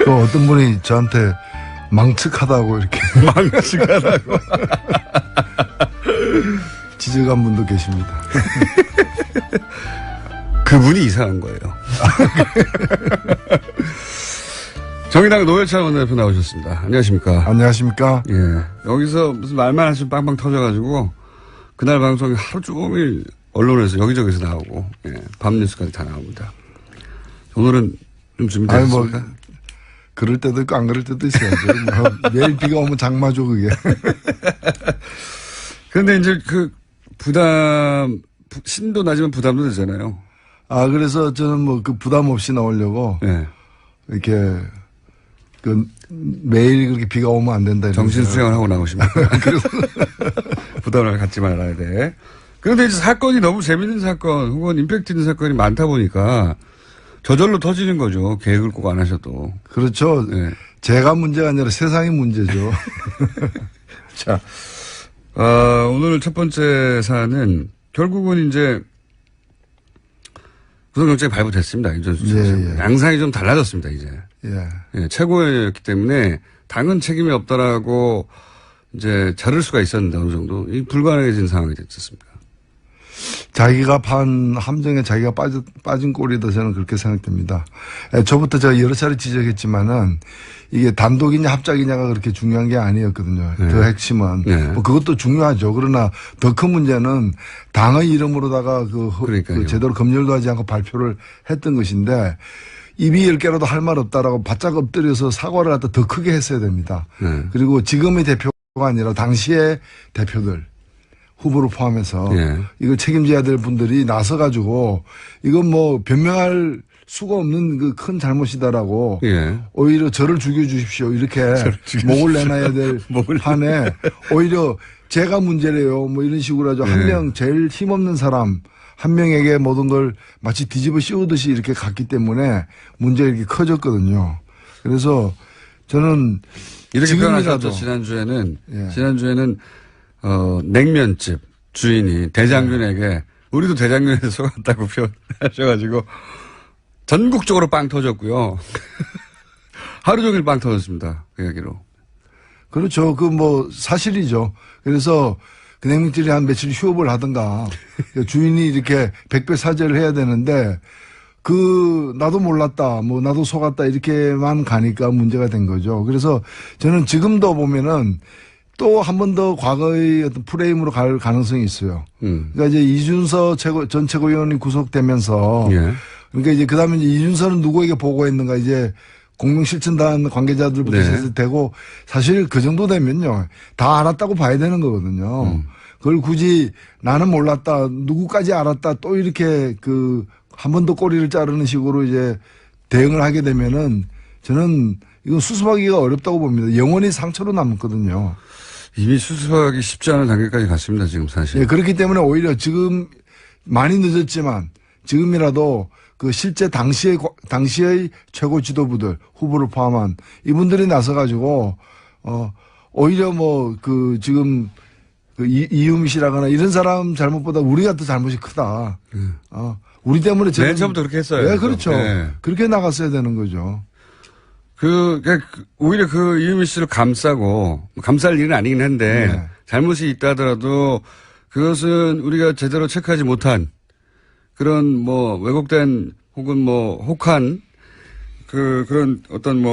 Speaker 4: 또 어떤 분이 저한테 망측하다고 이렇게.
Speaker 1: 망측하다고.
Speaker 4: 지적한 분도 계십니다.
Speaker 1: 그분이 이상한 거예요. 정의당 노회찬 원내대표 나오셨습니다. 안녕하십니까.
Speaker 4: 안녕하십니까.
Speaker 1: 예. 여기서 무슨 말만 하시면 빵빵 터져가지고 그날 방송이 하루 종일 언론에서 여기저기서 나오고 예. 밤 뉴스까지 다 나옵니다. 오늘은 좀 준비되셨습니까?
Speaker 4: 뭐 그럴 때도 있고 안 그럴 때도 있어야죠. 뭐 매일 비가 오면 장마죠 그게.
Speaker 1: 그런데 이제 그 신도 나지만 부담도 되잖아요.
Speaker 4: 그래서 저는 뭐 그 부담 없이 나오려고.
Speaker 1: 네.
Speaker 4: 이렇게, 매일 그렇게 비가 오면 안 된다.
Speaker 1: 정신 수양을 하고 나오십니다. 부담을 갖지 말아야 돼. 그런데 이제 사건이 너무 재밌는 사건, 혹은 임팩트 있는 사건이 많다 보니까 저절로 터지는 거죠. 계획을 꼭 안 하셔도.
Speaker 4: 그렇죠. 네. 제가 문제가 아니라 세상이 문제죠.
Speaker 1: 자, 오늘 첫 번째 사안은 결국은 이제 구속영장이 발부됐습니다. 이준수 씨.
Speaker 4: 예.
Speaker 1: 양상이 좀 달라졌습니다, 이제. 예, 최고였기 때문에 당은 책임이 없다라고 이제 자를 수가 있었는데 어느 정도 이 불가능해진 상황이 됐었습니다.
Speaker 4: 자기가 판 함정에 자기가 빠진 꼴이다 저는 그렇게 생각됩니다. 저부터 제가 여러 차례 지적했지만은 이게 단독이냐 합작이냐가 그렇게 중요한 게 아니었거든요.
Speaker 1: 네.
Speaker 4: 그 핵심은.
Speaker 1: 네.
Speaker 4: 뭐 그것도 중요하죠. 그러나 더 큰 문제는 당의 이름으로다가 그 제대로 검열도 하지 않고 발표를 했던 것인데 입이 10개라도 할 말 없다라고 바짝 엎드려서 사과를 갖다 더 크게 했어야 됩니다.
Speaker 1: 네.
Speaker 4: 그리고 지금의 대표가 아니라 당시의 대표들. 후보를 포함해서 이걸 책임져야 될 분들이 나서가지고 이건 뭐 변명할 수가 없는 그 큰 잘못이다라고 오히려 저를 죽여주십시오 이렇게 목을 내놔야 될 판에 오히려 제가 문제래요 뭐 이런 식으로 하죠. 한 명 제일 힘없는 사람 한 명에게 모든 걸 마치 뒤집어 씌우듯이 이렇게 갔기 때문에 문제가 이렇게 커졌거든요. 그래서 저는
Speaker 1: 이렇게 표현하셨죠. 지난주에는 냉면집 주인이 대장균에게 우리도 대장균에서 속았다고 표현하셔가지고 전국적으로 빵 터졌고요. 하루 종일 빵 터졌습니다. 그 얘기로.
Speaker 4: 그렇죠. 그 뭐 사실이죠. 그래서 그 냉면집이 한 며칠 휴업을 하든가 주인이 이렇게 백배 사죄를 해야 되는데 나도 몰랐다, 뭐 나도 속았다 이렇게만 가니까 문제가 된 거죠. 그래서 저는 지금도 보면은 또 한 번 더 과거의 어떤 프레임으로 갈 가능성이 있어요. 그러니까 이제 이준서 전 최고위원이 구속되면서 그러니까 이제 그다음에 이제 이준서는 누구에게 보고했는가 이제 공명실천단 관계자들부터 되고 사실 그 정도 되면요 다 알았다고 봐야 되는 거거든요. 그걸 굳이 나는 몰랐다, 누구까지 알았다 또 이렇게 한 번 더 꼬리를 자르는 식으로 이제 대응을 하게 되면은 저는 이건 수습하기가 어렵다고 봅니다. 영원히 상처로 남거든요.
Speaker 1: 이미 수습하기 쉽지 않은 단계까지 갔습니다, 지금 사실.
Speaker 4: 예, 그렇기 때문에 오히려 지금 많이 늦었지만 지금이라도 그 실제 당시의 최고 지도부들, 후보를 포함한 이분들이 나서가지고, 오히려 지금 이유미 씨라거나 이런 사람 잘못보다 우리가 더 잘못이 크다. 우리 때문에
Speaker 1: 맨 처음부터 그렇게 했어요.
Speaker 4: 네, 그렇죠. 네. 그렇게 나갔어야 되는 거죠.
Speaker 1: 오히려 이유미 씨를 감쌀 일은 아니긴 한데, 잘못이 있다 하더라도 그것은 우리가 제대로 체크하지 못한 그런 왜곡된 혹은 혹한 그런 어떤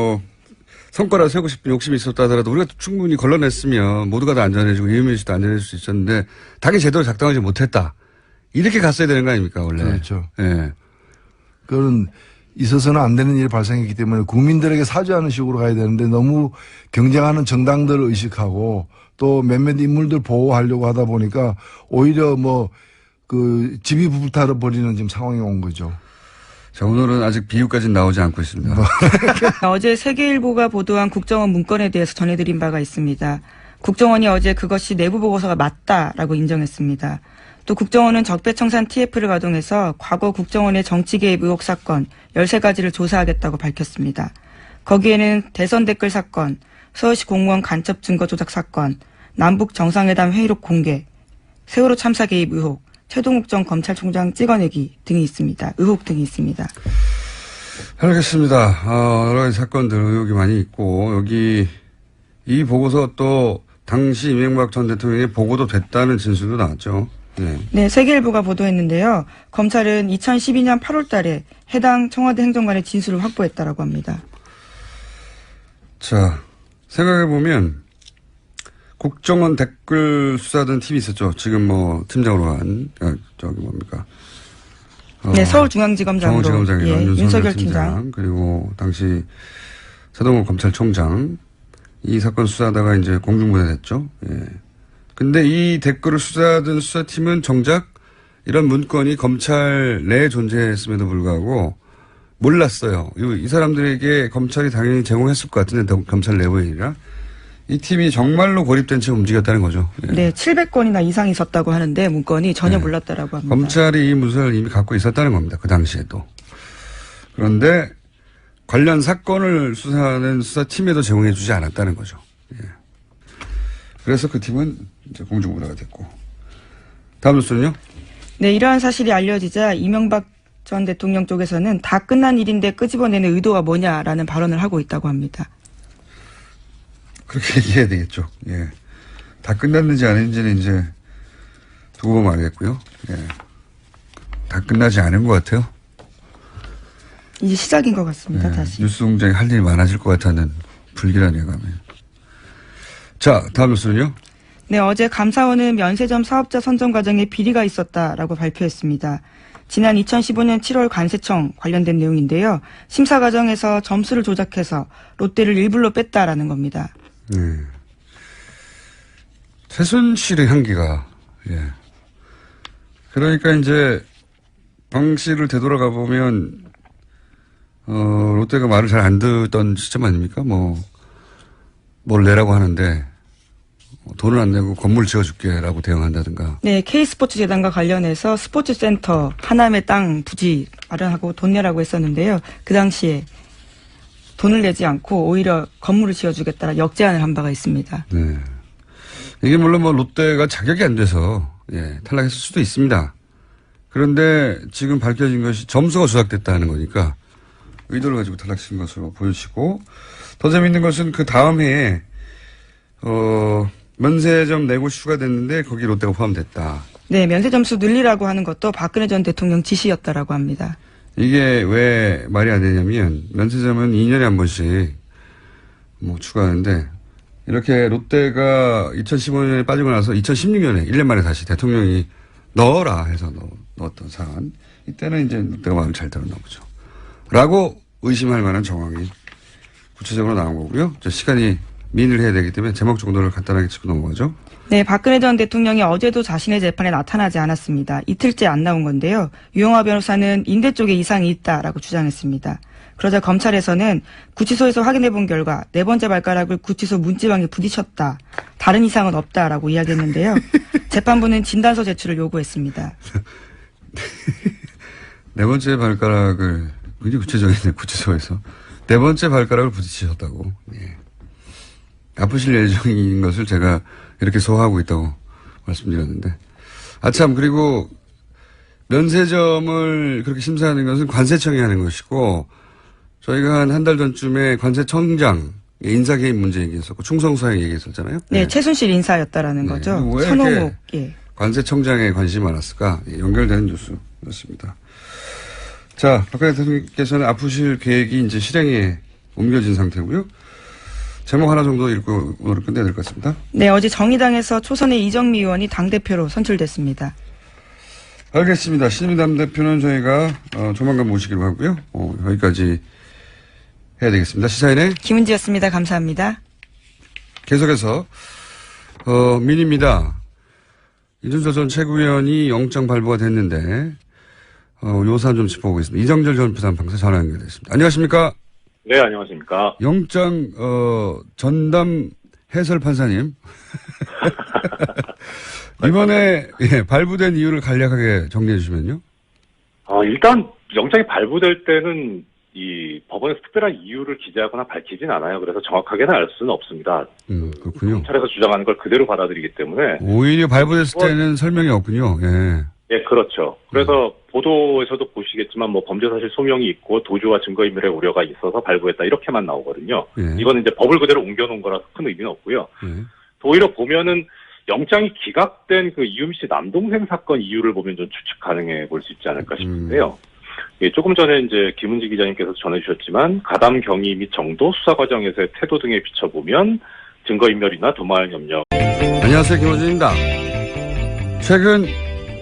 Speaker 1: 성과를 세우고 싶은 욕심이 있었다 하더라도 우리가 충분히 걸러냈으면 모두가 다 안전해지고 이유미 씨도 안전해질 수 있었는데 당이 제대로 작동하지 못했다. 이렇게 갔어야 되는 거 아닙니까, 원래?
Speaker 4: 그렇죠.
Speaker 1: 예.
Speaker 4: 그건 있어서는 안 되는 일이 발생했기 때문에 국민들에게 사죄하는 식으로 가야 되는데 너무 경쟁하는 정당들을 의식하고 또 몇몇 인물들 보호하려고 하다 보니까 오히려 집이 불타러 버리는 지금 상황이 온 거죠.
Speaker 1: 자, 오늘은 아직 비유까지는 나오지 않고 있습니다.
Speaker 2: 어제 세계일보가 보도한 국정원 문건에 대해서 전해드린 바가 있습니다. 국정원이 어제 그것이 내부 보고서가 맞다라고 인정했습니다. 또 국정원은 적폐청산 TF를 가동해서 과거 국정원의 정치 개입 의혹 사건 13가지를 조사하겠다고 밝혔습니다. 거기에는 대선 댓글 사건, 서울시 공무원 간첩 증거 조작 사건, 남북 정상회담 회의록 공개, 세월호 참사 개입 의혹, 최동욱 전 검찰총장 찍어내기 등이 있습니다. 의혹 등이 있습니다.
Speaker 1: 알겠습니다. 여러 가지 사건들 의혹이 많이 있고 여기 이 보고서 또 당시 이명박 전 대통령의 보고도 됐다는 진술도 나왔죠. 네.
Speaker 2: 네, 세계일보가 보도했는데요. 검찰은 2012년 8월 달에 해당 청와대 행정관의 진술을 확보했다라고 합니다.
Speaker 1: 자, 생각해보면 국정원 댓글 수사하던 팀이 있었죠. 지금 뭐 팀장으로 한,
Speaker 2: 네, 서울중앙지검장으로.
Speaker 1: 서울지검장이요. 윤석열 팀장. 그리고 당시 서동호 검찰총장. 이 사건 수사하다가 이제 공중분해됐죠. 예. 근데 이 댓글을 수사하던 수사팀은 정작 이런 문건이 검찰 내에 존재했음에도 불구하고 몰랐어요. 이 사람들에게 검찰이 당연히 제공했을 것 같은데 검찰 내부인이라 이 팀이 정말로 고립된 채 움직였다는 거죠. 예.
Speaker 2: 네, 700건이나 이상이 있었다고 하는데 문건이 전혀 몰랐다라고 합니다.
Speaker 1: 검찰이 이 문서를 이미 갖고 있었다는 겁니다. 그 당시에도. 그런데 관련 사건을 수사하는 수사팀에도 제공해 주지 않았다는 거죠. 예. 그래서 그 팀은 이제 공중분해가 됐고. 다음 뉴스는요?
Speaker 2: 네, 이러한 사실이 알려지자 이명박 전 대통령 쪽에서는 다 끝난 일인데 끄집어내는 의도가 뭐냐라는 발언을 하고 있다고 합니다.
Speaker 1: 그렇게 얘기해야 되겠죠. 예. 다 끝났는지 아닌지는 이제 두고 보면 알겠고요. 예. 다 끝나지 않은 것 같아요.
Speaker 2: 이제 시작인 것 같습니다.
Speaker 1: 예.
Speaker 2: 다시.
Speaker 1: 뉴스 공장에 할 일이 많아질 것 같다는 불길한 예감이. 자, 다음 뉴스는요?
Speaker 2: 네, 어제 감사원은 면세점 사업자 선정 과정에 비리가 있었다라고 발표했습니다. 지난 2015년 7월 관세청 관련된 내용인데요. 심사 과정에서 점수를 조작해서 롯데를 일불로 뺐다라는 겁니다.
Speaker 1: 네. 최순실의 향기가, 예. 그러니까 이제 방식을 되돌아가 보면, 롯데가 말을 잘 안 듣던 시점 아닙니까? 뭘 내라고 하는데, 돈을 안 내고 건물 지어줄게라고 대응한다든가.
Speaker 2: 네, K스포츠 재단과 관련해서 스포츠센터 하남의 땅 부지 마련하고 돈 내라고 했었는데요. 그 당시에 돈을 내지 않고 오히려 건물을 지어주겠다라 역제안을 한 바가 있습니다.
Speaker 1: 네. 이게 물론 롯데가 자격이 안 돼서 탈락했을 수도 있습니다. 그런데 지금 밝혀진 것이 점수가 조작됐다는 거니까 의도를 가지고 탈락시킨 것으로 보여지고, 더 재밌는 것은 그 다음 해에 면세점 내고 이슈가 됐는데 거기 롯데가 포함됐다.
Speaker 2: 네, 면세점수 늘리라고 하는 것도 박근혜 전 대통령 지시였다라고 합니다.
Speaker 1: 이게 왜 말이 안 되냐면 면세점은 2년에 한 번씩 추가하는데, 이렇게 롯데가 2015년에 빠지고 나서 2016년에 1년 만에 다시 대통령이 넣어라 해서 넣었던 사안. 이때는 이제 롯데가 마음을 잘 들었나 보죠. 라고 의심할 만한 정황이 구체적으로 나온 거고요. 시간이 민의를 해야 되기 때문에 제목 정도를 간단하게 짚고 넘어가죠.
Speaker 2: 네, 박근혜 전 대통령이 어제도 자신의 재판에 나타나지 않았습니다. 이틀째 안 나온 건데요. 유영하 변호사는 인대 쪽에 이상이 있다라고 주장했습니다. 그러자 검찰에서는 구치소에서 확인해 본 결과 네 번째 발가락을 구치소 문지방에 부딪혔다. 다른 이상은 없다라고 이야기했는데요. 재판부는 진단서 제출을 요구했습니다.
Speaker 1: 네 번째 발가락을, 굉장히 구체적이네, 구치소에서. 네 번째 발가락을 부딪히셨다고. 예. 아프실 예정인 것을 제가 이렇게 소화하고 있다고 말씀드렸는데. 참, 그리고 면세점을 그렇게 심사하는 것은 관세청이 하는 것이고, 저희가 한 달 전쯤에 관세청장 인사 개입 문제 얘기했었고, 충성사항 얘기했었잖아요.
Speaker 2: 네, 최순실 인사였다라는 거죠.
Speaker 1: 왜
Speaker 2: 선호목.
Speaker 1: 이렇게 관세청장에 관심이 많았을까? 연결되는 뉴스였습니다. 자, 박근혜 대통령께서는 아프실 계획이 이제 실행에 옮겨진 상태고요. 제목 하나 정도 읽고 오늘 끝내야 될 것 같습니다.
Speaker 2: 네, 어제 정의당에서 초선의 이정미 의원이 당대표로 선출됐습니다.
Speaker 1: 알겠습니다. 신임당 대표는 저희가 조만간 모시기로 하고요. 여기까지 해야 되겠습니다. 시사인의
Speaker 2: 김은지였습니다. 감사합니다.
Speaker 1: 계속해서 민입니다. 이준석 전 최고위원이 영장 발부가 됐는데 요 사안 좀 짚어보겠습니다. 이정철 전 부산판사 전화 연결됐습니다. 안녕하십니까?
Speaker 3: 네, 안녕하십니까?
Speaker 1: 영장 전담 해설 판사님. 이번에 발부된 이유를 간략하게 정리해 주시면요.
Speaker 3: 일단 영장이 발부될 때는 이 법원에서 특별한 이유를 기재하거나 밝히진 않아요. 그래서 정확하게는 알 수는 없습니다.
Speaker 1: 그렇군요.
Speaker 3: 검찰에서 주장하는 걸 그대로 받아들이기 때문에
Speaker 1: 오히려 발부됐을 때는 설명이 없군요. 예.
Speaker 3: 예, 그렇죠. 그래서 보도에서도 보시겠지만 뭐 범죄 사실 소명이 있고 도주와 증거인멸의 우려가 있어서 발부했다 이렇게만 나오거든요.
Speaker 1: 예.
Speaker 3: 이거는 이제 법을 그대로 옮겨놓은 거라서 큰 의미는 없고요. 오히려 보면은 영장이 기각된 그 이유미 씨 남동생 사건 이유를 보면 좀 추측 가능해 볼 수 있지 않을까 싶은데요. 예, 조금 전에 이제 김은지 기자님께서 전해주셨지만 가담 경위 및 정도, 수사 과정에서의 태도 등에 비춰보면 증거인멸이나 도망 염려.
Speaker 1: 안녕하세요, 김호준입니다. 최근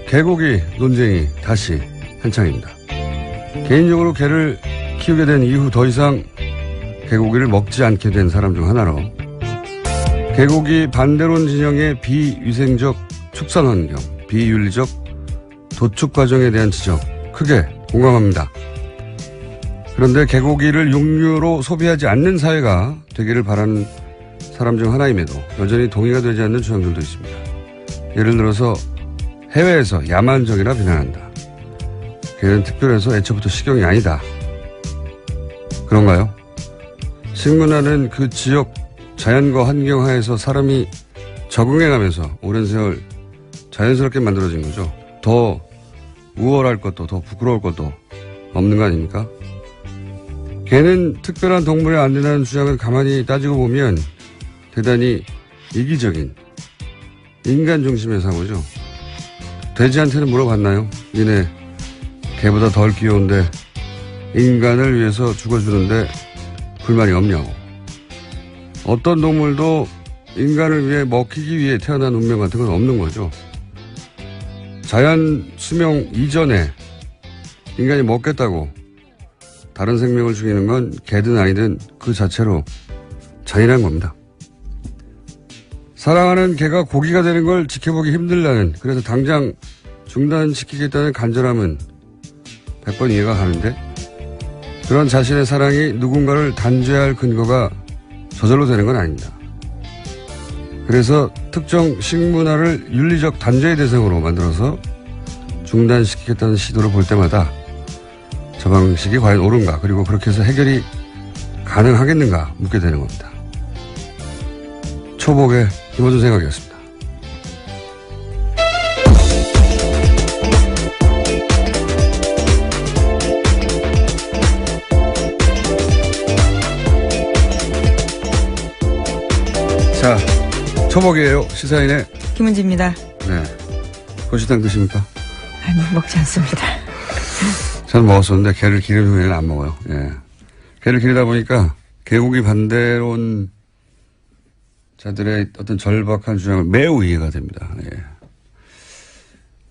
Speaker 1: 개고기 논쟁이 다시 한창입니다. 개인적으로 개를 키우게 된 이후 더 이상 개고기를 먹지 않게 된 사람 중 하나로 개고기 반대론 진영의 비위생적 축산 환경, 비윤리적 도축 과정에 대한 지적 크게 공감합니다. 그런데 개고기를 육류로 소비하지 않는 사회가 되기를 바라는 사람 중 하나임에도 여전히 동의가 되지 않는 주장들도 있습니다. 예를 들어서 해외에서 야만적이라 비난한다. 개는 특별해서 애초부터 식용이 아니다. 그런가요? 식문화는 그 지역 자연과 환경 하에서 사람이 적응해가면서 오랜 세월 자연스럽게 만들어진 거죠. 더 우월할 것도 더 부끄러울 것도 없는 거 아닙니까? 개는 특별한 동물이 안 된다는 주장을 가만히 따지고 보면 대단히 이기적인 인간 중심의 사고죠. 돼지한테는 물어봤나요? 니네 개보다 덜 귀여운데 인간을 위해서 죽어주는데 불만이 없냐고. 어떤 동물도 인간을 위해 먹히기 위해 태어난 운명 같은 건 없는 거죠. 자연 수명 이전에 인간이 먹겠다고 다른 생명을 죽이는 건 개든 아니든 그 자체로 잔인한 겁니다. 사랑하는 개가 고기가 되는 걸 지켜보기 힘들다는, 그래서 당장 중단시키겠다는 간절함은 100번 이해가 가는데 그런 자신의 사랑이 누군가를 단죄할 근거가 저절로 되는 건 아닙니다. 그래서 특정 식문화를 윤리적 단죄의 대상으로 만들어서 중단시키겠다는 시도를 볼 때마다 저 방식이 과연 옳은가, 그리고 그렇게 해서 해결이 가능하겠는가 묻게 되는 겁니다. 초복의 김호준 생각이었습니다. 자, 초복이에요. 시사인의
Speaker 2: 김은지입니다.
Speaker 1: 네. 고시당 드십니까?
Speaker 2: 아니, 먹지 않습니다.
Speaker 1: 저는 먹었었는데 개를 기른 후에는 안 먹어요. 예. 개를 기르다 보니까 개고기 반대론 자들의 어떤 절박한 주장을 매우 이해가 됩니다. 예.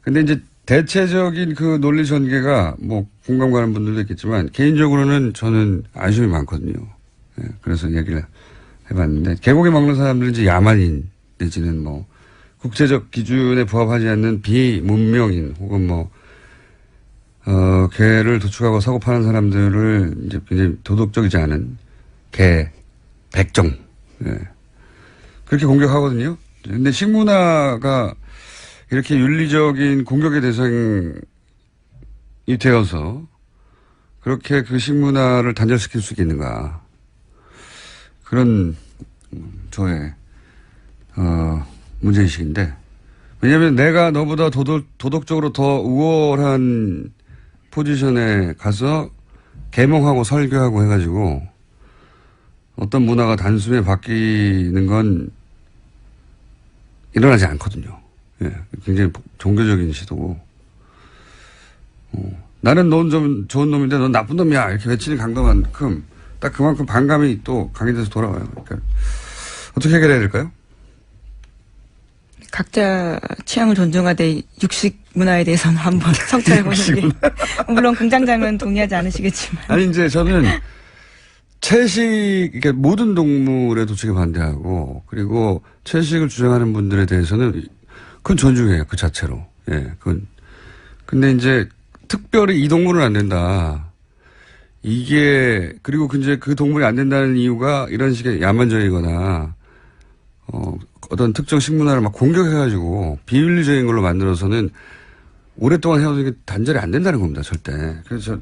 Speaker 1: 근데 이제 대체적인 그 논리 전개가 뭐 공감 가는 분들도 있겠지만 개인적으로는 저는 아쉬움이 많거든요. 예. 그래서 얘기를 해봤는데 개고기 먹는 사람들은 이제 야만인 내지는 뭐 국제적 기준에 부합하지 않는 비문명인 혹은 뭐 개를 도축하고 사고 파는 사람들을 이제 굉장히 도덕적이지 않은 개 백정, 예. 그렇게 공격하거든요. 근데 식문화가 이렇게 윤리적인 공격의 대상이 되어서 그렇게 그 식문화를 단절시킬 수 있겠는가. 그런 저의 문제의식인데, 왜냐하면 내가 너보다 도덕적으로 더 우월한 포지션에 가서 계몽하고 설교하고 해가지고 어떤 문화가 단숨에 바뀌는 건 일어나지 않거든요. 예, 굉장히 종교적인 시도고, 나는 넌 좀 좋은 놈인데 넌 나쁜 놈이야 이렇게 외치는 강도만큼 딱 그만큼 반감이 또 강해져서 돌아와요. 그러니까 어떻게 해결해야 될까요?
Speaker 2: 각자 취향을 존중하되 육식 문화에 대해서는 한번 성찰해보는 게. 물론 공장장은 동의하지 않으시겠지만.
Speaker 1: 아니, 이제 저는 채식, 그러니까 모든 동물의 도축에 반대하고, 그리고 채식을 주장하는 분들에 대해서는 그건 존중해요. 그 자체로. 예, 그건. 근데 이제 특별히 이 동물은 안 된다. 이게, 그리고 이제 그 동물이 안 된다는 이유가 이런 식의 야만적이거나, 어떤 특정 식문화를 막 공격해가지고 비윤리적인 걸로 만들어서는 오랫동안 해오는 게 단절이 안 된다는 겁니다, 절대. 그래서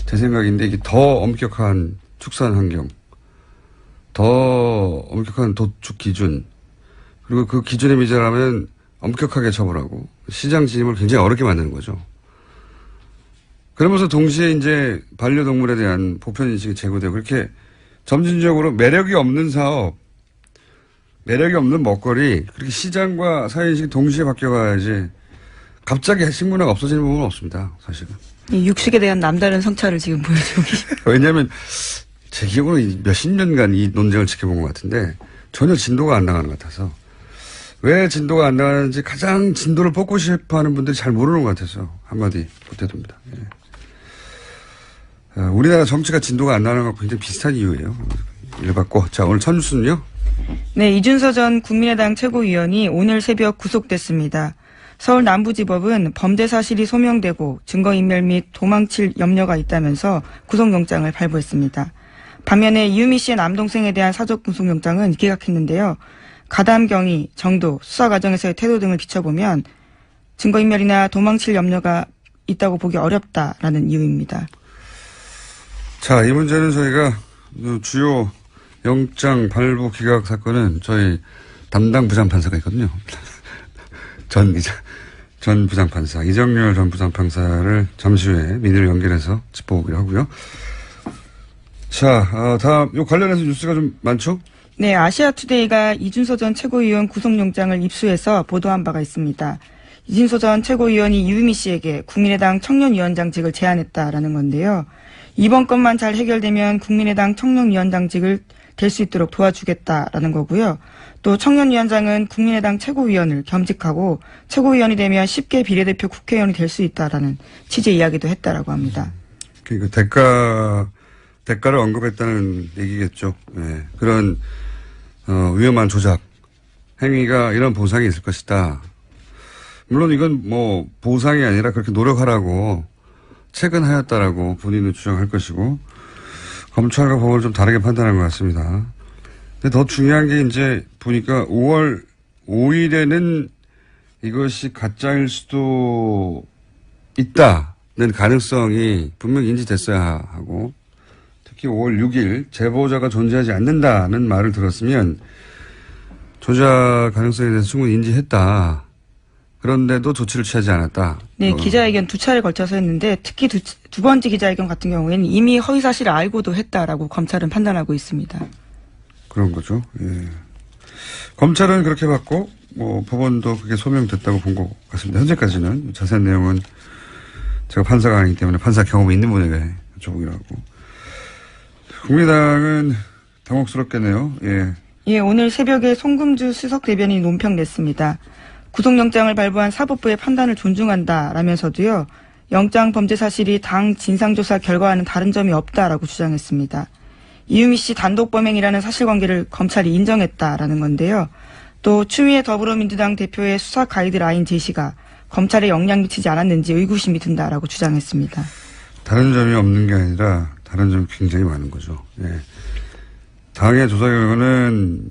Speaker 1: 제 생각인데 이게 더 엄격한 축산 환경, 더 엄격한 도축 기준, 그리고 그 기준에 미달하면 엄격하게 처벌하고 시장 진입을 굉장히 어렵게 만드는 거죠. 그러면서 동시에 이제 반려동물에 대한 보편인식이 제고되고 그렇게 점진적으로 매력이 없는 사업, 매력이 없는 먹거리, 그렇게 시장과 사회인식이 동시에 바뀌어가야지 갑자기 식문화가 없어지는 부분은 없습니다. 사실은.
Speaker 2: 이 육식에 대한 남다른 성찰을 지금 보여주고 계십니다.
Speaker 1: 왜냐하면 제 기억으로 몇십 년간 이 논쟁을 지켜본 것 같은데 전혀 진도가 안 나가는 것 같아서 왜 진도가 안 나가는지 가장 진도를 뽑고 싶어하는 분들이 잘 모르는 것 같아서 한마디 보태둡니다. 예. 우리나라 정치가 진도가 안 나가는 것과 굉장히 비슷한 이유예요. 읽어봤고 자 오늘 첫 뉴스는요.
Speaker 2: 네, 이준서 전 국민의당 최고위원이 오늘 새벽 구속됐습니다. 서울 남부지법은 범죄 사실이 소명되고 증거인멸 및 도망칠 염려가 있다면서 구속영장을 발부했습니다. 반면에 이유미 씨의 남동생에 대한 사적 구속영장은 기각했는데요. 가담 경위, 정도, 수사 과정에서의 태도 등을 비춰보면 증거인멸이나 도망칠 염려가 있다고 보기 어렵다라는 이유입니다.
Speaker 1: 자, 이 문제는 저희가 주요 영장 발부 기각 사건은 저희 담당 부장판사가 있거든요. 전 부장판사, 이정열 전 부장판사를 잠시 후에 민의로 연결해서 짚어보기로 하고요. 자, 다음, 요 관련해서 뉴스가 좀 많죠?
Speaker 2: 네, 아시아투데이가 이준서 전 최고위원 구속영장을 입수해서 보도한 바가 있습니다. 이준서 전 최고위원이 이유미 씨에게 국민의당 청년위원장직을 제안했다라는 건데요. 이번 건만 잘 해결되면 국민의당 청년위원장직을 될 수 있도록 도와주겠다라는 거고요. 또 청년위원장은 국민의당 최고위원을 겸직하고 최고위원이 되면 쉽게 비례대표 국회의원이 될 수 있다라는 취지의 이야기도 했다라고 합니다.
Speaker 1: 그러니까 대가를 언급했다는 얘기겠죠. 네. 그런 위험한 조작 행위가 이런 보상이 있을 것이다. 물론 이건 뭐 보상이 아니라 그렇게 노력하라고 체근하였다라고 본인은 주장할 것이고 검찰과 법원을 좀 다르게 판단한 것 같습니다. 근데 더 중요한 게 이제 보니까 5월 5일에는 이것이 가짜일 수도 있다는 가능성이 분명히 인지됐어야 하고 특히 5월 6일 제보자가 존재하지 않는다는 말을 들었으면 조작 가능성에 대해서 충분히 인지했다. 그런데도 조치를 취하지 않았다.
Speaker 2: 네, 기자회견 2차례 걸쳐서 했는데 특히 두 번째 기자회견 같은 경우에는 이미 허위 사실을 알고도 했다라고 검찰은 판단하고 있습니다.
Speaker 1: 그런 거죠. 예. 검찰은 그렇게 봤고 뭐 법원도 그게 소명됐다고 본 것 같습니다. 현재까지는 자세한 내용은 제가 판사가 아니기 때문에 판사 경험이 있는 분에게 여쭤보기로 하고. 국민의당은 당혹스럽겠네요. 예.
Speaker 2: 예, 오늘 새벽에 송금주 수석 대변인이 논평 냈습니다. 구속영장을 발부한 사법부의 판단을 존중한다라면서도요. 영장 범죄 사실이 당 진상조사 결과와는 다른 점이 없다라고 주장했습니다. 이유미 씨 단독 범행이라는 사실관계를 검찰이 인정했다라는 건데요. 또 추미애 더불어민주당 대표의 수사 가이드라인 제시가 검찰에 영향 미치지 않았는지 의구심이 든다라고 주장했습니다.
Speaker 1: 다른 점이 없는 게 아니라 다른 점이 굉장히 많은 거죠. 예. 당의 조사 결과는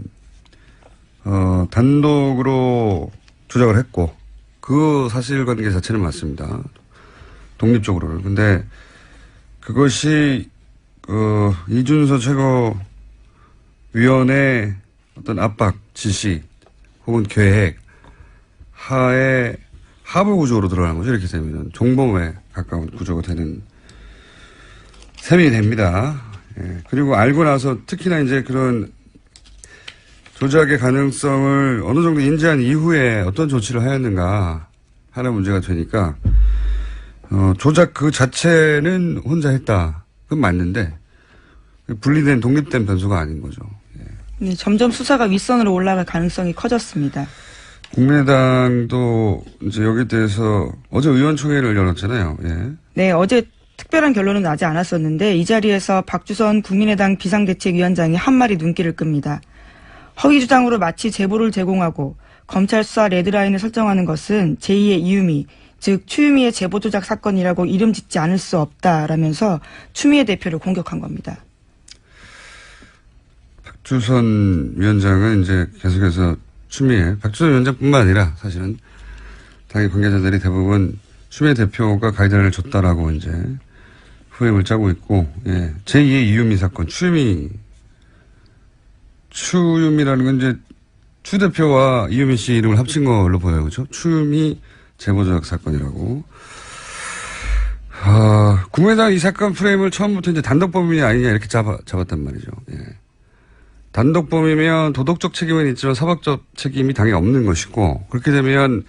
Speaker 1: 단독으로 조작을 했고 그 사실관계 자체는 맞습니다. 독립적으로는. 근데 그것이 이준서 최고위원의 어떤 압박, 지시 혹은 계획 하에 하부 구조로 들어가는 거죠. 이렇게 되면 종범에 가까운 구조가 되는 셈이 됩니다. 예. 그리고 알고 나서 특히나 이제 그런 조작의 가능성을 어느 정도 인지한 이후에 어떤 조치를 하였는가 하는 문제가 되니까 조작 그 자체는 혼자 했다. 그건 맞는데 분리된 독립된 변수가 아닌 거죠. 예.
Speaker 2: 네, 점점 수사가 윗선으로 올라갈 가능성이 커졌습니다.
Speaker 1: 국민의당도 이제 여기에 대해서 어제 의원총회를 열었잖아요. 예.
Speaker 2: 네, 어제 특별한 결론은 나지 않았었는데 이 자리에서 박주선 국민의당 비상대책위원장이 한 말이 눈길을 끕니다. 허위 주장으로 마치 제보를 제공하고 검찰 수사 레드라인을 설정하는 것은 제2의 이유미, 즉 추미애 제보 조작 사건이라고 이름 짓지 않을 수 없다라면서 추미애 대표를 공격한 겁니다.
Speaker 1: 박주선 위원장은 이제 계속해서 박주선 위원장뿐만 아니라 사실은 당의 관계자들이 대부분 추미애 대표가 가이드라인을 줬다라고 이제 후임을 짜고 있고, 예. 제2의 이유미 사건, 추유미라는 건 이제 추 대표와 이유미 씨 이름을 합친 걸로 보여요. 그렇죠? 추미 제보조작 사건이라고. 국민의당 이 사건 프레임을 처음부터 이제 단독범인이 아니냐 이렇게 잡았단 말이죠. 예. 단독범이면 도덕적 책임은 있지만 사법적 책임이 당연히 없는 것이고, 그렇게 되면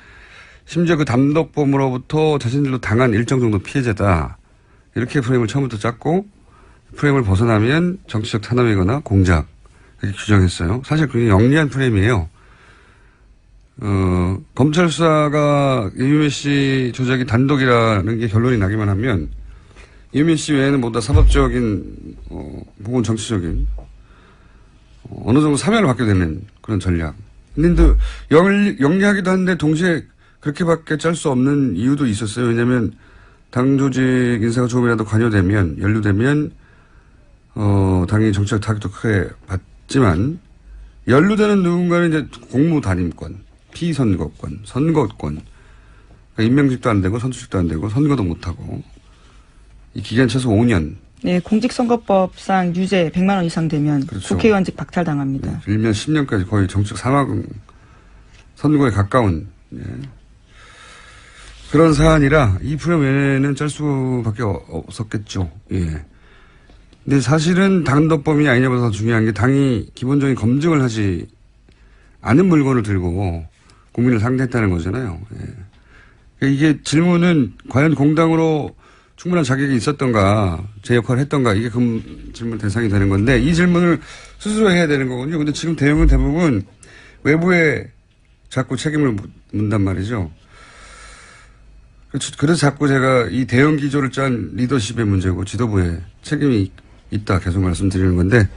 Speaker 1: 심지어 그 단독범으로부터 자신들도 당한 일정 정도 피해자다. 이렇게 프레임을 처음부터 짰고, 프레임을 벗어나면 정치적 탄압이거나 공작 이렇게 규정했어요. 사실 그게 영리한 프레임이에요. 검찰 수사가 이유미 씨 조작이 단독이라는 게 결론이 나기만 하면 이유미 씨 외에는 모두 다 사법적인 혹은 정치적인 어느 정도 사면을 받게 되는 그런 전략. 근데 영리하기도 한데 동시에 그렇게밖에 짤 수 없는 이유도 있었어요. 왜냐하면 당 조직 인사가 조금이라도 관여되면, 연루되면 당연히 정치적 타격도 크게 받지만, 연루되는 누군가는 이제 공무 단임권, 피선거권, 선거권, 그러니까 임명직도 안 되고 선출직도 안 되고 선거도 못 하고, 이 기간 최소 5년.
Speaker 2: 네, 공직선거법상 유죄 100만 원 이상 되면
Speaker 1: 그렇죠.
Speaker 2: 국회의원직 박탈당합니다.
Speaker 1: 네, 일면 10년까지 거의 정치적 사망 선고에 가까운, 예. 그런 사안이라 이 프레임 외에는 짤 수밖에 없었겠죠. 예. 근데 사실은 단독범이 아니냐보다 더 중요한 게 당이 기본적인 검증을 하지 않은 물건을 들고 국민을 상대했다는 거잖아요. 예. 이게 질문은 과연 공당으로 충분한 자격이 있었던가, 제 역할을 했던가, 이게 그 질문 대상이 되는 건데, 이 질문을 스스로 해야 되는 거거든요. 근데 지금 대응은 대부분 외부에 자꾸 책임을 묻는단 말이죠. 그래서 자꾸 제가 이 대응 기조를 짠 리더십의 문제고 지도부에 책임이 있다 계속 말씀드리는 건데,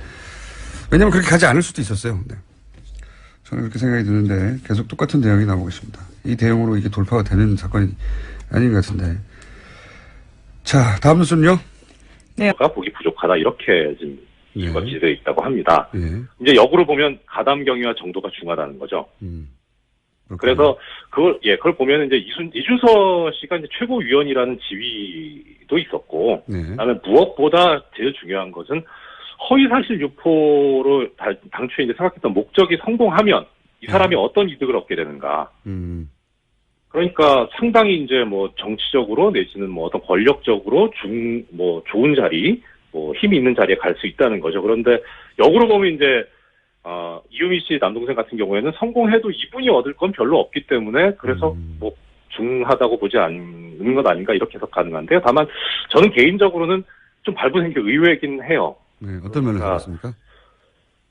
Speaker 1: 왜냐하면 그렇게 가지 않을 수도 있었어요. 네. 저는 그렇게 생각이 드는데 계속 똑같은 대응이 나오고 있습니다. 이 대응으로 이게 돌파가 되는 사건이 아닌 것 같은데. 자, 다음 뉴스는요.
Speaker 2: 네.
Speaker 3: 보기 부족하다 이렇게 지금 이유가 기재되어 있다고 합니다.
Speaker 1: 예.
Speaker 3: 이제 역으로 보면 가담 경위와 정도가 중하다는 거죠. 그래서 그걸 보면 이제 이준서 씨가 이제 최고위원이라는 지위도 있었고, 그다음에 무엇보다 제일 중요한 것은 허위사실 유포로 당초에 이제 생각했던 목적이 성공하면 이 사람이 어떤 이득을 얻게 되는가. 그러니까 상당히 이제 뭐 정치적으로 내지는 뭐 어떤 권력적으로 좋은 자리, 힘이 있는 자리에 갈 수 있다는 거죠. 그런데 역으로 보면 이제 이유미 씨 남동생 같은 경우에는 성공해도 이분이 얻을 건 별로 없기 때문에 그래서 뭐 중하다고 보지 않는 것 아닌가 이렇게 해석 가능한데요. 다만 저는 개인적으로는 좀 발부된 게 의외이긴 해요.
Speaker 1: 네, 어떤 면에서 그렇습니까?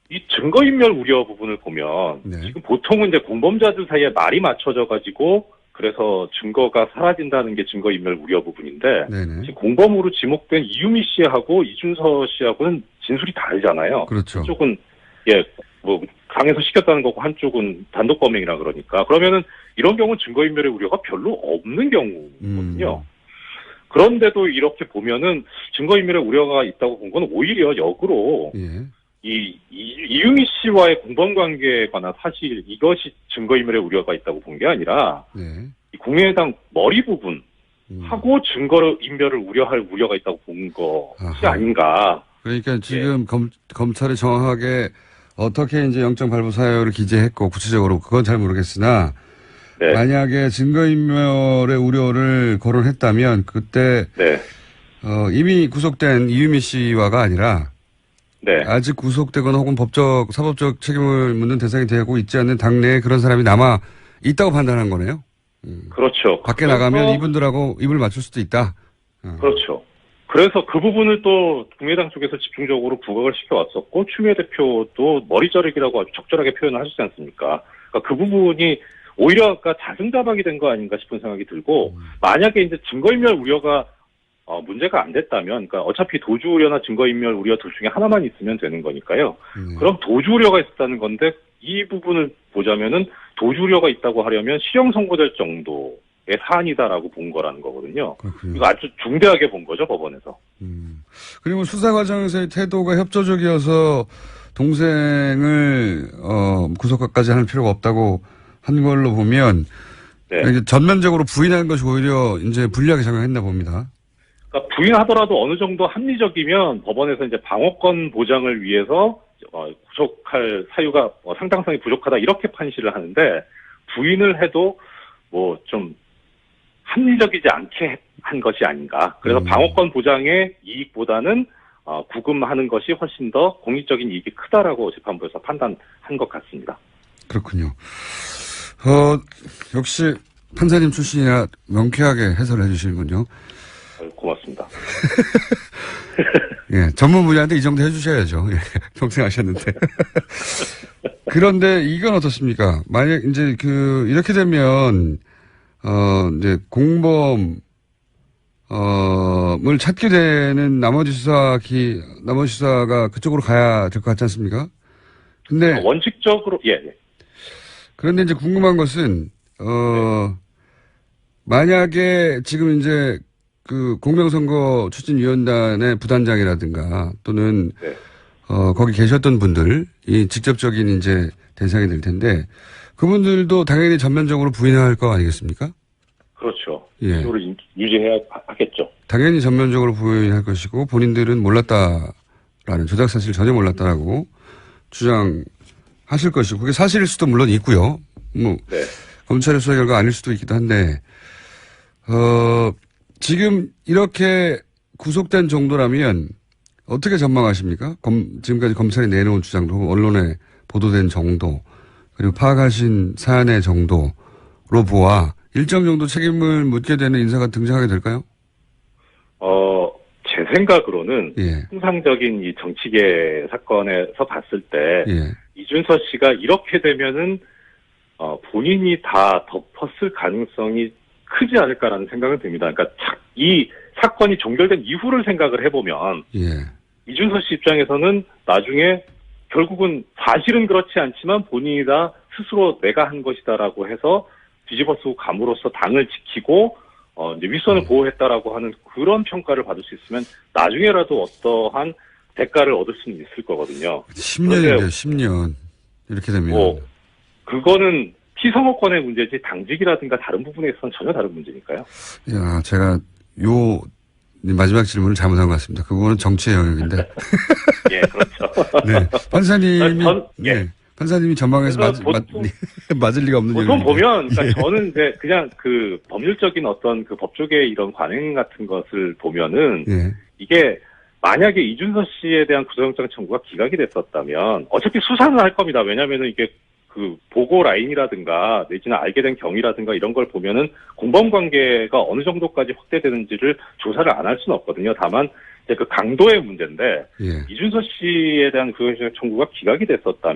Speaker 3: 이 증거인멸 우려 부분을 보면 지금 보통은 이제 공범자들 사이에 말이 맞춰져 가지고 그래서 증거가 사라진다는 게 증거인멸 우려 부분인데 지금 공범으로 지목된 이유미 씨하고 이준서 씨하고는 진술이 다르잖아요.
Speaker 1: 그렇죠.
Speaker 3: 한쪽은 강에서 시켰다는 거고 한쪽은 단독 범행이라 그러니까 그러면은 이런 경우는 증거인멸의 우려가 별로 없는 경우거든요. 그런데도 이렇게 보면은 증거인멸의 우려가 있다고 본 건 오히려 역으로 이유미 씨와의 공범관계에 관한 사실 이것이 증거인멸의 우려가 있다고 본 게 아니라 이 국민의당 머리 부분 하고 증거인멸을 우려할 우려가 있다고 본 것이 아닌가.
Speaker 1: 그러니까 지금 검찰이 정확하게 어떻게 이제 영장 발부 사유를 기재했고 구체적으로 그건 잘 모르겠으나 만약에 증거인멸의 우려를 거론했다면 그때 이미 구속된 이유미 씨와가 아니라 아직 구속되거나 혹은 사법적 책임을 묻는 대상이 되고 있지 않는 당내에 그런 사람이 남아 있다고 판단한 거네요.
Speaker 3: 그렇죠.
Speaker 1: 밖에 나가면 이분들하고 입을 맞출 수도 있다.
Speaker 3: 그렇죠. 그래서 그 부분을 또 국민의당 쪽에서 집중적으로 부각을 시켜왔었고 추미애 대표도 머리 자르기라고 아주 적절하게 표현을 하시지 않습니까? 그러니까 그 부분이 오히려 자승자박이 된 거 아닌가 싶은 생각이 들고 만약에 이제 증거인멸 우려가 문제가 안 됐다면, 그러니까 어차피 도주 우려나 증거인멸 우려 둘 중에 하나만 있으면 되는 거니까요. 그럼 도주 우려가 있었다는 건데 이 부분을 보자면은 도주 우려가 있다고 하려면 실형 선고될 정도의 사안이다라고 본 거라는 거거든요. 이거 아주 중대하게 본 거죠 법원에서.
Speaker 1: 그리고 수사 과정에서의 태도가 협조적이어서 동생을 구속까지 할 필요가 없다고 한 걸로 보면 전면적으로 부인하는 것이 오히려 이제 불리하게 작용했나 봅니다.
Speaker 3: 그러니까 부인하더라도 어느 정도 합리적이면 법원에서 이제 방어권 보장을 위해서 구속할 사유가 상당성이 부족하다 이렇게 판시를 하는데 부인을 해도 뭐 좀 합리적이지 않게 한 것이 아닌가. 그래서 방어권 보장의 이익보다는 구금하는 것이 훨씬 더 공익적인 이익이 크다라고 재판부에서 판단한 것 같습니다.
Speaker 1: 그렇군요. 역시 판사님 출신이라 명쾌하게 해설을 해주시는군요.
Speaker 3: 고맙습니다.
Speaker 1: 예, 전문 분야인데 이 정도 해주셔야죠. 예, 평생 하셨는데. 그런데 이건 어떻습니까? 만약 이제 이렇게 되면 이제 공범을 찾게 되는 나머지 수사가 그쪽으로 가야 될 것 같지 않습니까? 근데
Speaker 3: 원칙적으로 예.
Speaker 1: 그런데 이제 궁금한 것은 만약에 지금 이제 공명선거 추진위원단의 부단장이라든가 또는
Speaker 3: 네.
Speaker 1: 거기 계셨던 분들이 직접적인 이제 대상이 될 텐데 그분들도 당연히 전면적으로 부인할 거 아니겠습니까?
Speaker 3: 그렇죠.
Speaker 1: 예.
Speaker 3: 이거를 유지해야 하겠죠.
Speaker 1: 당연히 전면적으로 부인할 것이고 본인들은 몰랐다라는 조작 사실을 전혀 몰랐다라고 주장하실 것이고 그게 사실일 수도 물론 있고요. 뭐
Speaker 3: 네.
Speaker 1: 검찰의 수사 결과 아닐 수도 있기도 한데 지금 이렇게 구속된 정도라면 어떻게 전망하십니까? 지금까지 검찰이 내놓은 주장도 언론에 보도된 정도 그리고 파악하신 사안의 정도로 보아 일정 정도 책임을 묻게 되는 인사가 등장하게 될까요?
Speaker 3: 제 생각으로는
Speaker 1: 예.
Speaker 3: 통상적인 이 정치계 사건에서 봤을 때
Speaker 1: 예.
Speaker 3: 이준서 씨가 이렇게 되면은 본인이 다 덮었을 가능성이 크지 않을까라는 생각은 듭니다. 그러니까 이 사건이 종결된 이후를 생각을 해보면
Speaker 1: 예.
Speaker 3: 이준서 씨 입장에서는 나중에 결국은 사실은 그렇지 않지만 본인이 다 스스로 내가 한 것이다라고 해서 뒤집어쓰고 감으로써 당을 지키고 이제 윗선을 보호했다라고 하는 그런 평가를 받을 수 있으면 나중에라도 어떠한 대가를 얻을 수는 있을 거거든요.
Speaker 1: 10년인데요, 10년. 이렇게 되면.
Speaker 3: 그거는 피선거권의 문제지 당직이라든가 다른 부분에 있어서는 전혀 다른 문제니까요.
Speaker 1: 야, 제가 마지막 질문을 잘못한 것 같습니다. 그거는 정치의 영역인데.
Speaker 3: 예, 그렇죠.
Speaker 1: 네. 판사님이,
Speaker 3: 예.
Speaker 1: 네. 판사님이 전망해서 맞을 리가 없는
Speaker 3: 보통
Speaker 1: 영역인데.
Speaker 3: 보면, 그러니까
Speaker 1: 예.
Speaker 3: 저는 이제 그냥 법률적인 어떤 법조계의 이런 관행 같은 것을 보면은,
Speaker 1: 예.
Speaker 3: 이게 만약에 이준서 씨에 대한 구속영장 청구가 기각이 됐었다면, 어차피 수사는 할 겁니다. 왜냐면은 이게 보고 라인이라든가 내지는 알게 된 경위라든가 이런 걸 보면은 공범 관계가 어느 정도까지 확대되는지를 조사를 안 할 수는 없거든요. 다만 이제 강도의 문제인데
Speaker 1: 예.
Speaker 3: 이준서 씨에 대한 구속영장 청구가 기각이 됐었다면